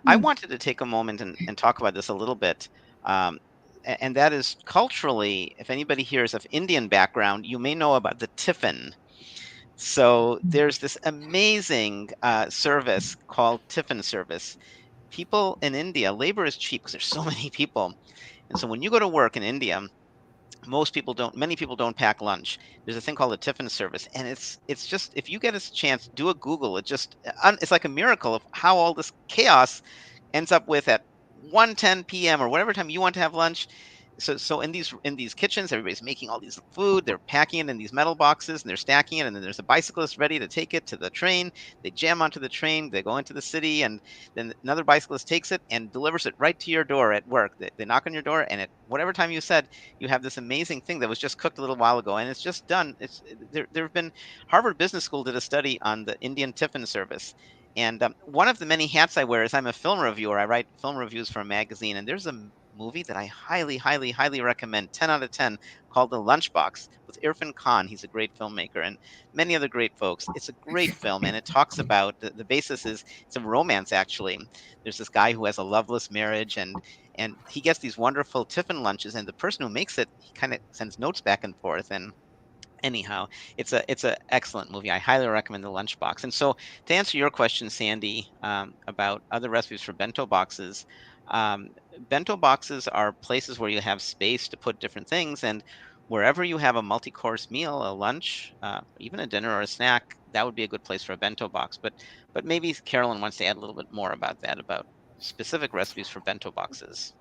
I wanted to take a moment and talk about this a little bit. And that is culturally, if anybody here is of Indian background, you may know about the tiffin. So there's this amazing service called tiffin service. People in India, labor is cheap because there's so many people. And so when you go to work in India, many people don't pack lunch. There's a thing called a tiffin service, and it's just, if you get a chance, do a Google. It's like a miracle of how all this chaos ends up with at 1:10 p.m. or whatever time you want to have lunch. So in these kitchens, everybody's making all these food. They're packing it in these metal boxes and they're stacking it. And then there's a bicyclist ready to take it to the train. They jam onto the train. They go into the city, and then another bicyclist takes it and delivers it right to your door at work. They knock on your door, and at whatever time you said, you have this amazing thing that was just cooked a little while ago, and it's just done. There have been Harvard Business School did a study on the Indian tiffin service. And one of the many hats I wear is I'm a film reviewer. I write film reviews for a magazine, and there's a movie that I highly, highly, highly recommend, 10 out of 10, called The Lunchbox with Irfan Khan. He's a great filmmaker, and many other great folks. It's a great film, and it talks about the basis is it's a romance, actually. There's this guy who has a loveless marriage, and he gets these wonderful tiffin lunches, and the person who makes it, he kind of sends notes back and forth. And anyhow, it's a excellent movie. I highly recommend The Lunchbox. And so to answer your question, Sandy, about other recipes for bento boxes, bento boxes are places where you have space to put different things, and wherever you have a multi-course meal, a lunch, even a dinner or a snack, that would be a good place for a bento box. But maybe Carolyn wants to add a little bit more about that, about specific recipes for bento boxes.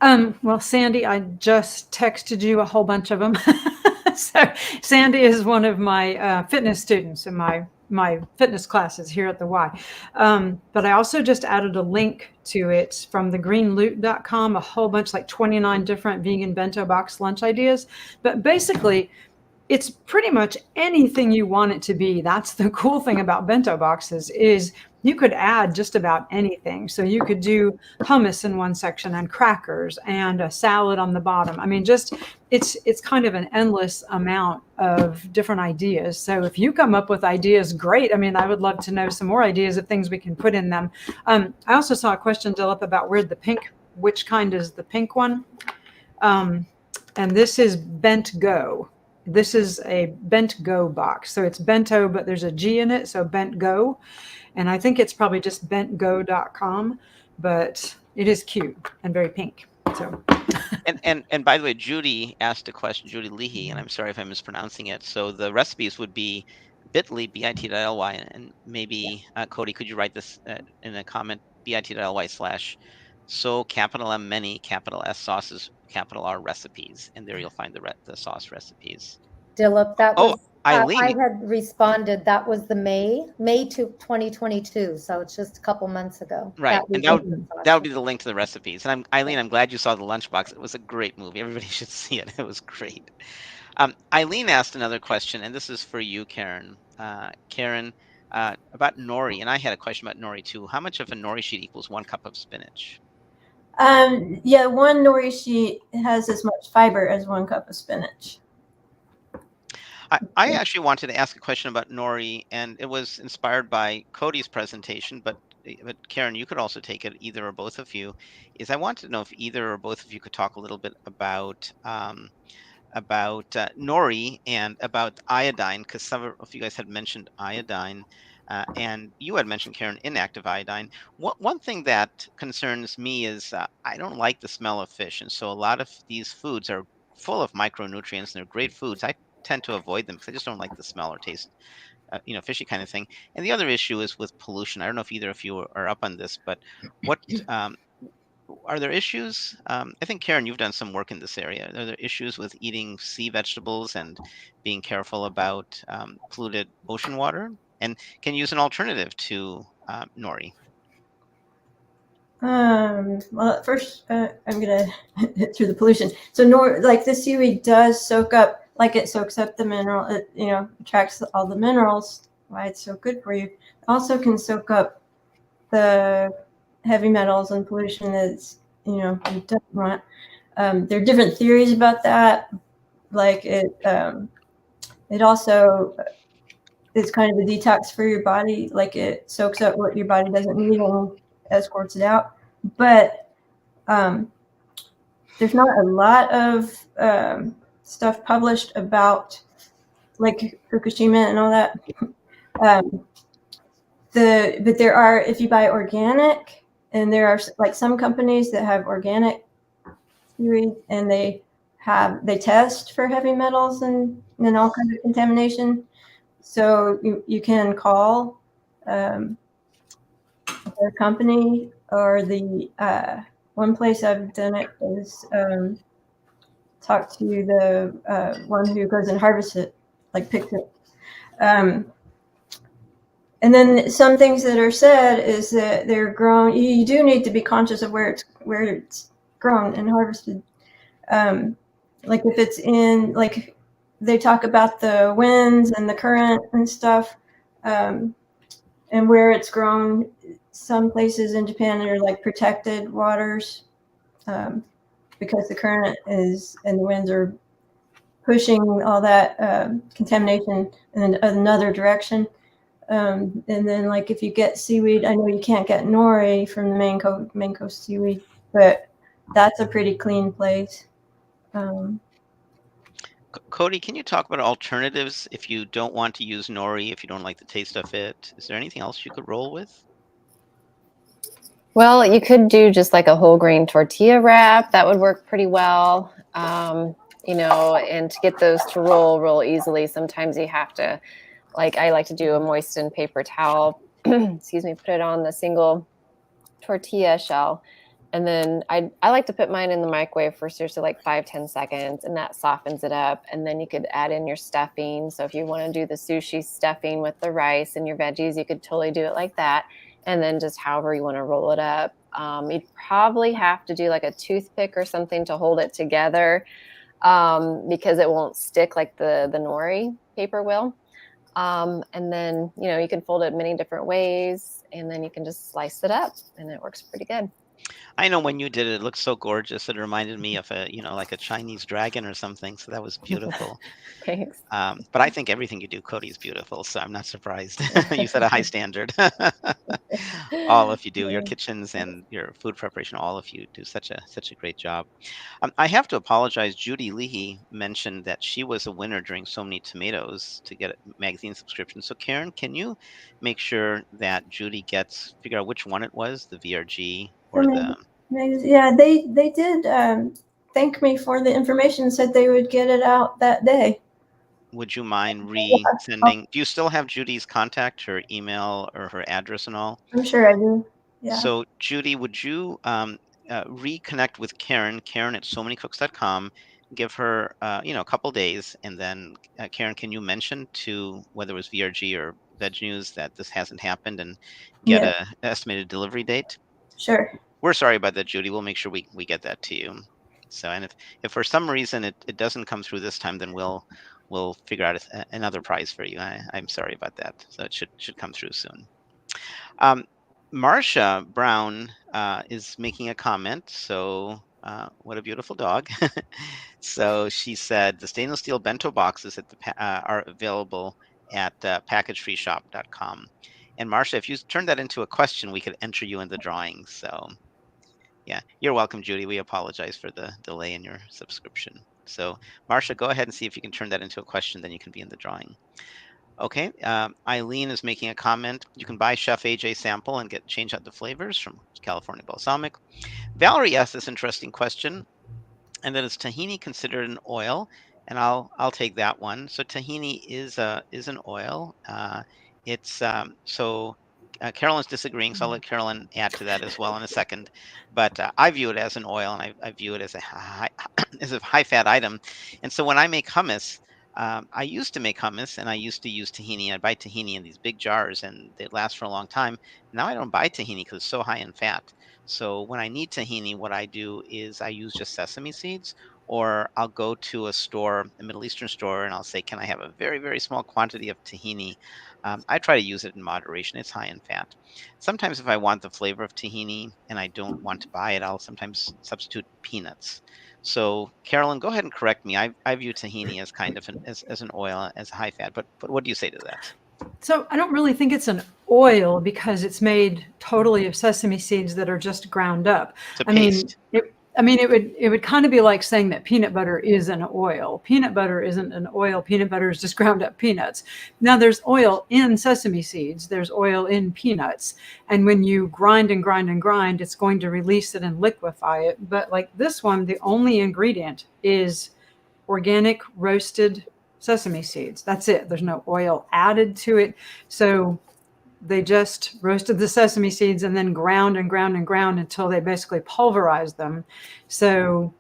Well, Sandy, I just texted you a whole bunch of them. So Sandy is one of my fitness students in my fitness classes here at the Y. But I also just added a link to it from thegreenloot.com, a whole bunch, like 29 different vegan bento box lunch ideas. But basically, it's pretty much anything you want it to be. That's the cool thing about bento boxes, is you could add just about anything. So you could do hummus in one section and crackers and a salad on the bottom. I mean, just it's kind of an endless amount of different ideas. So if you come up with ideas, great. I mean, I would love to know some more ideas of things we can put in them. I also saw a question, Dilip, about which kind is the pink one? And this is Bent Go. This is a Bent Go box. So it's bento, but there's a G in it, so Bent Go. And I think it's probably just bentgo.com, but it is cute and very pink. So.
And by the way, Judy asked a question, Judy Leahy, and I'm sorry if I'm mispronouncing it. So the recipes would be bit.ly, bit.ly, and maybe, Cody, could you write this in a comment, bit.ly/so capital M many, capital S sauces, capital R recipes, and there you'll find the sauce recipes.
Dilip, that was
Eileen.
I had responded. That was the May 2022. So it's just a couple months ago.
Right, and that would be the link to the recipes. And Eileen, I'm glad you saw The Lunchbox. It was a great movie. Everybody should see it. It was great. Eileen asked another question, and this is for you, Karen. Karen, about nori, and I had a question about nori too. How much of a nori sheet equals 1 cup of spinach?
Yeah, one nori sheet has as much fiber as 1 cup of spinach.
I actually wanted to ask a question about nori, and it was inspired by Cody's presentation, but but Karen, you could also take it, either or both of you. Is I wanted to know if either or both of you could talk a little bit about nori and about iodine, because some of you guys had mentioned iodine, and you had mentioned, Karen, inactive iodine. One thing that concerns me is I don't like the smell of fish, and so a lot of these foods are full of micronutrients and they're great foods. I tend to avoid them because I just don't like the smell or taste, fishy kind of thing. And the other issue is with pollution. I don't know if either of you are up on this, but what are there issues? I think, Karen, you've done some work in this area. Are there issues with eating sea vegetables and being careful about polluted ocean water? And can you use an alternative to nori?
Well, first, I'm gonna hit through the pollution. So, like the seaweed does soak up, like it soaks up the mineral. It attracts all the minerals. Why it's so good for you. It also can soak up the heavy metals and pollution that's you don't want. There are different theories about that. Like it also is kind of a detox for your body. Like it soaks up what your body doesn't need and escorts it out. But there's not a lot of stuff published about like Fukushima and all that. But there are, if you buy organic, and there are like some companies that have organic seaweed, and they test for heavy metals and all kinds of contamination. So you can call the company, or the one place I've done it is talk to the one who goes and harvests it, like picks it. And then some things that are said is that they're grown. You do need to be conscious of where it's grown and harvested. Like if it's in, like they talk about the winds and the current and stuff, and where it's grown. Some places in Japan are like protected waters, because the current is and the winds are pushing all that contamination in another direction. And then, like, if you get seaweed, I know you can't get nori from the main coast seaweed, but that's a pretty clean place.
Cody, can you talk about alternatives if you don't want to use nori, if you don't like the taste of it? Is there anything else you could roll with?
Well, you could do just like a whole grain tortilla wrap. That would work pretty well. And to get those to roll easily, sometimes you have to, like, I like to do a moistened paper towel, excuse me, put it on the single tortilla shell. And then I like to put mine in the microwave for seriously like 5-10 seconds, and that softens it up. And then you could add in your stuffing. So if you want to do the sushi stuffing with the rice and your veggies, you could totally do it like that. And then just however you want to roll it up. You'd probably have to do like a toothpick or something to hold it together, because it won't stick like the nori paper will. And then, you can fold it many different ways, and then you can just slice it up, and it works pretty good.
I know when you did it, it looked so gorgeous. It reminded me of like a Chinese dragon or something. So that was beautiful.
Thanks.
But I think everything you do, Cody, is beautiful. So I'm not surprised. You set a high standard. All of you do, your kitchens and your food preparation, all of you do such a great job. I have to apologize. Judy Leahy mentioned that she was a winner during So Many Tomatoes to get a magazine subscription. So Karen, can you make sure that Judy figure out which one it was, the VRG or the...
Yeah, they did thank me for the information, said they would get it out that day.
Would you mind resending? Do you still have Judy's contact, her email or her address and all?
I'm sure I do. Yeah.
So Judy, would you reconnect with Karen at somanycooks.com, give her a couple days, and then Karen, can you mention to whether it was VRG or Veg News that this hasn't happened, and get an estimated delivery date?
Sure.
We're sorry about that, Judy. We'll make sure we get that to you. So, and if for some reason it doesn't come through this time, then we'll figure out another prize for you. I'm sorry about that. So it should come through soon. Marcia Brown is making a comment. So what a beautiful dog. So she said the stainless steel bento boxes are available at packagefreeshop.com. And Marcia, if you turn that into a question, we could enter you in the drawing. So yeah, you're welcome, Judy. We apologize for the delay in your subscription. So Marcia, go ahead and see if you can turn that into a question, then you can be in the drawing. Okay, Eileen is making a comment. You can buy Chef AJ sample and change out the flavors from California balsamic. Valerie asked this interesting question, and that is Tahini considered an oil? And I'll take that one. So tahini is an oil. Carolyn's disagreeing, so I'll let Carolyn add to that as well in a second. But I view it as an oil, and I view it as a high fat item. And so when I make hummus, I used to make hummus, and I used to use tahini. I buy tahini in these big jars, and they last for a long time. Now I don't buy tahini because it's so high in fat. So when I need tahini, what I do is I use just sesame seeds, or I'll go to a store, a Middle Eastern store, and I'll say, can I have a very, very small quantity of tahini? I try to use it in moderation. It's high in fat. Sometimes if I want the flavor of tahini and I don't want to buy it, I'll sometimes substitute peanuts. So Carolyn, go ahead and correct me. I view tahini as kind of as an oil, as high fat, but what do you say to that?
So I don't really think it's an oil because it's made totally of sesame seeds that are just ground up.
It's a paste.
It would kind of be like saying that peanut butter is an oil. Peanut butter isn't an oil. Peanut butter is just ground up peanuts. Now there's oil in sesame seeds. There's oil in peanuts. And when you grind and grind and grind, it's going to release it and liquefy it. But like this one, the only ingredient is organic roasted sesame seeds. That's it. There's no oil added to it. So they just roasted the sesame seeds and then ground and ground and ground until they basically pulverized them. So,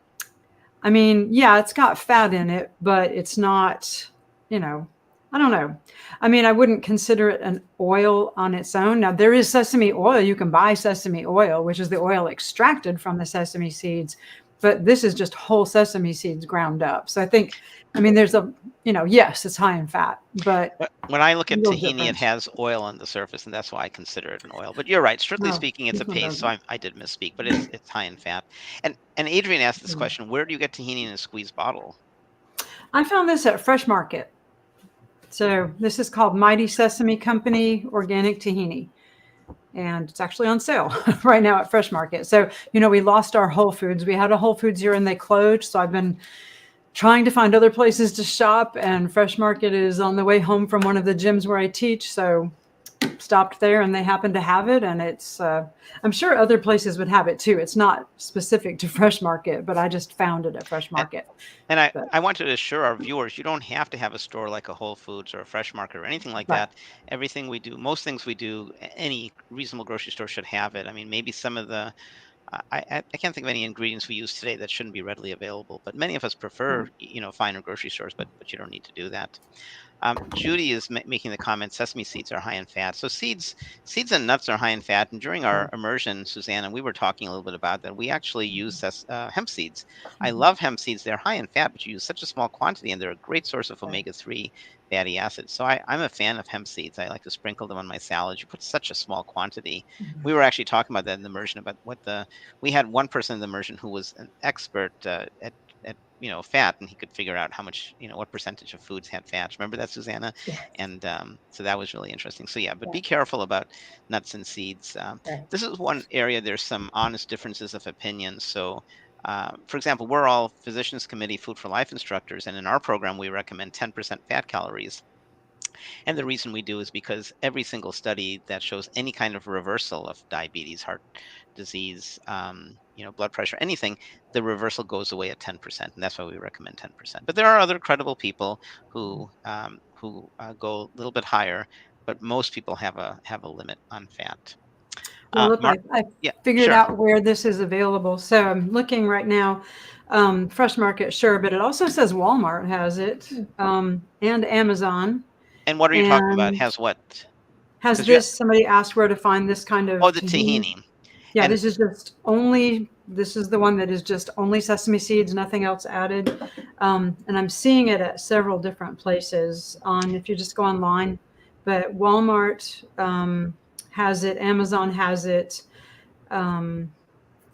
I mean, yeah, it's got fat in it, but it's not, I don't know. I mean, I wouldn't consider it an oil on its own. Now, there is sesame oil. You can buy sesame oil, which is the oil extracted from the sesame seeds. But this is just whole sesame seeds ground up. So there's yes, it's high in fat, but
when I look at tahini, it has oil on the surface, and that's why I consider it an oil. But you're right. Strictly speaking, it's a paste, so I did misspeak, but it's high in fat. And Adrian asked this question: where do you get tahini in a squeeze bottle?
I found this at Fresh Market. So this is called Mighty Sesame Company Organic Tahini. And it's actually on sale right now at Fresh Market. So, we lost our Whole Foods. We had a Whole Foods here and they closed. So I've been trying to find other places to shop, and Fresh Market is on the way home from one of the gyms where I teach. So stopped there and they happen to have it. And it's, I'm sure other places would have it too. It's not specific to Fresh Market, but I just found it at Fresh Market.
And I want to assure our viewers, you don't have to have a store like a Whole Foods or a Fresh Market or anything like that. Everything we do, most things we do, any reasonable grocery store should have it. I mean, maybe some of the, I can't think of any ingredients we use today that shouldn't be readily available, but many of us prefer, finer grocery stores, but you don't need to do that. Judy is making the comment, sesame seeds are high in fat. So seeds and nuts are high in fat. And during our immersion, Susanna, we were talking a little bit about that. We actually use hemp seeds. I love hemp seeds. They're high in fat, but you use such a small quantity, and they're a great source of omega-3 fatty acids. So I'm a fan of hemp seeds. I like to sprinkle them on my salad. You put such a small quantity. We were actually talking about that in the immersion, about we had one person in the immersion who was an expert at fat, and he could figure out how much, what percentage of foods had fat. Remember that, Susanna?
Yes.
And so that was really interesting. So but be careful about nuts and seeds. This is one area there's some honest differences of opinion. So for example, we're all Physicians Committee Food for Life instructors, and in our program we recommend 10% fat calories. And the reason we do is because every single study that shows any kind of reversal of diabetes, heart disease, blood pressure, anything, the reversal goes away at 10%, and that's why we recommend 10%. But there are other credible people who go a little bit higher, but most people have a limit on fat.
Well, look, I figured out where this is available. So I'm looking right now. Fresh Market, sure, but it also says Walmart has it, and Amazon.
And what are you talking about? Has what?
Has this? Somebody asked where to find this kind of.
Oh, the tahini.
Yeah, and this is the one that is just only sesame seeds, nothing else added. And I'm seeing it at several different places if you just go online. But Walmart has it, Amazon has it.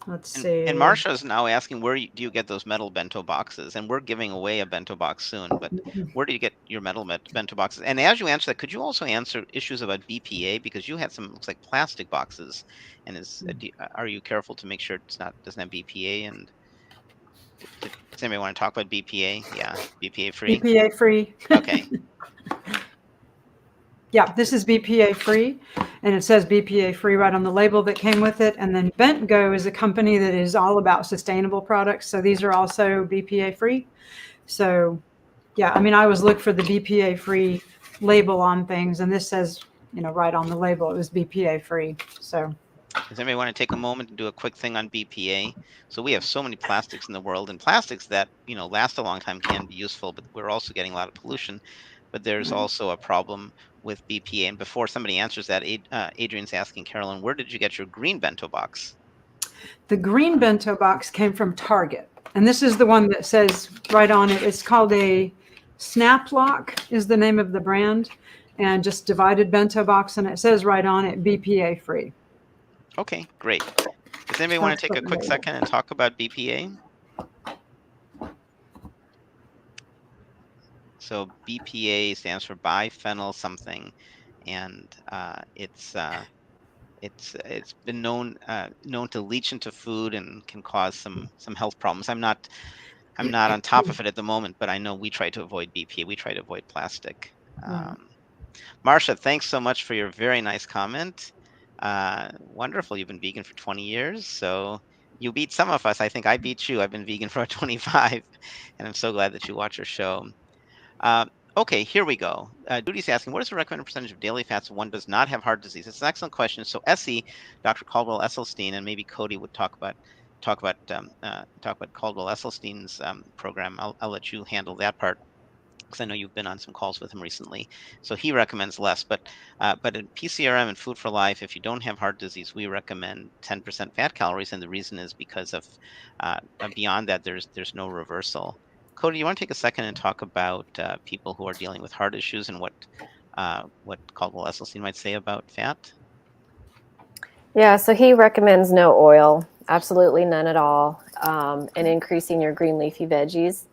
Let's see.
And Marsha is now asking, do you get those metal bento boxes? And we're giving away a bento box soon, but where do you get your metal bento boxes? And as you answer that, could you also answer issues about BPA? Because you had some, looks like plastic boxes. And are you careful to make sure doesn't have BPA? And does anybody want to talk about BPA? Yeah, BPA free.
BPA free.
Okay.
Yeah, this is BPA free, and it says BPA free right on the label that came with it. And then Bento is a company that is all about sustainable products. So these are also BPA free. So yeah, I mean, I always look for the BPA free label on things, and this says, right on the label, it was BPA free. So
does anybody want to take a moment and do a quick thing on BPA? So we have so many plastics in the world, and plastics that, last a long time can be useful, but we're also getting a lot of pollution. But there's also a problem with BPA. And before somebody answers that, Adrian's asking, Carolyn, where did you get your green bento box?
The green bento box came from Target. And this is the one that says right on it, it's called a Snap Lock is the name of the brand, and just divided bento box. And it says right on it, BPA free.
Okay, great. Does anybody want to take a quick second and talk about BPA? So BPA stands for biphenyl something, and it's been known to leach into food and can cause some health problems. I'm not on top of it at the moment, but I know we try to avoid BPA. We try to avoid plastic. Marsha, thanks so much for your very nice comment. Wonderful. You've been vegan for 20 years, so you beat some of us. I think I beat you. I've been vegan for 25, and I'm so glad that you watch our show. Okay, here we go. Judy's asking, what is the recommended percentage of daily fats if one does not have heart disease? It's an excellent question. So Essie, Dr. Caldwell Esselstyn, and maybe Cody would talk about Caldwell Esselstyn's program. I'll let you handle that part, because I know you've been on some calls with him recently. So he recommends less, but in PCRM and Food for Life, if you don't have heart disease, we recommend 10% fat calories, and the reason is because of beyond that, there's no reversal. Cody, you want to take a second and talk about people who are dealing with heart issues and what Caldwell Esselstyn might say about fat?
Yeah, so he recommends no oil, absolutely none at all, and increasing your green leafy veggies.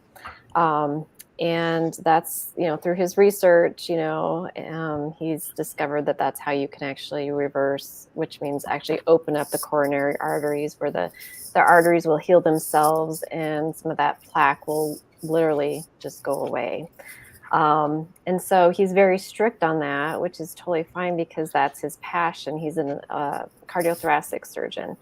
And that's, through his research, he's discovered that that's how you can actually reverse, which means actually open up the coronary arteries, where the arteries will heal themselves and some of that plaque will literally just go away. And so he's very strict on that, which is totally fine because that's his passion. He's a cardiothoracic surgeon.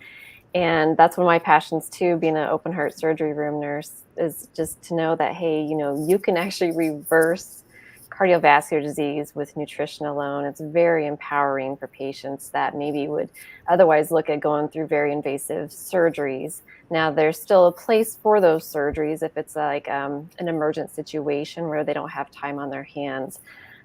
And that's one of my passions too, being an open heart surgery room nurse, is just to know that, hey, you can actually reverse cardiovascular disease with nutrition alone. It's very empowering for patients that maybe would otherwise look at going through very invasive surgeries. Now, there's still a place for those surgeries if it's like an emergent situation where they don't have time on their hands.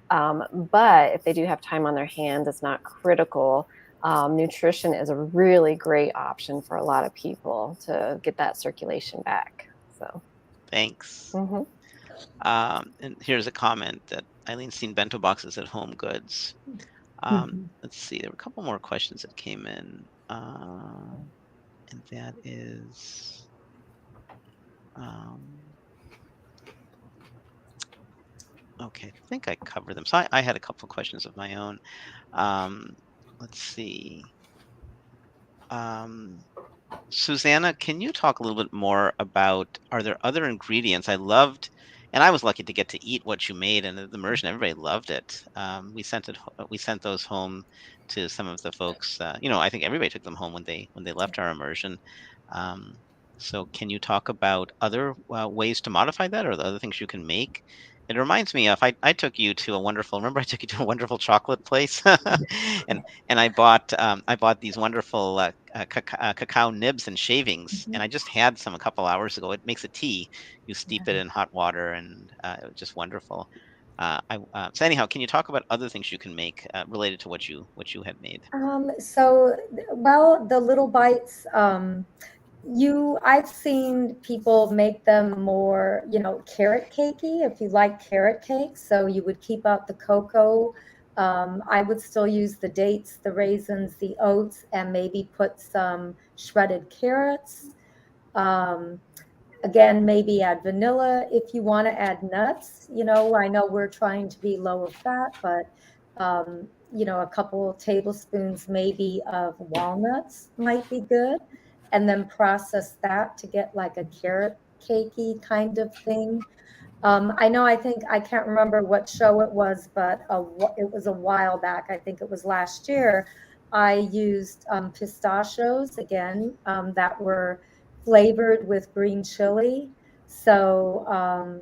But if they do have time on their hands, it's not critical. Nutrition is a really great option for a lot of people to get that circulation back. So,
thanks.
Mm-hmm.
And here's a comment that Eileen's seen bento boxes at Home Goods. Let's see, there were a couple more questions that came in, and that is, okay, I think I covered them. So I had a couple of questions of my own. Let's see. Susanna, can you talk a little bit more about, are there other ingredients? I loved, and I was lucky to get to eat what you made, and the immersion, everybody loved it. We sent those home to some of the folks. I think everybody took them home when they left our immersion. So can you talk about other ways to modify that, or the other things you can make? It reminds me of, I took you to a wonderful, remember I took you to a wonderful chocolate place? and I bought these wonderful cacao nibs and shavings, and I just had some a couple hours ago. It makes a tea. You steep it in hot water, and it was just wonderful. So anyhow, can you talk about other things you can make related to what you had made?
The little bites, I've seen people make them more, carrot cakey, if you like carrot cake. So you would keep out the cocoa I would still use the dates, the raisins, the oats, and maybe put some shredded carrots. Um, Again, maybe add vanilla if you want to add nuts. I know we're trying to be lower fat, but a couple tablespoons maybe of walnuts might be good. And then process that to get like a carrot cakey kind of thing. I can't remember what show it was, but it was a while back. I think it was last year. I used pistachios again that were flavored with green chili. So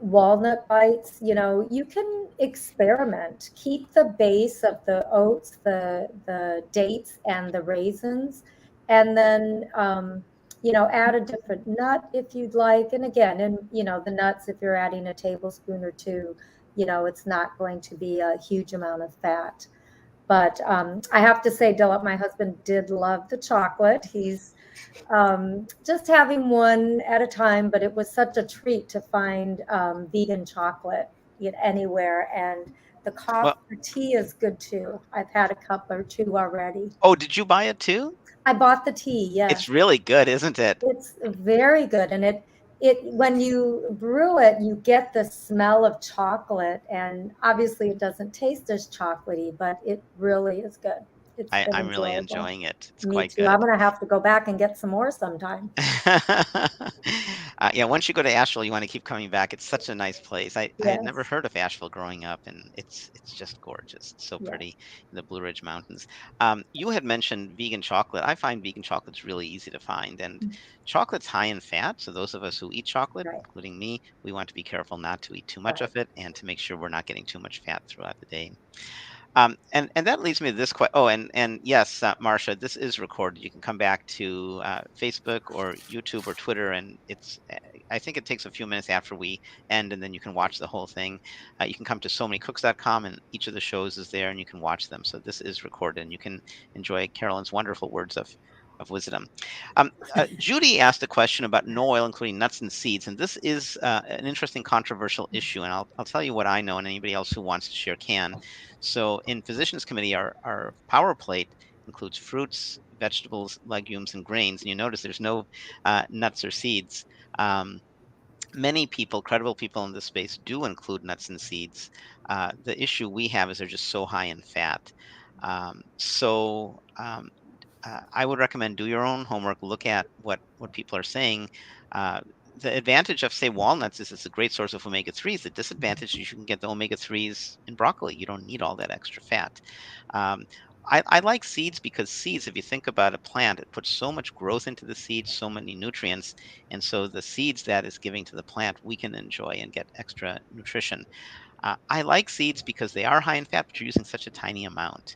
walnut bites, you can experiment. Keep the base of the oats, the dates, and the raisins, and then add a different nut if you'd like. And again, the nuts, if you're adding a tablespoon or two, it's not going to be a huge amount of fat. But I have to say, Dylan, my husband did love the chocolate. He's just having one at a time, but it was such a treat to find vegan chocolate anywhere. And the
Well,
coffee tea is good too. I've had a cup or two already.
oh, did you buy it too?
I bought the tea,
It's
yes.
really good, isn't it?
It's very good. And when you brew it, you get the smell of chocolate. And obviously it doesn't taste as chocolatey, but it really is good. It's been
I'm really
enjoyable.
enjoying it. It's
Me
quite
too. I'm
good.
going to have to go back and get some more sometime.
Yeah, once you go to Asheville, you want to keep coming back. It's such a nice place. I had never
Yes.
heard of Asheville growing up, and it's just gorgeous. It's so
Yes.
pretty in the Blue Ridge Mountains. You had mentioned vegan chocolate. I find vegan chocolate's really easy to find, and chocolate's high in fat. So those of us who eat chocolate,
Right.
including me, we want to be careful not to eat too much
Right.
of it and to make sure we're not getting too much fat throughout the day. And that leads me to this question. Oh, and yes, Marcia, this is recorded. You can come back to Facebook or YouTube or Twitter, and I think it takes a few minutes after we end, and then you can watch the whole thing. You can come to SoManyCooks.com, and each of the shows is there, and you can watch them. So this is recorded, and you can enjoy Carolyn's wonderful words of wisdom. Judy asked a question about no oil, including nuts and seeds, and this is an interesting controversial issue, and I'll tell you what I know, and anybody else who wants to share can. So in Physicians Committee, our power plate includes fruits, vegetables, legumes, and grains, and you notice there's no nuts or seeds. Many people, credible people in this space, do include nuts and seeds. The issue we have is they're just so high in fat. I would recommend do your own homework, look at what people are saying. Uh, the advantage of, say, walnuts is it's a great source of omega-3s. The disadvantage is you can get the omega-3s in broccoli. You don't need all that extra fat. Um, I like seeds because seeds, if you think about a plant, it puts so much growth into the seeds, so many nutrients. And so the seeds that is giving to the plant, we can enjoy and get extra nutrition. I like seeds because they are high in fat, but you're using such a tiny amount.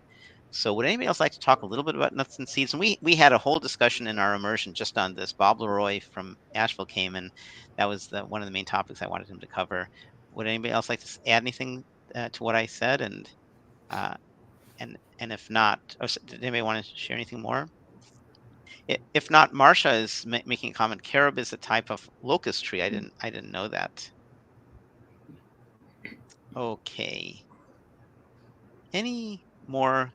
So would anybody else like to talk a little bit about nuts and seeds? And we had a whole discussion in our immersion just on this. Bob Leroy from Asheville came, and that was one of the main topics I wanted him to cover. Would anybody else like to add anything to what I said? Uh, and if not, did anybody want to share anything more? If not, Marcia is making a comment. Carob is a type of locust tree. I didn't know that. Okay. Any more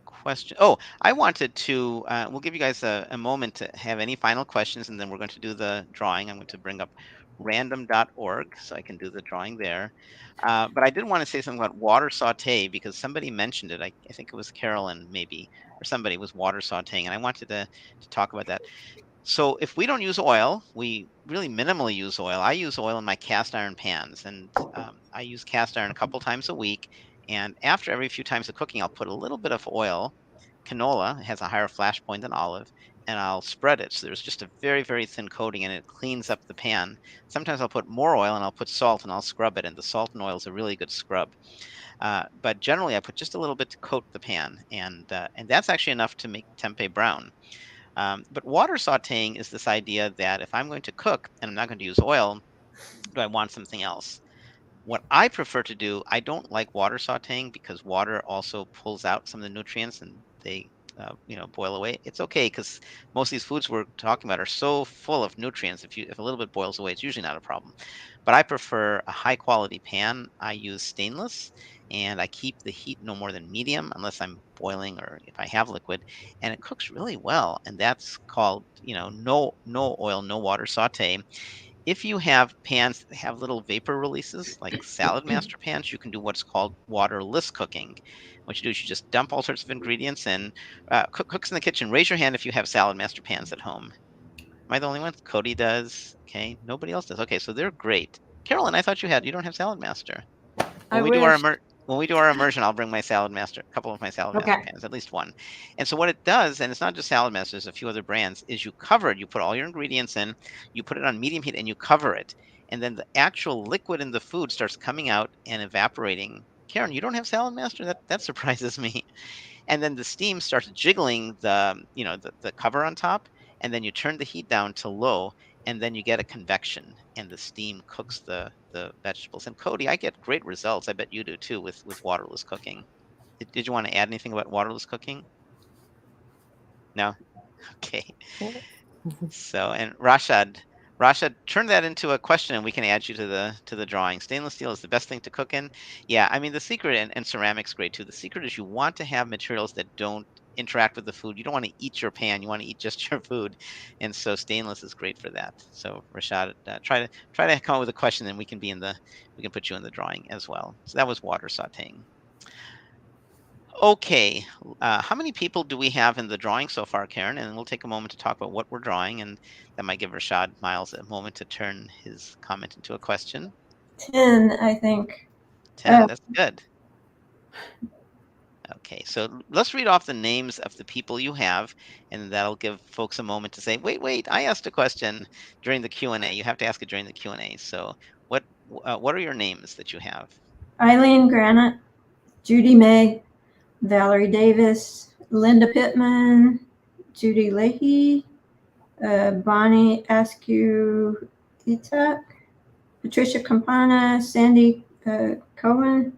question? Oh, I wanted to, we'll give you guys a moment to have any final questions, and then we're going to do the drawing. I'm going to bring up random.org so I can do the drawing there. But I did want to say something about water saute because somebody mentioned it. I think it was Carolyn maybe, or somebody was water sauteing, and I wanted to talk about that. So if we don't use oil, we really minimally use oil. I use oil in my cast iron pans, and I use cast iron a couple times a week. And after every few times of cooking, I'll put a little bit of oil. Canola has a higher flash point than olive, and I'll spread it. So there's just a very, very thin coating, and it cleans up the pan. Sometimes I'll put more oil, and I'll put salt, and I'll scrub it. And the salt and oil is a really good scrub. But generally, I put just a little bit to coat the pan, and that's actually enough to make tempeh brown. But water sauteing is this idea that if I'm going to cook and I'm not going to use oil, do I want something else? What I prefer to do, I don't like water sauteing because water also pulls out some of the nutrients and boil away, it's okay, because most of these foods we're talking about are so full of nutrients. If a little bit boils away, it's usually not a problem. But I prefer a high quality pan. I use stainless, and I keep the heat no more than medium unless I'm boiling or if I have liquid, and it cooks really well. And that's called, no oil, no water saute. If you have pans that have little vapor releases, like salad master pans, you can do what's called waterless cooking. What you do is you just dump all sorts of ingredients in. Cooks in the kitchen, raise your hand if you have salad master pans at home. Am I the only one? Cody does. Okay, nobody else does. Okay, so they're great. Carolyn, I thought you don't have salad master.
I
When we do our
wish.
immer when we do our immersion, I'll bring my salad master, a couple of my salad master
Okay.
pans, at least one. And so what it does, and it's not just salad master, there's a few other brands, is you cover it. You put all your ingredients in, you put it on medium heat, and you cover it. And then the actual liquid in the food starts coming out and evaporating. Karen, you don't have salad master? That surprises me. And then the steam starts jiggling the cover on top, and then you turn the heat down to low, and then you get a convection, and the steam cooks the vegetables. And Cody, I get great results. I bet you do too with waterless cooking. Did you want to add anything about waterless cooking? No? Okay. So, and Rashad, turn that into a question, and we can add you to the drawing. Stainless steel is the best thing to cook in. Yeah, I mean the secret, and ceramic's great too. The secret is you want to have materials that don't interact with the food. You don't want to eat your pan. You want to eat just your food, and so stainless is great for that. So Rashad, try to come up with a question, and we can put you in the drawing as well. So that was water sautéing. Okay, how many people do we have in the drawing so far, Karen? And we'll take a moment to talk about what we're drawing, and that might give Rashad Miles a moment to turn his comment into a question.
10, I think.
10, that's good. Okay, so let's read off the names of the people you have, and that'll give folks a moment to say, wait, I asked a question during the Q&A. You have to ask it during the Q&A. So what are your names that you have?
Eileen Granite, Judy May, Valerie Davis, Linda Pittman, Judy Leahy, Bonnie Askew Itak, Patricia Campana, Sandy Cohen,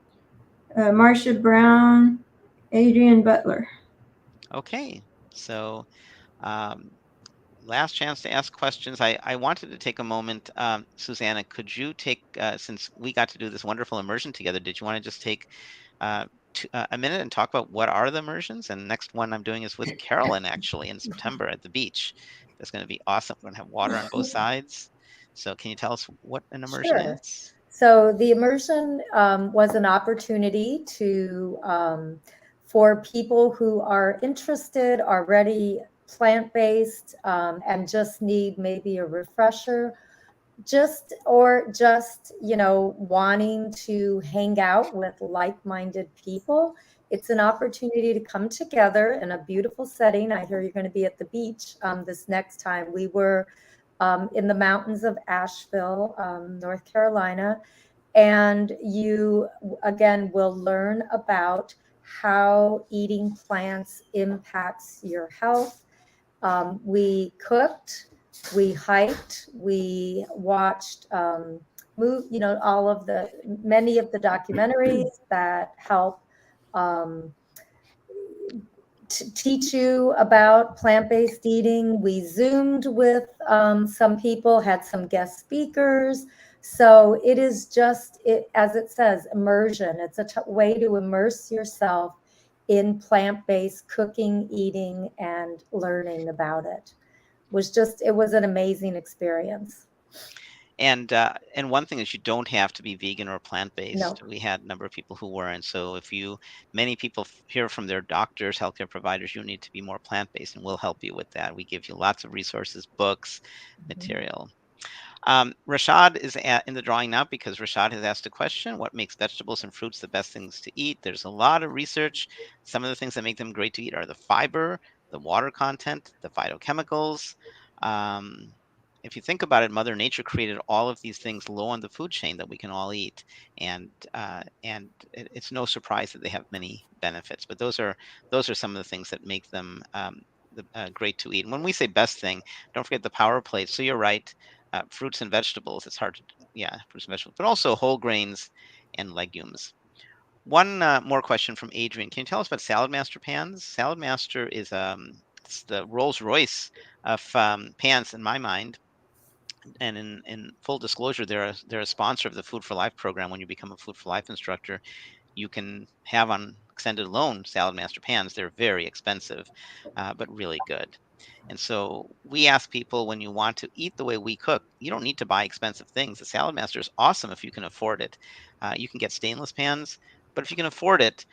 Marcia Brown, Adrian Butler.
Okay, so last chance to ask questions. I wanted to take a moment. Susanna, could you take, since we got to do this wonderful immersion together, did you want to just take a minute and talk about what are the immersions? And next one I'm doing is with Carolyn, actually, in September at the beach. That's going to be awesome. We're going to have water on both sides. So can you tell us what an immersion
Sure.
is?
So the immersion was an opportunity for people who are interested, already plant-based, and just need maybe a refresher, just wanting to hang out with like-minded people. It's an opportunity to come together in a beautiful setting. I hear you're going to be at the beach this next time. We were in the mountains of Asheville, North Carolina. And you, again, will learn about how eating plants impacts your health. We cooked, we hiked, we watched many of the documentaries that help teach you about plant-based eating. We Zoomed with some people, had some guest speakers. So it is just, as it says, immersion. It's a way to immerse yourself in plant-based cooking, eating, and learning about it. It was an amazing experience.
And one thing is you don't have to be vegan or plant-based.
No.
We had a number of people who weren't. So many people hear from their doctors, healthcare providers, you need to be more plant-based, and we'll help you with that. We give you lots of resources, books, material. Rashad is in the drawing now because Rashad has asked a question: what makes vegetables and fruits the best things to eat? There's a lot of research. Some of the things that make them great to eat are the fiber, the water content, the phytochemicals. If you think about it, Mother Nature created all of these things low on the food chain that we can all eat, and it's no surprise that they have many benefits. But those are some of the things that make them great to eat. And when we say best thing, don't forget the power plate. So you're right, fruits and vegetables. It's hard to fruits and vegetables, but also whole grains and legumes. One more question from Adrian. Can you tell us about Salad Master pans? Salad Master is it's the Rolls Royce of pans in my mind. And in full disclosure, they're a sponsor of the Food for Life program. When you become a Food for Life instructor, you can have on extended loan Salad Master pans. They're very expensive, but really good. And so we ask people, when you want to eat the way we cook, you don't need to buy expensive things. The Salad Master is awesome if you can afford it. You can get stainless pans, but if you can afford it,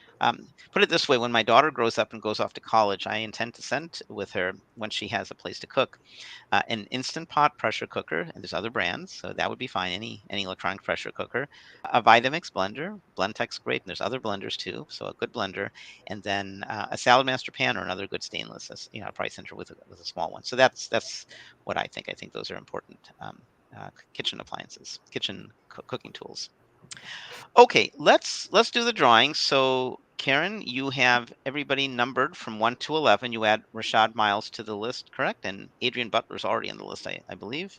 put it this way: when my daughter grows up and goes off to college, I intend to send with her, when she has a place to cook, an Instant Pot pressure cooker, and there's other brands, so that would be fine. Any electronic pressure cooker, a Vitamix blender, Blendtec's great, and there's other blenders too, so a good blender, and then a Salad Master pan or another good stainless, a Price Center with a small one. So that's what I think. I think those are important kitchen appliances, kitchen cooking tools. Okay, let's do the drawing. So Karen, you have everybody numbered from 1 to 11. You add Rashad Miles to the list, correct? And Adrian Butler's already on the list, I believe.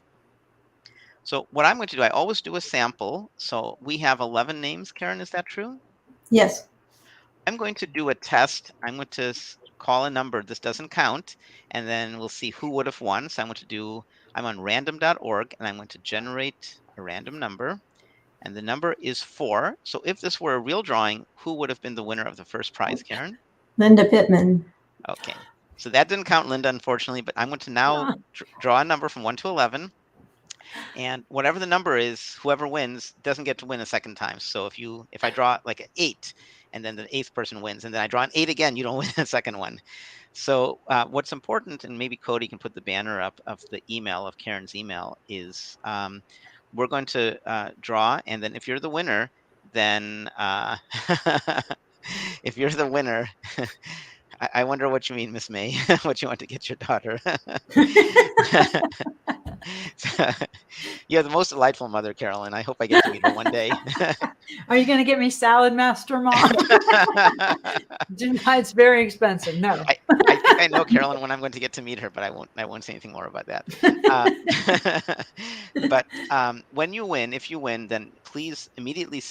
So what I'm going to do, I always do a sample. So we have 11 names, Karen, is that true?
Yes.
I'm going to do a test. I'm going to call a number. This doesn't count. And then we'll see who would have won. So I'm on random.org, and I'm going to generate a random number. And the number is 4. So if this were a real drawing, who would have been the winner of the first prize, Karen?
Linda Pittman.
Okay. So that didn't count, Linda, unfortunately, but I'm going to now draw a number from 1 to 11. And whatever the number is, whoever wins doesn't get to win a second time. So if I draw like an 8, and then the 8th person wins, and then I draw an 8 again, you don't win a second one. So what's important, and maybe Cody can put the banner up of the email, of Karen's email, is we're going to draw, and then if you're the winner, then if you're the winner, I wonder what you mean, Miss May, what you want to get your daughter. You're the most delightful mother, Carolyn. I hope I get to meet her one day.
Are you going to get me Salad Master, Mom? It's very expensive. No.
I think I know Carolyn when I'm going to get to meet her, but I won't say anything more about that. But when you win, if you win, then please immediately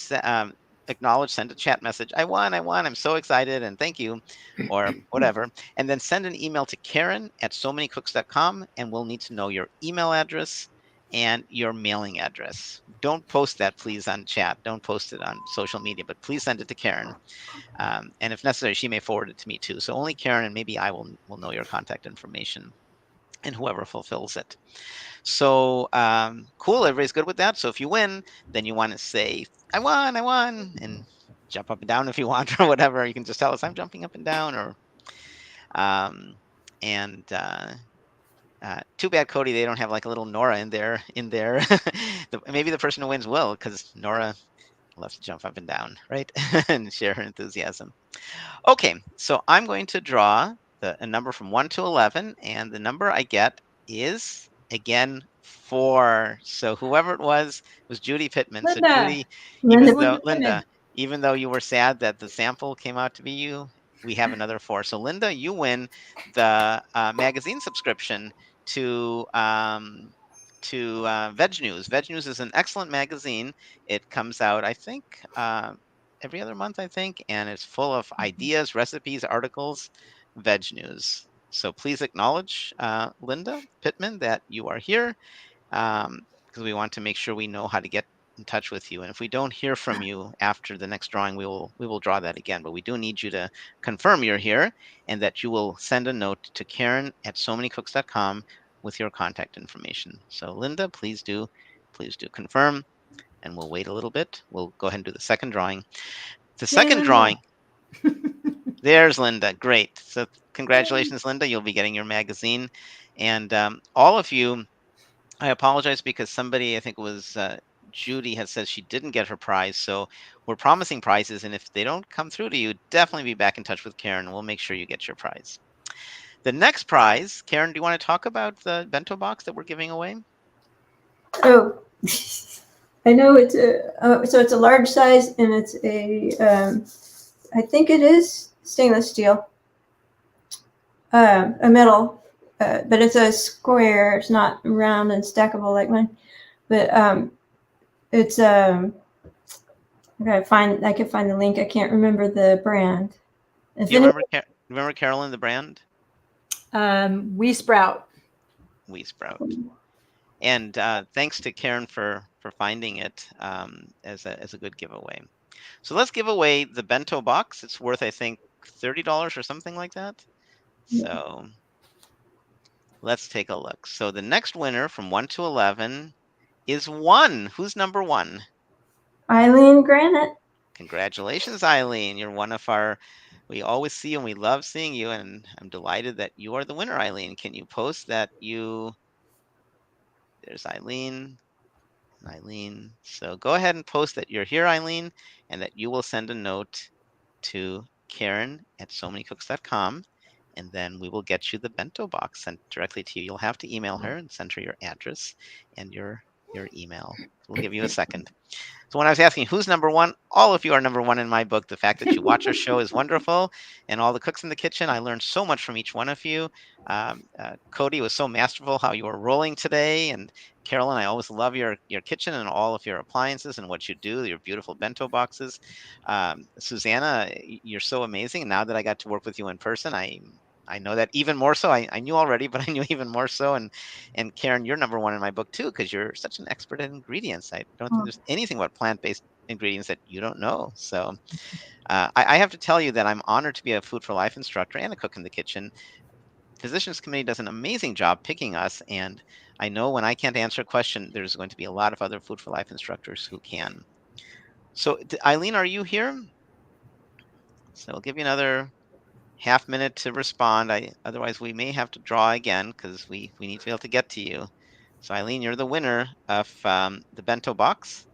acknowledge, send a chat message. I won, I'm so excited, and thank you, or whatever. And then send an email to Karen@somanycooks.com, and we'll need to know your email address and your mailing address. Don't post that, please, on chat. Don't post it on social media, but please send it to Karen. And if necessary, she may forward it to me too. So only Karen and maybe I will know your contact information, and whoever fulfills it. So cool, everybody's good with that. So if you win, then you want to say, I won, and jump up and down if you want, or whatever. You can just tell us I'm jumping up and down, or too bad, Cody, they don't have like a little Nora in there. Maybe the person who wins will, because Nora loves to jump up and down, right? And share her enthusiasm. Okay, so I'm going to draw a number from 1 to 11, and the number I get is, again, 4. So whoever it was Judy Pittman.
Linda.
So Judy, Linda, even though you were sad that the sample came out to be you, we have another 4. So Linda, you win the magazine subscription to Veg News. Veg News is an excellent magazine. It comes out, I think, every other month, I think, and it's full of ideas, recipes, articles. Veg News. So please acknowledge, Linda Pittman, that you are here, because we want to make sure we know how to get in touch with you. And if we don't hear from you after the next drawing, we will draw that again. But we do need you to confirm you're here, and that you will send a note to Karen@somanycooks.com with your contact information. So Linda, please do confirm, and we'll wait a little bit. We'll go ahead and do the second drawing. The second drawing. There's Linda. Great. So congratulations, Linda. You'll be getting your magazine. And all of you, I apologize because somebody, I think it was Judy, has said she didn't get her prize. So we're promising prizes. And if they don't come through to you, definitely be back in touch with Karen, and we'll make sure you get your prize. The next prize, Karen, do you want to talk about the bento box that we're giving away?
Oh, I know it's so it's a large size, and it's I think it is stainless steel, a metal, but it's a square. It's not round and stackable like mine, but it's I could find the link. I can't remember the brand. If
Do you
any,
remember Carolyn, the brand?
We Sprout.
We Sprout. And thanks to Karen for finding it as a good giveaway. So let's give away the bento box. It's worth, I think, $30 or something like that. So let's take a look. So the next winner from 1 to 11 is 1. Who's number 1?
Eileen Granite.
Congratulations, Eileen. You're one of our, we always see you and we love seeing you. And I'm delighted that you are the winner, Eileen. Can you post that you, there's Eileen. Eileen. So go ahead and post that you're here, Eileen, and that you will send a note to Karen at somanycooks.com, and then we will get you the bento box sent directly to you. You'll have to email her and send her your address and your email. We'll give you a second. So when I was asking who's number 1, all of you are number 1 in my book. The fact that you watch our show is wonderful. And all the cooks in the kitchen, I learned so much from each one of you. Cody, was so masterful how you were rolling today. And Carolyn, I always love your kitchen and all of your appliances and what you do, your beautiful bento boxes. Susanna, you're so amazing. And now that I got to work with you in person, I know that even more so. I knew already, but I knew even more so. And Karen, you're number 1 in my book too, because you're such an expert at ingredients. I don't think there's anything about plant-based ingredients that you don't know. So I have to tell you that I'm honored to be a Food for Life instructor and a cook in the kitchen. Physicians Committee does an amazing job picking us, and I know when I can't answer a question, there's going to be a lot of other Food for Life instructors who can. So Eileen, are you here? So I'll give you another half minute to respond. Otherwise we may have to draw again because we need to be able to get to you. So Eileen, you're the winner of the bento box.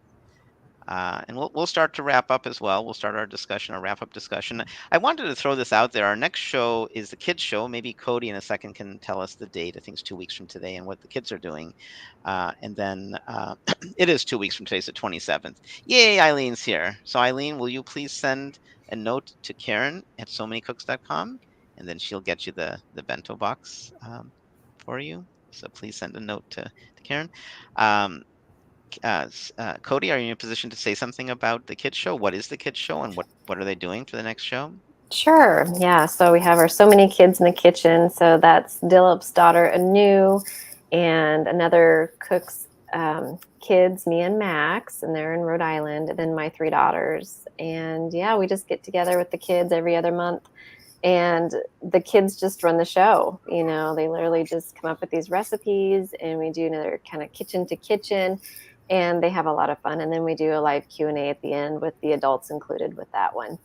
And we'll start to wrap up as well. We'll start our discussion, our wrap-up discussion. I wanted to throw this out there. Our next show is the kids show. Maybe Cody in a second can tell us the date. I think it's 2 weeks from today and what the kids are doing. And then it is 2 weeks from today, so 27th. Yay, Eileen's here. So Eileen, will you please send a note to Karen at somanycooks.com, and then she'll get you the bento box for you. So please send a note to Karen. Cody, are you in a position to say something about the kids show? What is the kids show, and what are they doing for the next show?
Sure. Yeah. So we have our So Many Kids in the Kitchen. So that's Dilip's daughter, Anu, and another cook's kids, me and Max, and they're in Rhode Island, and then my 3 daughters. And yeah, we just get together with the kids every other month. And the kids just run the show. You know, they literally just come up with these recipes, and we do another kind of kitchen to kitchen, and they have a lot of fun. And then we do a live Q&A at the end with the adults included with that one.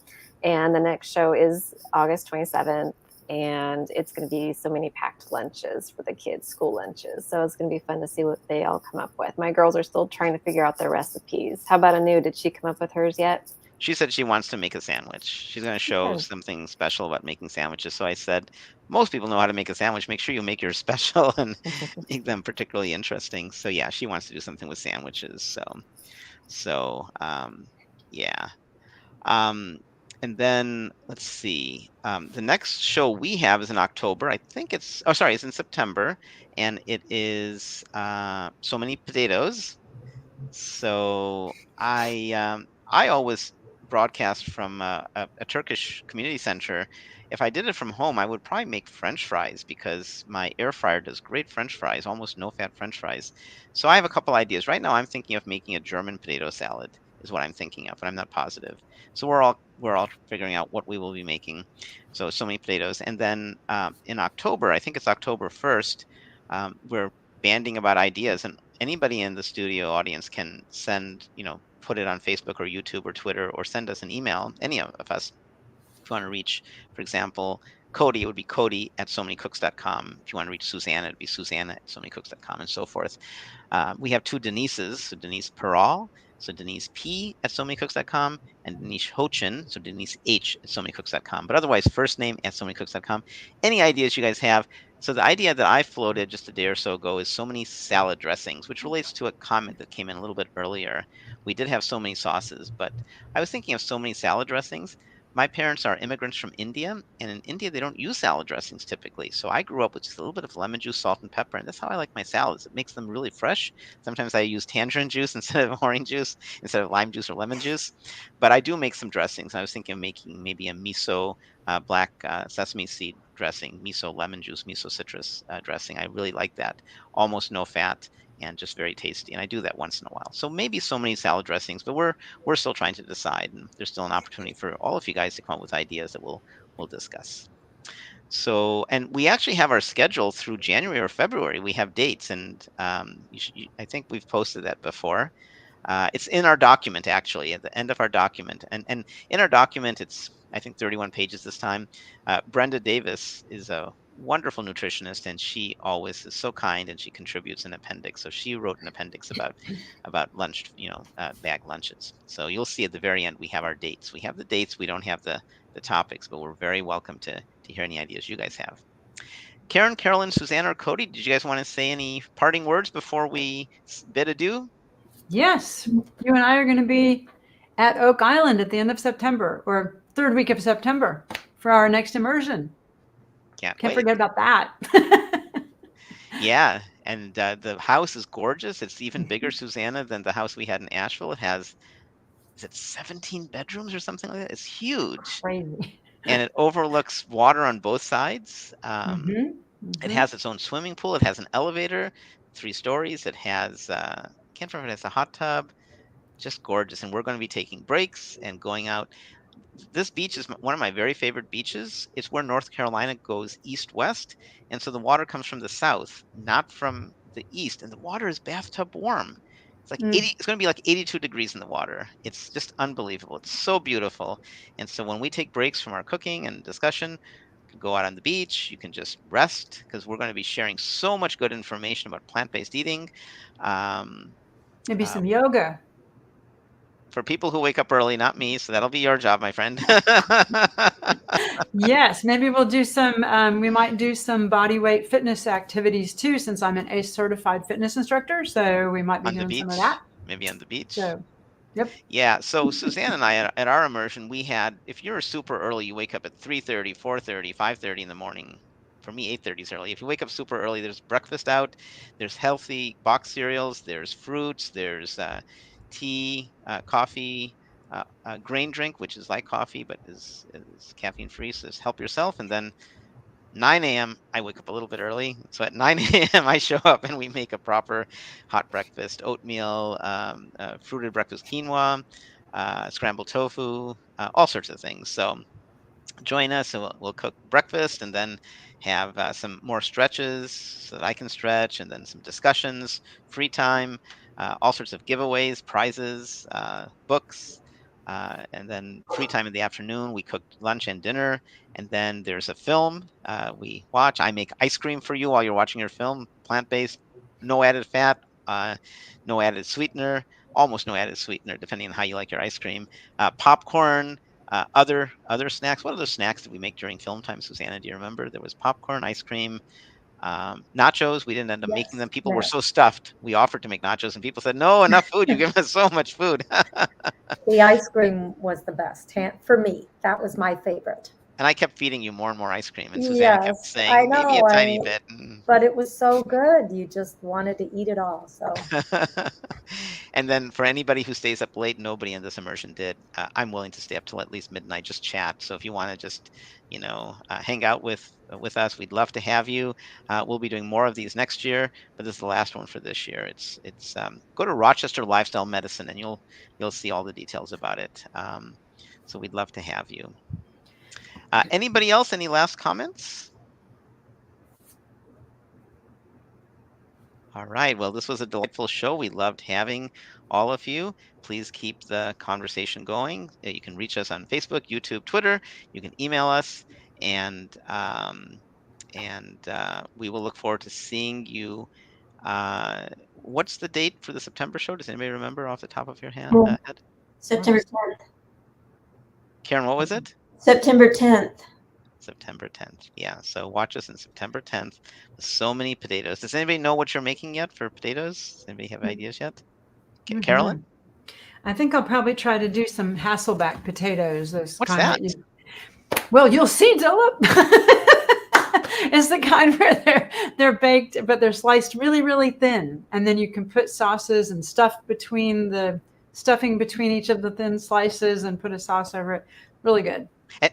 And the next show is August 27th, and it's going to be so many packed lunches for the kids, school lunches. So it's going to be fun to see what they all come up with. My girls are still trying to figure out their recipes. How about Anu? Did she come up with hers yet?
She said she wants to make a sandwich. She's going to show something special about making sandwiches. So I said, most people know how to make a sandwich. Make sure you make yours special and make them particularly interesting. So yeah, she wants to do something with sandwiches. Yeah. And then let's see. The next show we have is in October. I think it's in September, and it is So Many Potatoes. So I always broadcast from a Turkish community center. If I did it from home, I would probably make French fries because my air fryer does great French fries, almost no fat French fries. So I have a couple ideas. Right now I'm thinking of making a German potato salad is what I'm thinking of, but I'm not positive. So we're all figuring out what we will be making. So many potatoes. And then in October, I think it's October 1st, we're banding about ideas, and anybody in the studio audience can send, put it on Facebook or YouTube or Twitter, or send us an email, any of us. If you want to reach, for example, Cody, it would be Cody at somanycooks.com. If you want to reach Susanna, it'd be Susanna at somanycooks.com, and so forth. We have 2 Denises, so Denise Peral, so Denise P at somanycooks.com, and Denise Hochin, so Denise H at somanycooks.com. But otherwise, first name at somanycooks.com. Any ideas you guys have? So the idea that I floated just a day or so ago is so many salad dressings, which relates to a comment that came in a little bit earlier. We did have so many sauces, but I was thinking of so many salad dressings. my parents are immigrants from India, and in India they don't use salad dressings typically. So I grew up with just a little bit of lemon juice, salt, and pepper, and that's how I like my salads. It makes them really fresh. Sometimes I use tangerine juice instead of orange juice, instead of lime juice or lemon juice. But I do make some dressings. I was thinking of making maybe a miso black sesame seed dressing, miso lemon juice, miso citrus dressing. I really like that. Almost no fat and just very tasty. And I do that once in a while. So maybe so many salad dressings, but we're still trying to decide, and there's still an opportunity for all of you guys to come up with ideas that we'll discuss. So, and we actually have our schedule through January or February. We have dates, and I think we've posted that before. It's in our document, actually, at the end of our document. And in our document, it's, I think, 31 pages this time. Brenda Davis is a wonderful nutritionist, and she always is so kind, and she contributes an appendix. So she wrote an appendix about lunch, bag lunches. So you'll see at the very end, we have our dates. We have the dates. We don't have the topics, but we're very welcome to hear any ideas you guys have. Karen, Carolyn, Susanna, or Cody, did you guys want to say any parting words before we bid adieu?
Yes, you and I are going to be at Oak Island at the end of September, or third week of September, for our next immersion. Can't forget about that.
Yeah, and the house is gorgeous. It's even bigger, Susanna, than the house we had in Asheville. It has, is it 17 bedrooms or something like that? It's huge.
Crazy.
And it overlooks water on both sides. It has its own swimming pool. It has an elevator, 3 stories. It has, can't remember if it has a hot tub. Just gorgeous. And we're going to be taking breaks and going out. This beach is one of my very favorite beaches. It's where North Carolina goes east-west. And so the water comes from the south, not from the east. And the water is bathtub warm. It's like 80, it's going to be like 82 degrees in the water. It's just unbelievable. It's so beautiful. And so when we take breaks from our cooking and discussion, you can go out on the beach. You can just rest, because we're going to be sharing so much good information about plant-based eating.
Maybe some yoga.
For people who wake up early, not me, so that'll be your job, my friend.
Yes, maybe we'll do some, we might do some body weight fitness activities too, since I'm an ACE certified fitness instructor. So we might be doing some of that.
Maybe on the beach.
So, yep.
Yeah, so Suzanne and I, at our immersion, we had, if you're super early, you wake up at 3:30, 4:30, 5:30 in the morning. For me, 8:30 is early. If you wake up super early, there's breakfast out, there's healthy box cereals, there's fruits, there's tea, coffee, grain drink, which is like coffee but is caffeine free. So just help yourself. And then 9 a.m. I wake up a little bit early. So at 9 a.m. I show up and we make a proper hot breakfast: oatmeal, fruited breakfast quinoa, scrambled tofu, all sorts of things. So join us, and we'll cook breakfast and then have some more stretches so that I can stretch, and then some discussions, free time, all sorts of giveaways, prizes, books, and then free time in the afternoon. We cook lunch and dinner, and then there's a film we watch. I make ice cream for you while you're watching your film, plant-based, no added fat, no added sweetener, almost no added sweetener, depending on how you like your ice cream, popcorn, other snacks. What other snacks did we make during film time, Susanna? Do you remember? There was popcorn, ice cream, nachos. We didn't end up making them. People were so stuffed. We offered to make nachos, and people said, "No, enough food. You give us so much food."
The ice cream was the best for me. That was my favorite.
And I kept feeding you more and more ice cream, and Susanna kept saying,
I know,
"Maybe a tiny bit."
But it was so good. You just wanted to eat it all. So.
And then for anybody who stays up late, nobody in this immersion did. I'm willing to stay up till at least midnight, just chat. So if you want to just, hang out with us, we'd love to have you. We'll be doing more of these next year, but this is the last one for this year. It's go to Rochester Lifestyle Medicine, and you'll see all the details about it. So we'd love to have you. Anybody else? Any last comments? All right. Well, this was a delightful show. We loved having all of you. Please keep the conversation going. You can reach us on Facebook, YouTube, Twitter. You can email us, and we will look forward to seeing you. What's the date for the September show? Does anybody remember off the top of your head?
September 10th.
Karen, what was it?
September 10th.
September 10th. Yeah. So watch us on September 10th with so many potatoes. Does anybody know what you're making yet for potatoes? Does anybody have ideas yet? Carolyn?
I think I'll probably try to do some Hasselback potatoes. Those
What's
kind
that?
Well, you'll see, Dilip. It's the kind where they're baked, but they're sliced really, really thin, and then you can put sauces and stuffing between each of the thin slices, and put a sauce over it. Really good.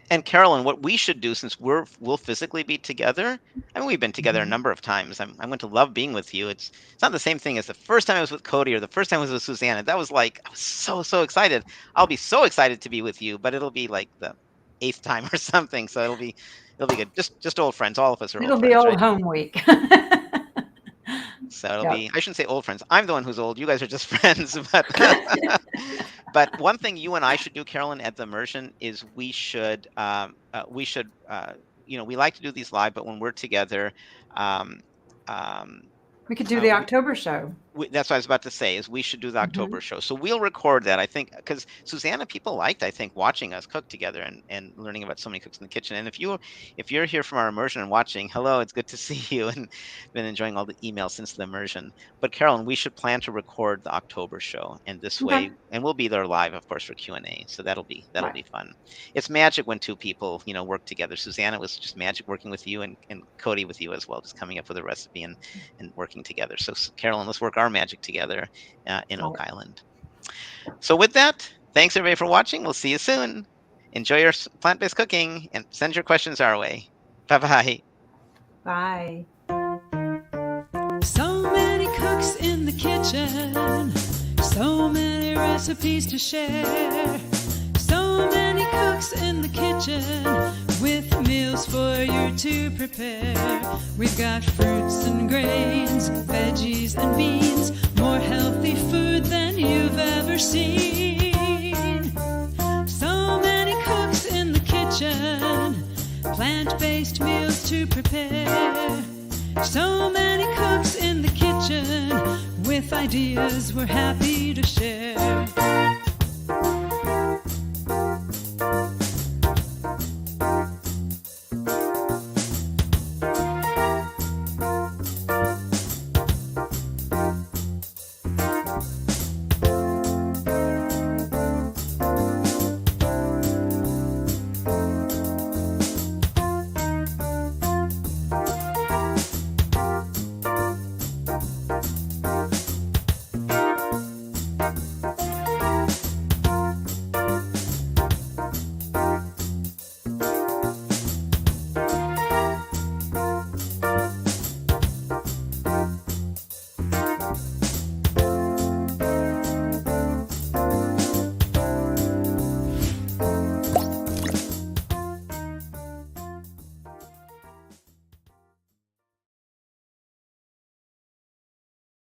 And Carolyn, what we should do, since we'll physically be together, I mean, we've been together a number of times. I'm going to love being with you. It's not the same thing as the first time I was with Cody or the first time I was with Susanna. That was like, I was so excited. I'll be so excited to be with you, but it'll be like the 8th time or something. So it'll be good. Just old friends. All of us are
It'll
old
be
friends,
old
right?
home week.
So it'll be, I shouldn't say old friends. I'm the one who's old. You guys are just friends. But one thing you and I should do, Carolyn, at the immersion is we like to do these live, but when we're together,
We could do the October show.
That's what I was about to say, is we should do the October show. So we'll record that, I think, because Susanna, people liked, I think, watching us cook together and learning about so many cooks in the kitchen. And if you're here from our immersion and watching, hello, it's good to see you, and been enjoying all the emails since the immersion. But Carolyn, we should plan to record the October show, and this way, and we'll be there live, of course, for Q&A. So that'll be fun. It's magic when two people, work together. Susanna, it was just magic working with you, and Cody with you as well, just coming up with a recipe and working together. So Carolyn, let's work our magic together in Oak Island. So with that, thanks everybody for watching. We'll see you soon. Enjoy your plant-based cooking and send your questions our way. Bye-bye.
Bye.
So many cooks in the kitchen, so many recipes to share. So many cooks in the kitchen with meals for you to prepare. We've got fruits and grains, veggies and beans, more healthy food than you've ever seen. So many cooks in the kitchen, plant-based meals to prepare. So many cooks in the kitchen with ideas we're happy to share.